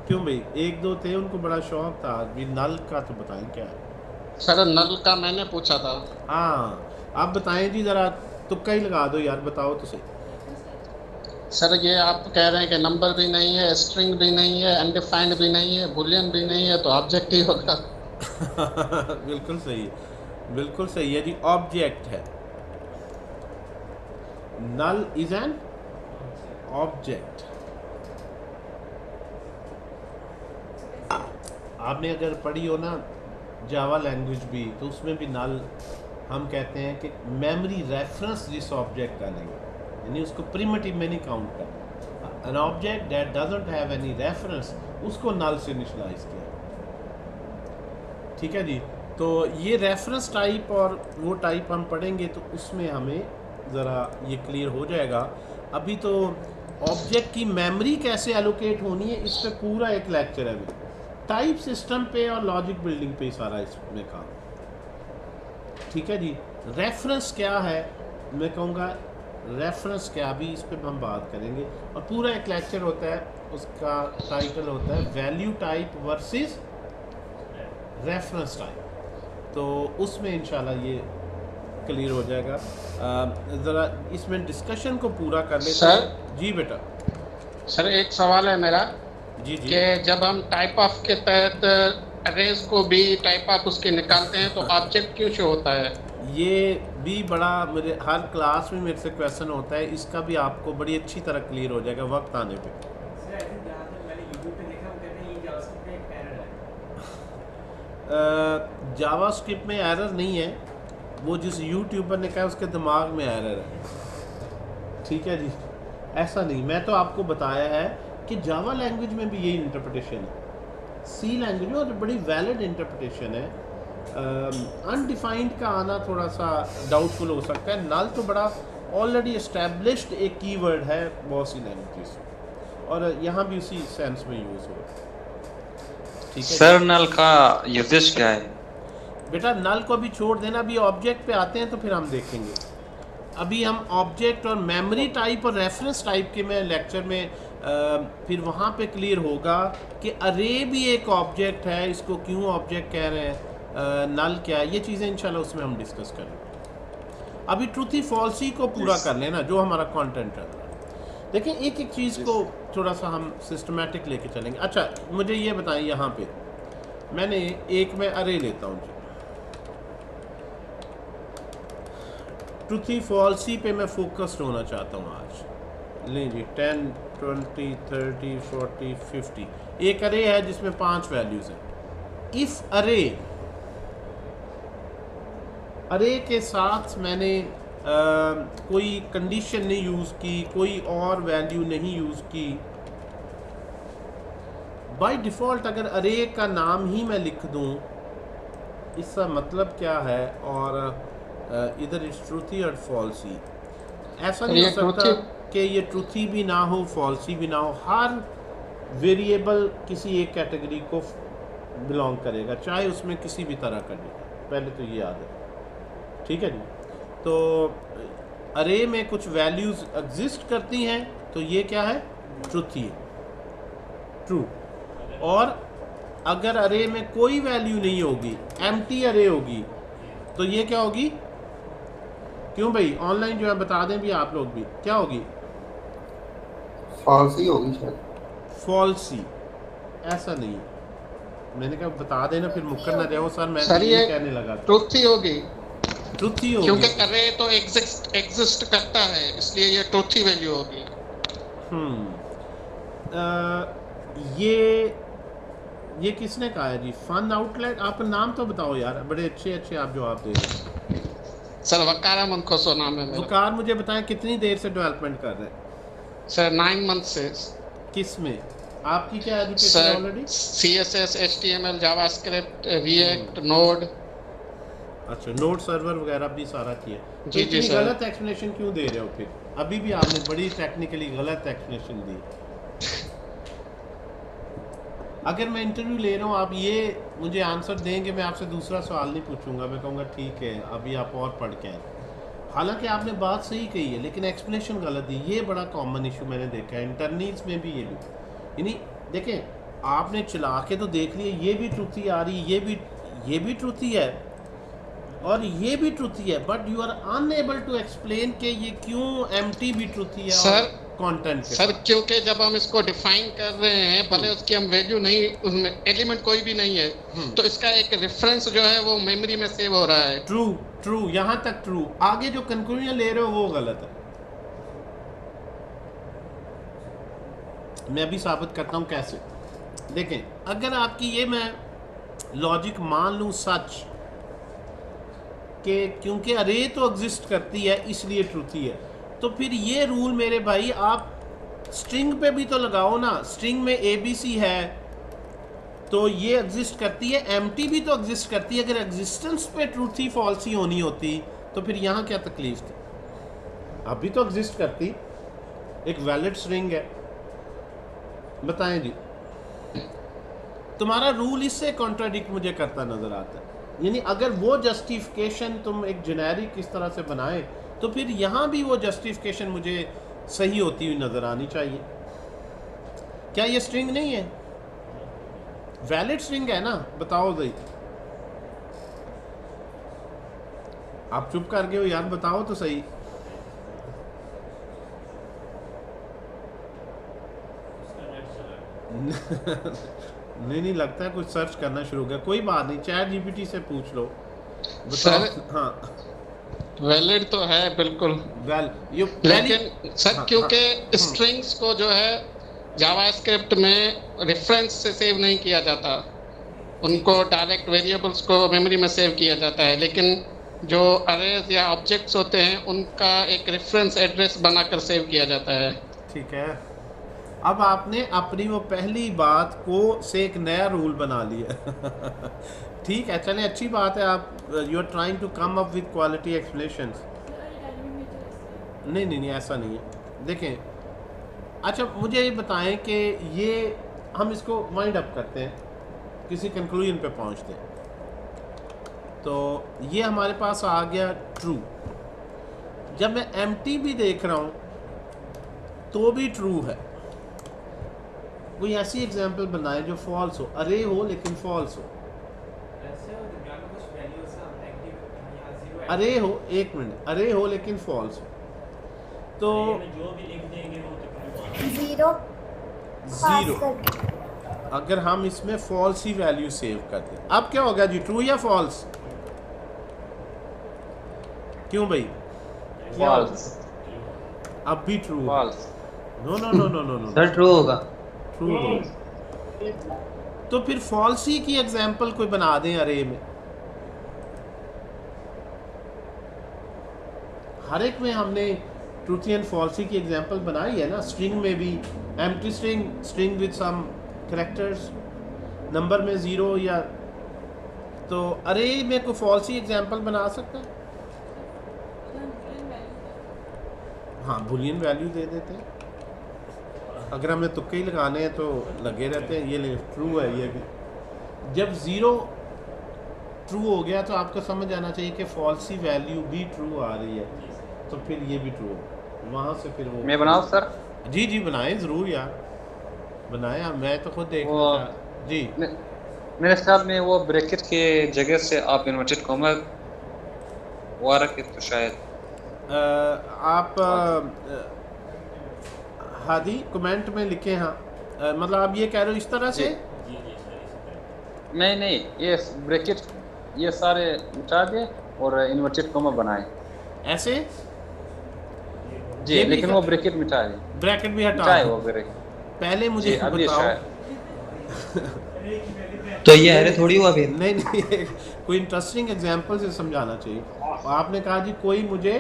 क्यों भाई, एक दो थे उनको बड़ा शौक था। अभी नल का तो बताएं क्या है? सर नल का मैंने पूछा था। हाँ आप बताएं जी, ज़रा तुक्का ही लगा दो यार, बताओ तो सही। सर ये आप कह रहे हैं कि नंबर भी नहीं है, स्ट्रिंग भी नहीं है, अनडिफाइंड भी नहीं है, बुलियन भी नहीं है, तो ऑब्जेक्ट ही होगा। बिल्कुल सही है, बिल्कुल सही है जी, ऑब्जेक्ट है। Null is an object. आपने अगर पढ़ी हो ना जावा लैंग्वेज भी, तो उसमें भी नल हम कहते हैं कि मेमोरी रेफरेंस जिस ऑब्जेक्ट का नहीं, यानी उसको प्रिमिटिव में नहीं काउंट करना। An object that doesn't have any reference, उसको नल से इनिशियलाइज किया। ठीक है जी, तो ये रेफरेंस टाइप और वो टाइप हम पढ़ेंगे तो उसमें हमें ज़रा ये क्लियर हो जाएगा। अभी तो ऑब्जेक्ट की मेमोरी कैसे एलोकेट होनी है, इस पर पूरा एक लेक्चर है अभी। टाइप सिस्टम पे और लॉजिक बिल्डिंग पे सारा इसमें काम। ठीक है जी, रेफरेंस क्या है मैं कहूँगा, रेफरेंस क्या भी इस पर हम बात करेंगे, और पूरा एक लेक्चर होता है, उसका टाइटल होता है value type versus reference type. तो उसमें इंशाल्लाह ये क्लियर हो जाएगा। ज़रा इसमें डिस्कशन को पूरा कर लेते हैं। सर जी बेटा। सर एक सवाल है मेरा जी जी, कि जब हम टाइप ऑफ के तहत अरेज को भी टाइप ऑफ उसके निकालते हैं तो ऑब्जेक्ट क्यों शो होता है? ये भी बड़ा मेरे हर क्लास में मेरे से क्वेश्चन होता है, इसका भी आपको बड़ी अच्छी तरह क्लियर हो जाएगा वक्त आने पे। सर आई थिंक जहाँ तक मैंने यूट्यूब पे देखा, वो कहते हैं ये जावास्क्रिप्ट में एक एरर है। जावास्क्रिप्ट में एरर नहीं है, वो जिस यूट्यूबर ने कहा उसके दिमाग में एरर है। ठीक है जी, ऐसा नहीं, मैं तो आपको बताया है कि जावा लैंग्वेज में भी यही इंटरप्रिटेशन है, सी लैंग्वेज में, और बड़ी वैलिड इंटरप्रिटेशन है। अनडिफाइंड का आना थोड़ा सा डाउटफुल हो सकता है। नल तो बड़ा ऑलरेडी एस्टेब्लिश्ड एक कीवर्ड है बहुत सी लैंग्वेजेस, और यहाँ भी उसी सेंस में यूज़ हो। ठीक है सर नल का यूजेज क्या है? बेटा नल को अभी छोड़ देना, अभी ऑब्जेक्ट पे आते हैं तो फिर हम देखेंगे। अभी हम ऑब्जेक्ट और मेमोरी टाइप और रेफरेंस टाइप के में लेक्चर में फिर वहाँ पे क्लियर होगा कि अरे भी एक ऑब्जेक्ट है, इसको क्यों ऑब्जेक्ट कह रहे हैं, नल क्या है, ये चीज़ें इंशाल्लाह उसमें हम डिस्कस करेंगे। अभी ट्रूथी फॉल्सी को पूरा कर लेना जो हमारा कंटेंट है। देखिए एक एक चीज़ को थोड़ा सा हम सिस्टमेटिक लेके चलेंगे। अच्छा मुझे ये बताएं, यहाँ पे मैंने एक में अरे लेता हूँ जी, ट्रूथी फॉल्सी पे मैं फोकस्ड होना चाहता हूँ आज। लें जी 10, 20, 30, 40, 50 एक अरे है जिसमें 5 वैल्यूज़ हैं। इफ़ अरे के साथ मैंने कोई कंडीशन नहीं यूज़ की, कोई और वैल्यू नहीं यूज़ की, बाय डिफ़ॉल्ट अगर अरे का नाम ही मैं लिख दूँ, इसका मतलब क्या है, और इधर इज ट्रूथी और फॉल्सी। ऐसा नहीं हो सकता कि ये ट्रूथी भी ना हो फॉल्सी भी ना हो। वेरिएबल किसी एक कैटेगरी को बिलोंग करेगा, चाहे उसमें किसी भी तरह का डेटा, पहले तो ये याद है, ठीक है जी। तो अरे में कुछ वैल्यूज़ एग्जिस्ट करती हैं तो ये क्या है, ट्रूथी है, ट्रू। और अगर अरे में कोई वैल्यू नहीं होगी, एम्प्टी अरे होगी, तो ये क्या होगी, क्यों भाई ऑनलाइन जो है बता दें भी आप लोग भी, क्या होगी, फॉल्स ही होगी शायद, फॉल्स ही। ऐसा नहीं है, मैंने कहा बता देना फिर मुक्कर ना जाओ सर, मैं सर ये ये कहने लगा था। ट्रूथ ही होगी, ट्रूथ ही होगी, क्योंकि अरे तो एग्जिस्ट करता है, इसलिए ये ट्रूथ ही वैल्यू होगी। ये किसने कहा है जी, फन आउटलेट? आप नाम तो बताओ यार, बड़े अच्छे अच्छे आप जवाब दे रहे हैं। सर वकारा मनकोसो नाम है मेरा। वकार, मुझे बताएं कितनी देर से डेवलपमेंट कर रहे हैं? सर 9 मंथ से। किस में? आपकी क्या education already? CSS, HTML, JavaScript, react, node. अच्छा, नोड सर्वर वगैरह भी सारा किया। जी जी सर। गलत एक्सप्लेनेशन क्यों दे रहे हो फिर? अभी भी आपने बड़ी टेक्निकली गलत एक्सप्लेनेशन दी। अगर मैं इंटरव्यू ले रहा हूँ, आप ये मुझे आंसर देंगे, मैं आपसे दूसरा सवाल नहीं पूछूंगा, मैं कहूँगा ठीक है अभी आप और पढ़ के आए। हालांकि आपने बात सही कही है लेकिन एक्सप्लेनेशन गलत दी। ये बड़ा कॉमन इशू मैंने देखा है इंटरनीज में भी। ये भी यानी देखें, आपने चला के तो देख लिया, ये भी ट्रूथी आ रही, ये भी ट्रूथी है और ये भी ट्रूथी है, but you are unable to explain कि ये क्यों एम्प्टी भी ट्रूथी है सर कंटेंट के सर क्योंकि जब हम इसको डिफाइन कर रहे हैं, भले उसकी हम वैल्यू नहीं, उसमें एलिमेंट कोई भी नहीं है, तो इसका एक रेफरेंस जो है वो मेमोरी में सेव हो रहा है। ट्रू, यहाँ तक ट्रू। आगे जो कंक्लूजन ले रहे हो वो गलत है। मैं अभी साबित करता हूँ कैसे। देखें, अगर आपकी ये मैं लॉजिक मान लूँ सच कि क्योंकि अरे तो एग्जिस्ट करती है इसलिए ट्रूथी है, तो फिर ये रूल मेरे भाई आप स्ट्रिंग पे भी तो लगाओ ना। स्ट्रिंग में ABC है तो ये एग्जिस्ट करती है, एम्प्टी भी तो एग्जिस्ट करती है। अगर एग्जिस्टेंस पे ट्रूथी फॉल्सी होनी होती तो फिर यहाँ क्या तकलीफ थी? अभी तो एग्जिस्ट करती, एक वैलिड स्ट्रिंग है। बताएं जी, तुम्हारा रूल इससे कॉन्ट्राडिक्ट मुझे करता नजर आता है। यानी अगर वो जस्टिफिकेशन तुम एक जेनेरिक इस तरह से बनाए तो फिर यहाँ भी वो जस्टिफिकेशन मुझे सही होती हुई नजर आनी चाहिए। क्या ये स्ट्रिंग नहीं है? वैलिड स्ट्रिंग है ना? बताओ भाई, आप चुप कर गए हो यार, बताओ तो सही। नहीं लगता है कुछ सर्च करना शुरू हो गया। कोई बात नहीं, चैट GPT से पूछ लो। बताओ। हाँ, वैलिड तो है बिल्कुल, लेकिन सर हाँ, क्योंकि स्ट्रिंग्स को जो है जावास्क्रिप्ट में रेफरेंस से सेव नहीं किया जाता, उनको डायरेक्ट वेरिएबल्स को मेमोरी में सेव किया जाता है, लेकिन जो अरेज या ऑब्जेक्ट्स होते हैं उनका एक रेफरेंस एड्रेस बनाकर सेव किया जाता है। ठीक है, अब आपने अपनी वो पहली बात को से एक नया रूल बना लिया। ठीक है, चलें, अच्छी बात है। आप you are trying to come up with quality explanations. नहीं ऐसा नहीं है। देखें, अच्छा मुझे ये बताएं कि ये हम इसको वाइंड अप करते हैं, किसी कंक्लूजन पे पहुंचते हैं। तो ये हमारे पास आ गया ट्रू। जब मैं एम्प्टी भी देख रहा हूँ तो भी ट्रू है। कोई ऐसी एग्जांपल बनाए जो फॉल्स हो, अरे हो लेकिन फॉल्स हो। अरे हो, एक मिनट, अरे हो लेकिन फॉल्स हो, तो जो भी लिख देंगे वो जीरो अगर हम इसमें फॉल्स ही वैल्यू सेव करते हैं, अब क्या होगा जी, ट्रू या फॉल्स? क्यों भाई? फॉल्स। अब भी true? False. No sir true होगा। ट्रू होगा। तो फिर फॉल्स ही की एग्जांपल कोई बना दें अरे में। हर एक में हमने ट्रूथी एंड फॉल्सी की एग्जांपल बनाई है ना। स्ट्रिंग में भी empty string with some characters, number में 0 या, तो अरे में कोई फॉल्सी एग्जांपल बना सकता है? हाँ, बुलियन वैल्यू दे देते हैं। अगर हमें तुक्के ही लगाने हैं तो लगे रहते हैं। ये ट्रू है ये भी। जब ज़ीरो ट्रू हो गया तो आपको समझ आना चाहिए कि फॉल्सी वैल्यू भी ट्रू आ रही है, तो फिर ये भी ट्रू हो। वहाँ से फिर वो मैं बनाऊँ सर? जी जी बनाएं ज़रूर यार, बनाएं। मैं तो खुद देख जी। मेरे ख्याल में वो ब्रैकेट के जगह से आप इन्वर्टेड कॉमा वो रखे तो शायद आप हादी कमेंट में लिखें। हाँ मतलब आप ये कह रहे हो इस तरह से? नहीं, ये ब्रैकेट ये सारे मिटा दे और इन्वर्टेड कॉमा बनाए ऐसे जी, लेकिन वो ब्रैकेट मिटा दे। ब्रैकेट भी हटा है वो ब्रैकेट पहले मुझे बताओ। तो ये है थोड़ी हुआ फिर? नहीं कोई इंटरेस्टिंग एग्जांपल से समझाना चाहिए। आपने कहा जी कोई मुझे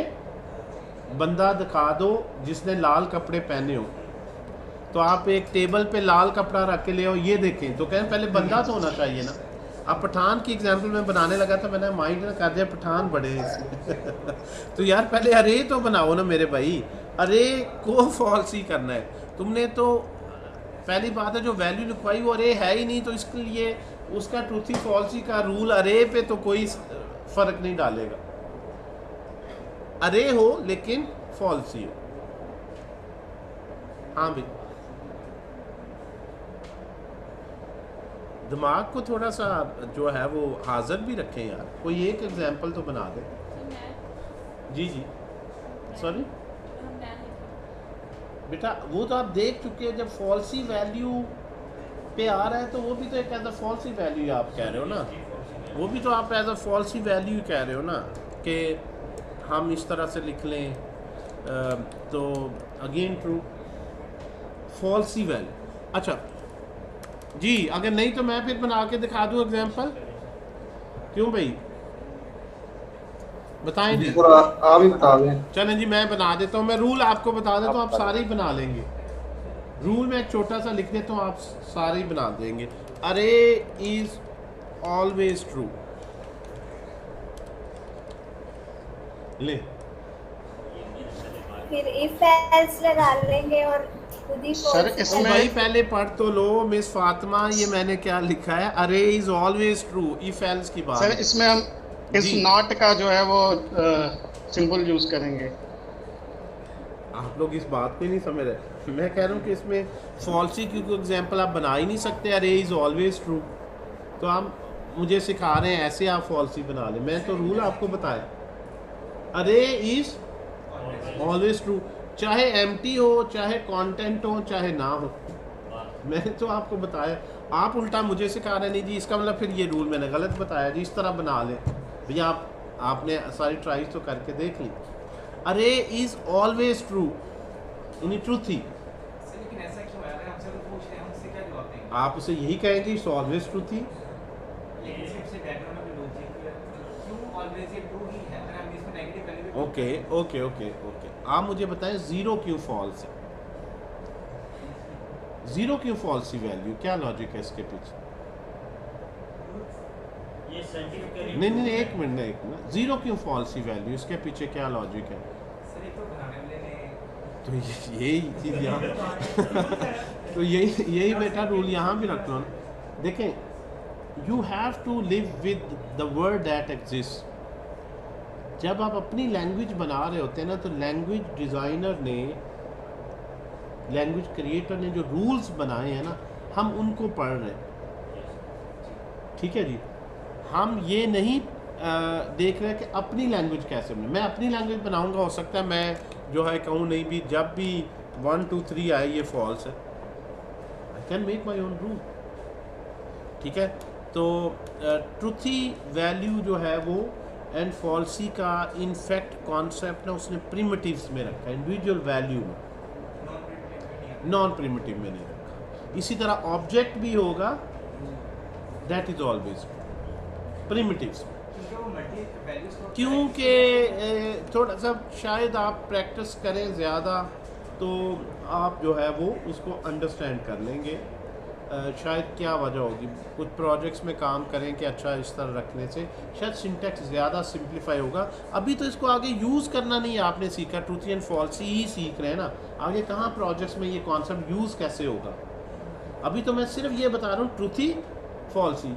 बंदा दिखा दो जिसने लाल कपड़े पहने हो, तो आप एक टेबल पे लाल कपड़ा रख के ले आओ, ये देखें, तो कहें पहले बंदा तो होना चाहिए ना। अब पठान की एग्जांपल में बनाने लगा था, मैंने माइंड में कर दिया पठान बड़े हैं तो यार पहले अरे तो बनाओ ना मेरे भाई, अरे को फॉल्स ही करना है तुमने। तो पहली बात है जो वैल्यू लिखवाई वो अरे है ही नहीं, तो इसके लिए उसका ट्रूथी फॉल्सी का रूल अरे पे तो कोई फर्क नहीं डालेगा। अरे हो लेकिन फॉल्सी हो। हाँ भाई दिमाग को थोड़ा सा जो है वो हाजिर भी रखें यार। कोई एक एग्जांपल तो बना दे। जी जी सॉरी बेटा, वो तो आप देख चुके हैं। जब फॉल्सी वैल्यू पे आ रहा है तो वो भी तो एक एज अ फॉल्सी वैल्यू आप कह रहे हो ना, वो भी तो आप एज अ फॉल्सी वैल्यू कह रहे हो ना कि हम इस तरह से लिख लें तो अगेन ट्रू फॉल्सी वैल्यू। अच्छा जी, अगर नहीं तो मैं फिर बना के दिखा दूं एग्जांपल। क्यों भाई बताएं जी, आप ही बता दें। चलें जी मैं बना देता हूँ। मैं रूल आपको बता देता हूँ, आप सारे ही बना लेंगे। रूल में एक छोटा सा लिख देता हूँ, आप सारे ही बना देंगे। अरे इज ऑलवेज ट्रू। ले फिर इफ एल्स लगा लेंगे और खुद ही सर इसमें भाई पहले पढ़ तो लो मिस फातिमा, ये मैंने क्या लिखा है। अरे is always true, if else की बात। सर इसमें हम इस नॉट का जो है वो सिंबल यूज करेंगे। आप लोग इस बात को ही नहीं समझ रहे। मैं कह रहा हूँ कि इसमें फॉल्सी क्योंकि एग्जांपल आप बना ही नहीं सकते। अरे इज ऑलवेज ट्रू, तो आप मुझे सिखा रहे हैं ऐसे आप फॉल्सी बना लें। मैं तो रूल आपको बताया, अरे इज ऑलवेज ट्रू, चाहे एम्प्टी हो, चाहे कंटेंट हो, चाहे ना हो। मैंने तो आपको बताया, आप उल्टा मुझे सिखा रहे नहीं जी। इसका मतलब फिर ये रूल मैंने गलत बताया जी। इस तरह बना ले भैया, आपने सारी ट्राइज तो करके देख ली। अरे इज ऑलवेज ट्रू यानी ट्रूथ ही। लेकिन ऐसा क्यों है? अगर हमसे पूछ रहे हैं हमसे क्या जवाब देंगे? आप उसे यही कहेंगे इज ऑलवेज ट्रूथ ही। लेकिन सिर्फ से बैकग्राउंड में लॉजिक क्यों ऑलवेज ये ट्रू ही है? अगर हम इसमें negative value okay okay okay okay, आप मुझे बताएं जीरो क्यों फॉल्स है? जीरो क्यों फॉल्स ही वैल्यू, क्या लॉजिक है इसके पीछे? ये साइंटिफिकली नहीं एक मिनट, जीरो क्यों फॉल्स ही वैल्यू, इसके पीछे क्या लॉजिक है? सर एक तो बनाने वाले ने तो यही चीज़ यहाँ तो यही बेटा रूल यहाँ भी रख लो ना। देखें, you have to live with the word that exist. जब आप अपनी लैंग्वेज बना रहे होते हैं ना, तो लैंग्वेज डिज़ाइनर ने, लैंग्वेज क्रिएटर ने जो रूल्स बनाए हैं ना, हम उनको पढ़ रहे हैं। ठीक है जी, हम ये नहीं देख रहे कि अपनी लैंग्वेज कैसे बने। मैं अपनी लैंग्वेज बनाऊंगा, हो सकता है मैं जो है कहूँ नहीं भी जब भी 1 2 3 आए ये फॉल्स है। I can make my own rule. ठीक है, तो ट्रूथी वैल्यू जो है वो एंड फॉल्सी का इनफैक्ट कॉन्सेप्ट ना उसने प्रिमिटिव्स में रखा है, इंडिविजुअल वैल्यू में, नॉन प्रिमिटिव में नहीं रखा। इसी तरह ऑब्जेक्ट भी होगा दैट इज ऑलवेज प्रिमिटिव्स, क्योंकि थोड़ा सा शायद आप प्रैक्टिस करें ज़्यादा तो आप जो है वो उसको अंडरस्टैंड कर लेंगे। शायद क्या वजह होगी, कुछ प्रोजेक्ट्स में काम करें कि अच्छा इस तरह रखने से शायद सिंटैक्स ज़्यादा सिंप्लीफाई होगा। अभी तो इसको आगे यूज़ करना नहीं है, आपने सीखा ट्रूथी एंड फॉल्सी ही सीख रहे हैं ना, आगे कहाँ प्रोजेक्ट्स में ये कॉन्सेप्ट यूज़ कैसे होगा। अभी तो मैं सिर्फ ये बता रहा हूँ ट्रूथी फॉल्सी,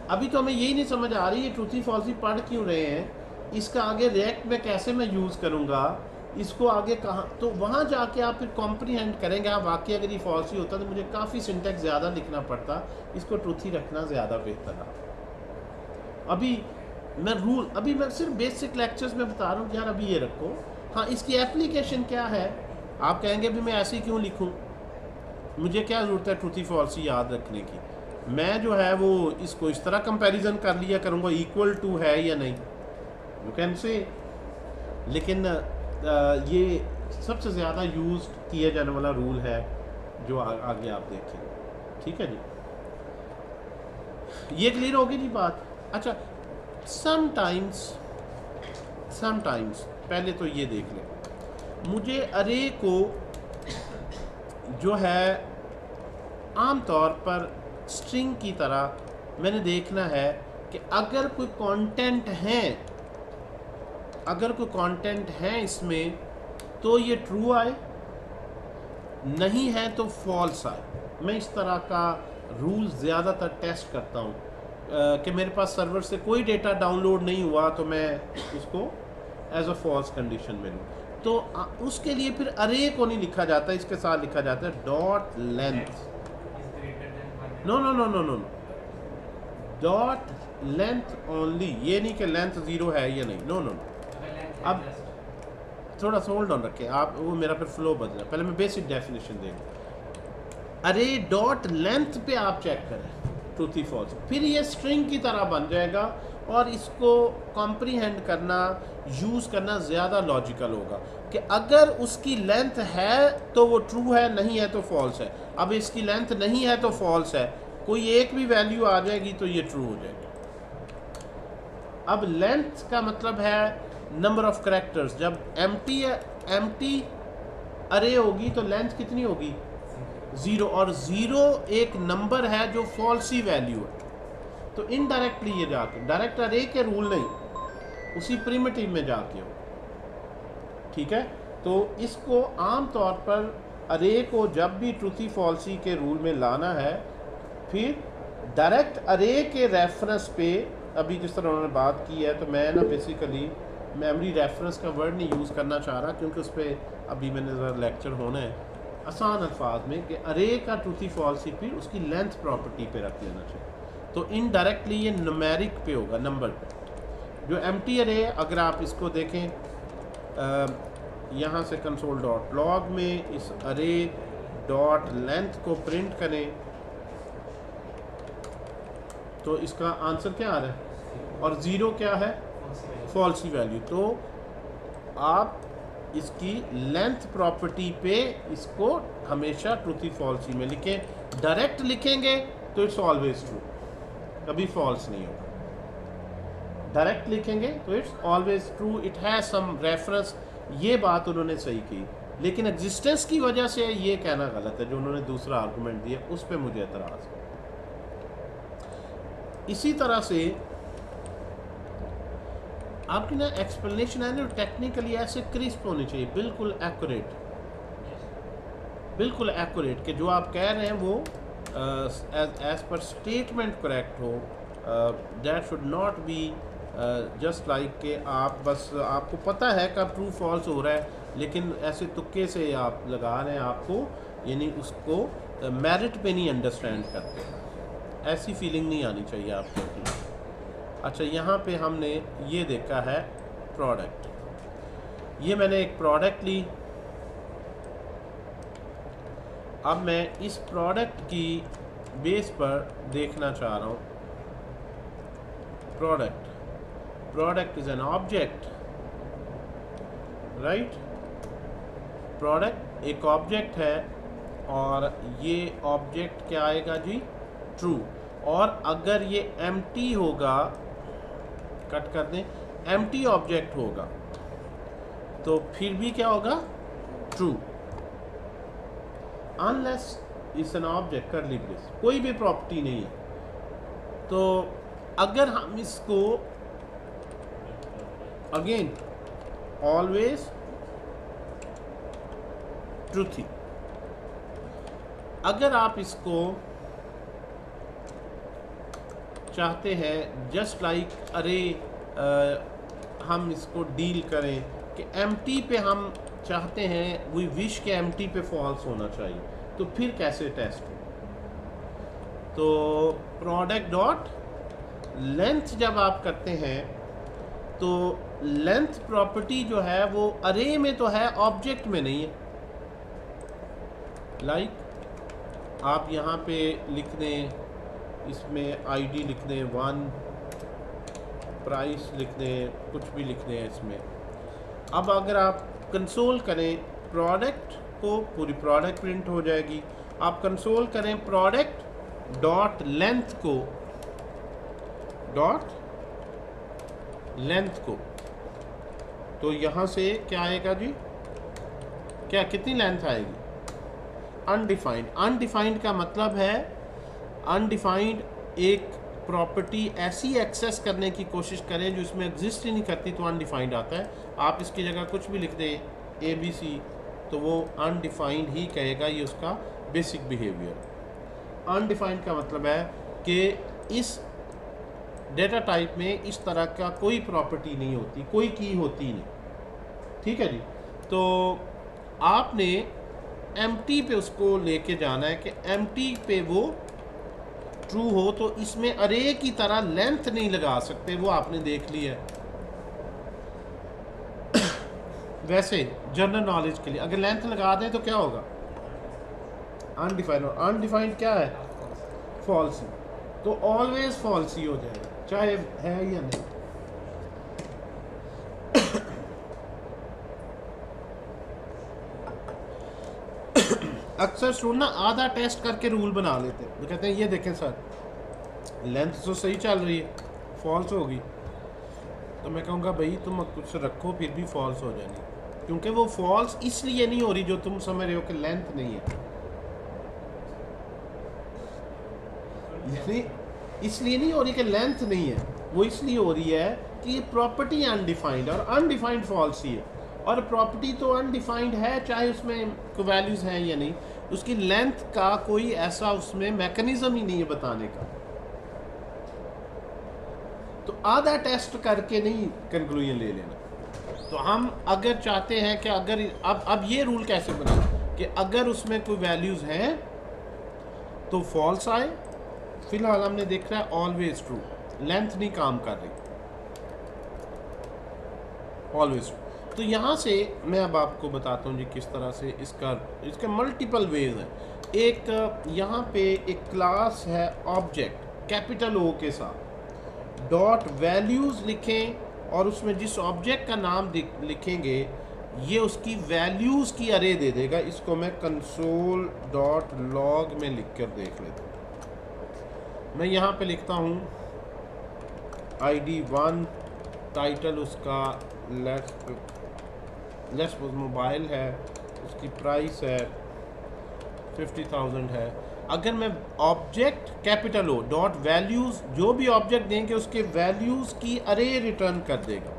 अभी तो हमें यही नहीं समझ आ रही है ट्रूथी फॉल्सी पढ़ क्यों रहे हैं, इसका आगे रिएक्ट में कैसे मैं यूज़ करूँगा, इसको आगे कहाँ, तो वहाँ जाके आप फिर कॉम्प्रीहेंड करेंगे। आप वाकई अगर ये फॉल्सी होता तो मुझे काफ़ी सिंटेक्स ज़्यादा लिखना पड़ता, इसको ट्रूथी रखना ज़्यादा बेहतर है। अभी मैं सिर्फ बेसिक लेक्चर्स में बता रहा हूँ यार, अभी ये रखो। हाँ, इसकी एप्लीकेशन क्या है, आप कहेंगे भी मैं ऐसे क्यों लिखूँ, मुझे क्या ज़रूरत है ट्रूथी फॉल्सी याद रखने की। मैं जो है वो इसको इस तरह कंपैरिजन कर लिया करूँगा, इक्वल टू है या नहीं, यू कैन से। लेकिन ये सबसे ज़्यादा यूज़ किया जाने वाला रूल है जो आगे आप देखें, ठीक है जी। ये क्लियर होगी जी बात। अच्छा, समटाइम्स पहले तो ये देख लें, मुझे अरे को जो है आम तौर पर स्ट्रिंग की तरह मैंने देखना है कि अगर कोई कंटेंट है इसमें तो ये ट्रू आए, नहीं है तो फॉल्स आए। मैं इस तरह का रूल ज़्यादातर टेस्ट करता हूँ कि मेरे पास सर्वर से कोई डेटा डाउनलोड नहीं हुआ तो मैं उसको एज अ फॉल्स कंडीशन में लूँ। तो उसके लिए फिर अरे को नहीं लिखा जाता, इसके साथ लिखा जाता है dot length. No, dot length only, ये नहीं कि लेंथ 0 है या नहीं, नो। अब थोड़ा सा होल्ड ऑन रखें आप, वो मेरा फिर फ्लो बदला, पहले मैं बेसिक डेफिनेशन देंगे। अरे डॉट लेंथ पे आप चेक करें ट्रूथी फॉल्स, फिर ये स्ट्रिंग की तरह बन जाएगा और इसको कॉम्प्रीहेंड करना, यूज़ करना ज़्यादा लॉजिकल होगा कि अगर उसकी लेंथ है तो वो ट्रू है, नहीं है तो फॉल्स है। अब इसकी लेंथ नहीं है तो फॉल्स है, कोई एक भी वैल्यू आ जाएगी तो ये ट्रू हो जाएगी। अब लेंथ का मतलब है नंबर ऑफ कैरेक्टर्स। जब एम्प्टी अरे होगी तो लेंथ कितनी होगी, 0, और 0 एक नंबर है जो फॉल्सी वैल्यू है। तो इनडायरेक्टली ये जाके डायरेक्ट अरे के रूल नहीं, उसी प्रिमिटिव में जाके हो, ठीक है। तो इसको आम तौर पर अरे को जब भी ट्रूथी फॉल्सी के रूल में लाना है, फिर डायरेक्ट अरे के रेफरेंस पे, अभी जिस तरह उन्होंने बात की है, तो मैं ना बेसिकली मेमोरी रेफरेंस का वर्ड नहीं यूज़ करना चाह रहा क्योंकि उस पर अभी मैंने ज़रा लेक्चर होना है। आसान अल्फाज में कि अरे का ट्रूथी फॉल्सी फिर उसकी लेंथ प्रॉपर्टी पे रख लेना चाहिए। तो इनडायरेक्टली ये न्यूमेरिक पे होगा, नंबर पे। जो एम्प्टी अरे, अगर आप इसको देखें यहाँ से कंसोल डॉट लॉग में इस अरे डॉट लेंथ को प्रिंट करें तो इसका आंसर क्या आ रहा है, और 0 क्या है, फॉल्सी वैल्यू। तो आप इसकी लेंथ प्रॉपर्टी पे इसको हमेशा ट्रूथी फॉल्सी में लिखें। डायरेक्ट लिखेंगे तो इट्स ऑलवेज ट्रू, कभी फॉल्स नहीं होगा। डायरेक्ट लिखेंगे तो it's always true, it has some reference. ये बात उन्होंने सही की, लेकिन एग्जिस्टेंस की वजह से ये कहना गलत है जो उन्होंने दूसरा आर्गूमेंट दिया, उस पर मुझे एतराज़ है। इसी तरह से आपकी ना एक्सप्लेनेशन है ना टेक्निकली ऐसे क्रिस्प होनी चाहिए, बिल्कुल एक्यूरेट कि जो आप कह रहे हैं वो एज पर स्टेटमेंट करेक्ट हो। That should not be just like के आप बस आपको पता है कब ट्रू फॉल्स हो रहा है, लेकिन ऐसे तुक्के से आप लगा रहे हैं आपको, यानी उसको मेरिट पे नहीं अंडरस्टैंड करते। ऐसी फीलिंग नहीं आनी चाहिए आपको। अच्छा, यहाँ पे हमने ये देखा है प्रोडक्ट, ये मैंने एक प्रोडक्ट ली। अब मैं इस प्रोडक्ट की बेस पर देखना चाह रहा हूँ product is an object, right. Product एक ऑब्जेक्ट है और ये ऑब्जेक्ट क्या आएगा जी, ट्रू। और अगर ये एम्प्टी होगा, कट कर दें, एम्प्टी ऑब्जेक्ट होगा तो फिर भी क्या होगा, true. Unless it's an object करली ब्रेस, कोई भी प्रॉपर्टी नहीं है। तो अगर हम इसको अगेन ऑलवेज ट्रूथी, अगर आप इसको चाहते हैं जस्ट लाइक अरे हम इसको डील करें कि एम्प्टी पे हम चाहते हैं वी विश के एम्प्टी पे फॉल्स होना चाहिए, तो फिर कैसे टेस्ट हो? तो प्रोडक्ट डॉट लेंथ जब आप करते हैं तो लेंथ प्रॉपर्टी जो है वो अरे में तो है, ऑब्जेक्ट में नहीं है। लाइक आप यहाँ पे लिख दें, इसमें आईडी लिख दें 1, प्राइस लिख दें, कुछ भी लिख दें इसमें। अब अगर आप कंसोल करें प्रोडक्ट को, पूरी प्रोडक्ट प्रिंट हो जाएगी। आप कंसोल करें प्रोडक्ट डॉट लेंथ को, डॉट लेंथ को, तो यहाँ से क्या आएगा जी? क्या कितनी लेंथ आएगी? अनडिफाइंड। अनडिफाइंड का मतलब है अनडिफाइंड एक प्रॉपर्टी ऐसी एक्सेस करने की कोशिश करें जो इसमें एग्जिस्ट ही नहीं करती, तो अनडिफाइंड आता है। आप इसकी जगह कुछ भी लिख दें ABC, तो वो अनडिफाइंड ही कहेगा, ये उसका बेसिक बिहेवियर। अनडिफाइंड का मतलब है कि इस डेटा टाइप में इस तरह का कोई प्रॉपर्टी नहीं होती, कोई की होती नहीं। ठीक है जी। तो आपने एम्प्टी पे उसको लेके जाना है कि एम्प्टी पे वो ट्रू हो, तो इसमें अरे की तरह लेंथ नहीं लगा सकते, वो आपने देख लिया है। वैसे जनरल नॉलेज के लिए अगर लेंथ लगा दें तो क्या होगा? अनडिफाइंड। और अनडिफाइंड क्या है? फॉल्स। तो ऑलवेज फॉल्स ही हो जाएगा, चाहे है या नहीं। अक्सर स्टूडेंट ना आधा टेस्ट करके रूल बना लेते हैं, वो कहते हैं ये देखें सर लेंथ तो सही चल रही है, फॉल्स होगी। तो मैं कहूँगा भाई तुम कुछ रखो फिर भी फॉल्स हो जाएगी, क्योंकि वो फॉल्स इसलिए नहीं हो रही जो तुम समझ रहे हो कि लेंथ नहीं है, इसलिए नहीं हो रही कि लेंथ नहीं है, वो इसलिए हो रही है कि ये प्रॉपर्टी अनडिफाइंड, और अनडिफाइंड फॉल्स ही है। और प्रॉपर्टी तो अनडिफाइंड है चाहे उसमें कोई वैल्यूज़ हैं या नहीं, उसकी लेंथ का कोई ऐसा उसमें मैकेनिज्म ही नहीं है बताने का। तो आधा टेस्ट करके नहीं कंक्लूजन ले लेना। तो हम अगर चाहते हैं कि अगर अब ये रूल कैसे बना कि अगर उसमें कोई वैल्यूज़ हैं तो फॉल्स आए। फिलहाल हमने देख रहा है ऑलवेज ट्रू, लेंथ नहीं काम कर रही, ऑलवेज ट्रू। तो यहाँ से मैं अब आपको बताता हूँ जी किस तरह से इसके मल्टीपल वेज हैं। एक यहाँ पे एक क्लास है ऑब्जेक्ट कैपिटल O के साथ, डॉट वैल्यूज़ लिखें और उसमें जिस ऑब्जेक्ट का नाम लिखेंगे ये उसकी वैल्यूज़ की अरे दे देगा। इसको मैं कंसोल डॉट लॉग में लिख कर देख लेता हूँ। मैं यहाँ पे लिखता हूँ ID 1, टाइटल उसका लेट्स सपोज मोबाइल है, उसकी प्राइस है 50,000 है। अगर मैं object capital O dot values, जो भी ऑब्जेक्ट देंगे उसके वैल्यूज़ की अरे रिटर्न कर देगा,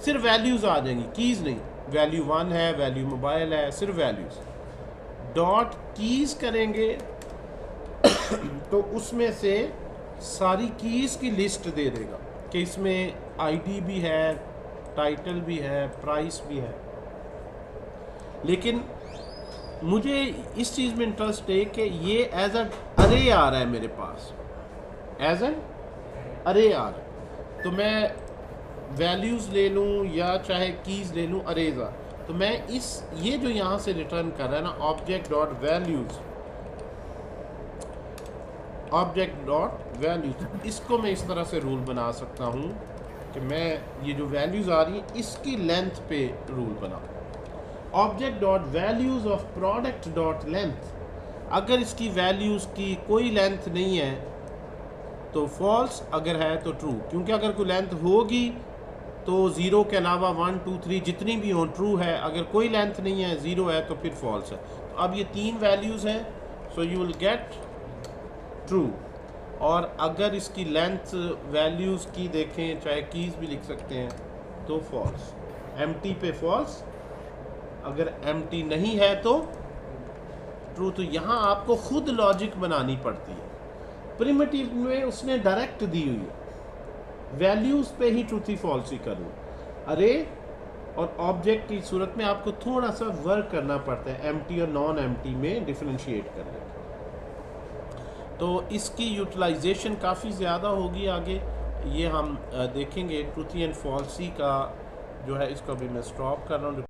सिर्फ वैल्यूज़ आ जाएंगी, कीज़ नहीं। वैल्यू 1 है, वैल्यू मोबाइल है, सिर्फ वैल्यूज़। डॉट कीज़ करेंगे तो उसमें से सारी कीज़ की लिस्ट दे देगा कि इसमें ID भी है, टाइटल भी है, प्राइस भी है। लेकिन मुझे इस चीज़ में इंटरेस्ट है कि ये एज अ अरे आ रहा है मेरे पास, एज एन अरे आ रहा है। तो मैं वैल्यूज़ ले लूँ या चाहे कीज़ ले लूँ, अरेज आ, तो मैं ये जो यहाँ से रिटर्न कर रहा है ना object dot values, object dot values, इसको मैं इस तरह से रूल बना सकता हूँ कि मैं ये जो वैल्यूज़ आ रही हैं इसकी लेंथ पे रूल बनाऊँ। Object dot values of product dot length, अगर इसकी वैल्यूज़ की कोई लेंथ नहीं है तो फॉल्स, अगर है तो ट्रू, क्योंकि अगर कोई लेंथ होगी तो 0 के अलावा 1 2 3 जितनी भी हों ट्रू है, अगर कोई लेंथ नहीं है 0 है तो फिर फॉल्स है। तो अब ये 3 वैल्यूज़ हैं, so you will get true. और अगर इसकी लेंथ वैल्यूज़ की देखें, चाहे कीज़ भी लिख सकते हैं, तो फॉल्स। एम्प्टी पे फॉल्स, अगर एम्प्टी नहीं है तो ट्रू। तो यहाँ आपको खुद लॉजिक बनानी पड़ती है। प्रिमिटिव में उसने डायरेक्ट दी हुई है, वैल्यूज़ पे ही ट्रूथी फॉल्सी करूँ। अरे और ऑब्जेक्ट की सूरत में आपको थोड़ा सा वर्क करना पड़ता है एम्प्टी और नॉन एम्प्टी में डिफरेंशिएट करने का। तो इसकी यूटिलाइजेशन काफ़ी ज़्यादा होगी आगे, ये हम देखेंगे। ट्रूथी एंड फॉल्सी का जो है, इसको भी मैं स्टॉप कर रहा हूँ।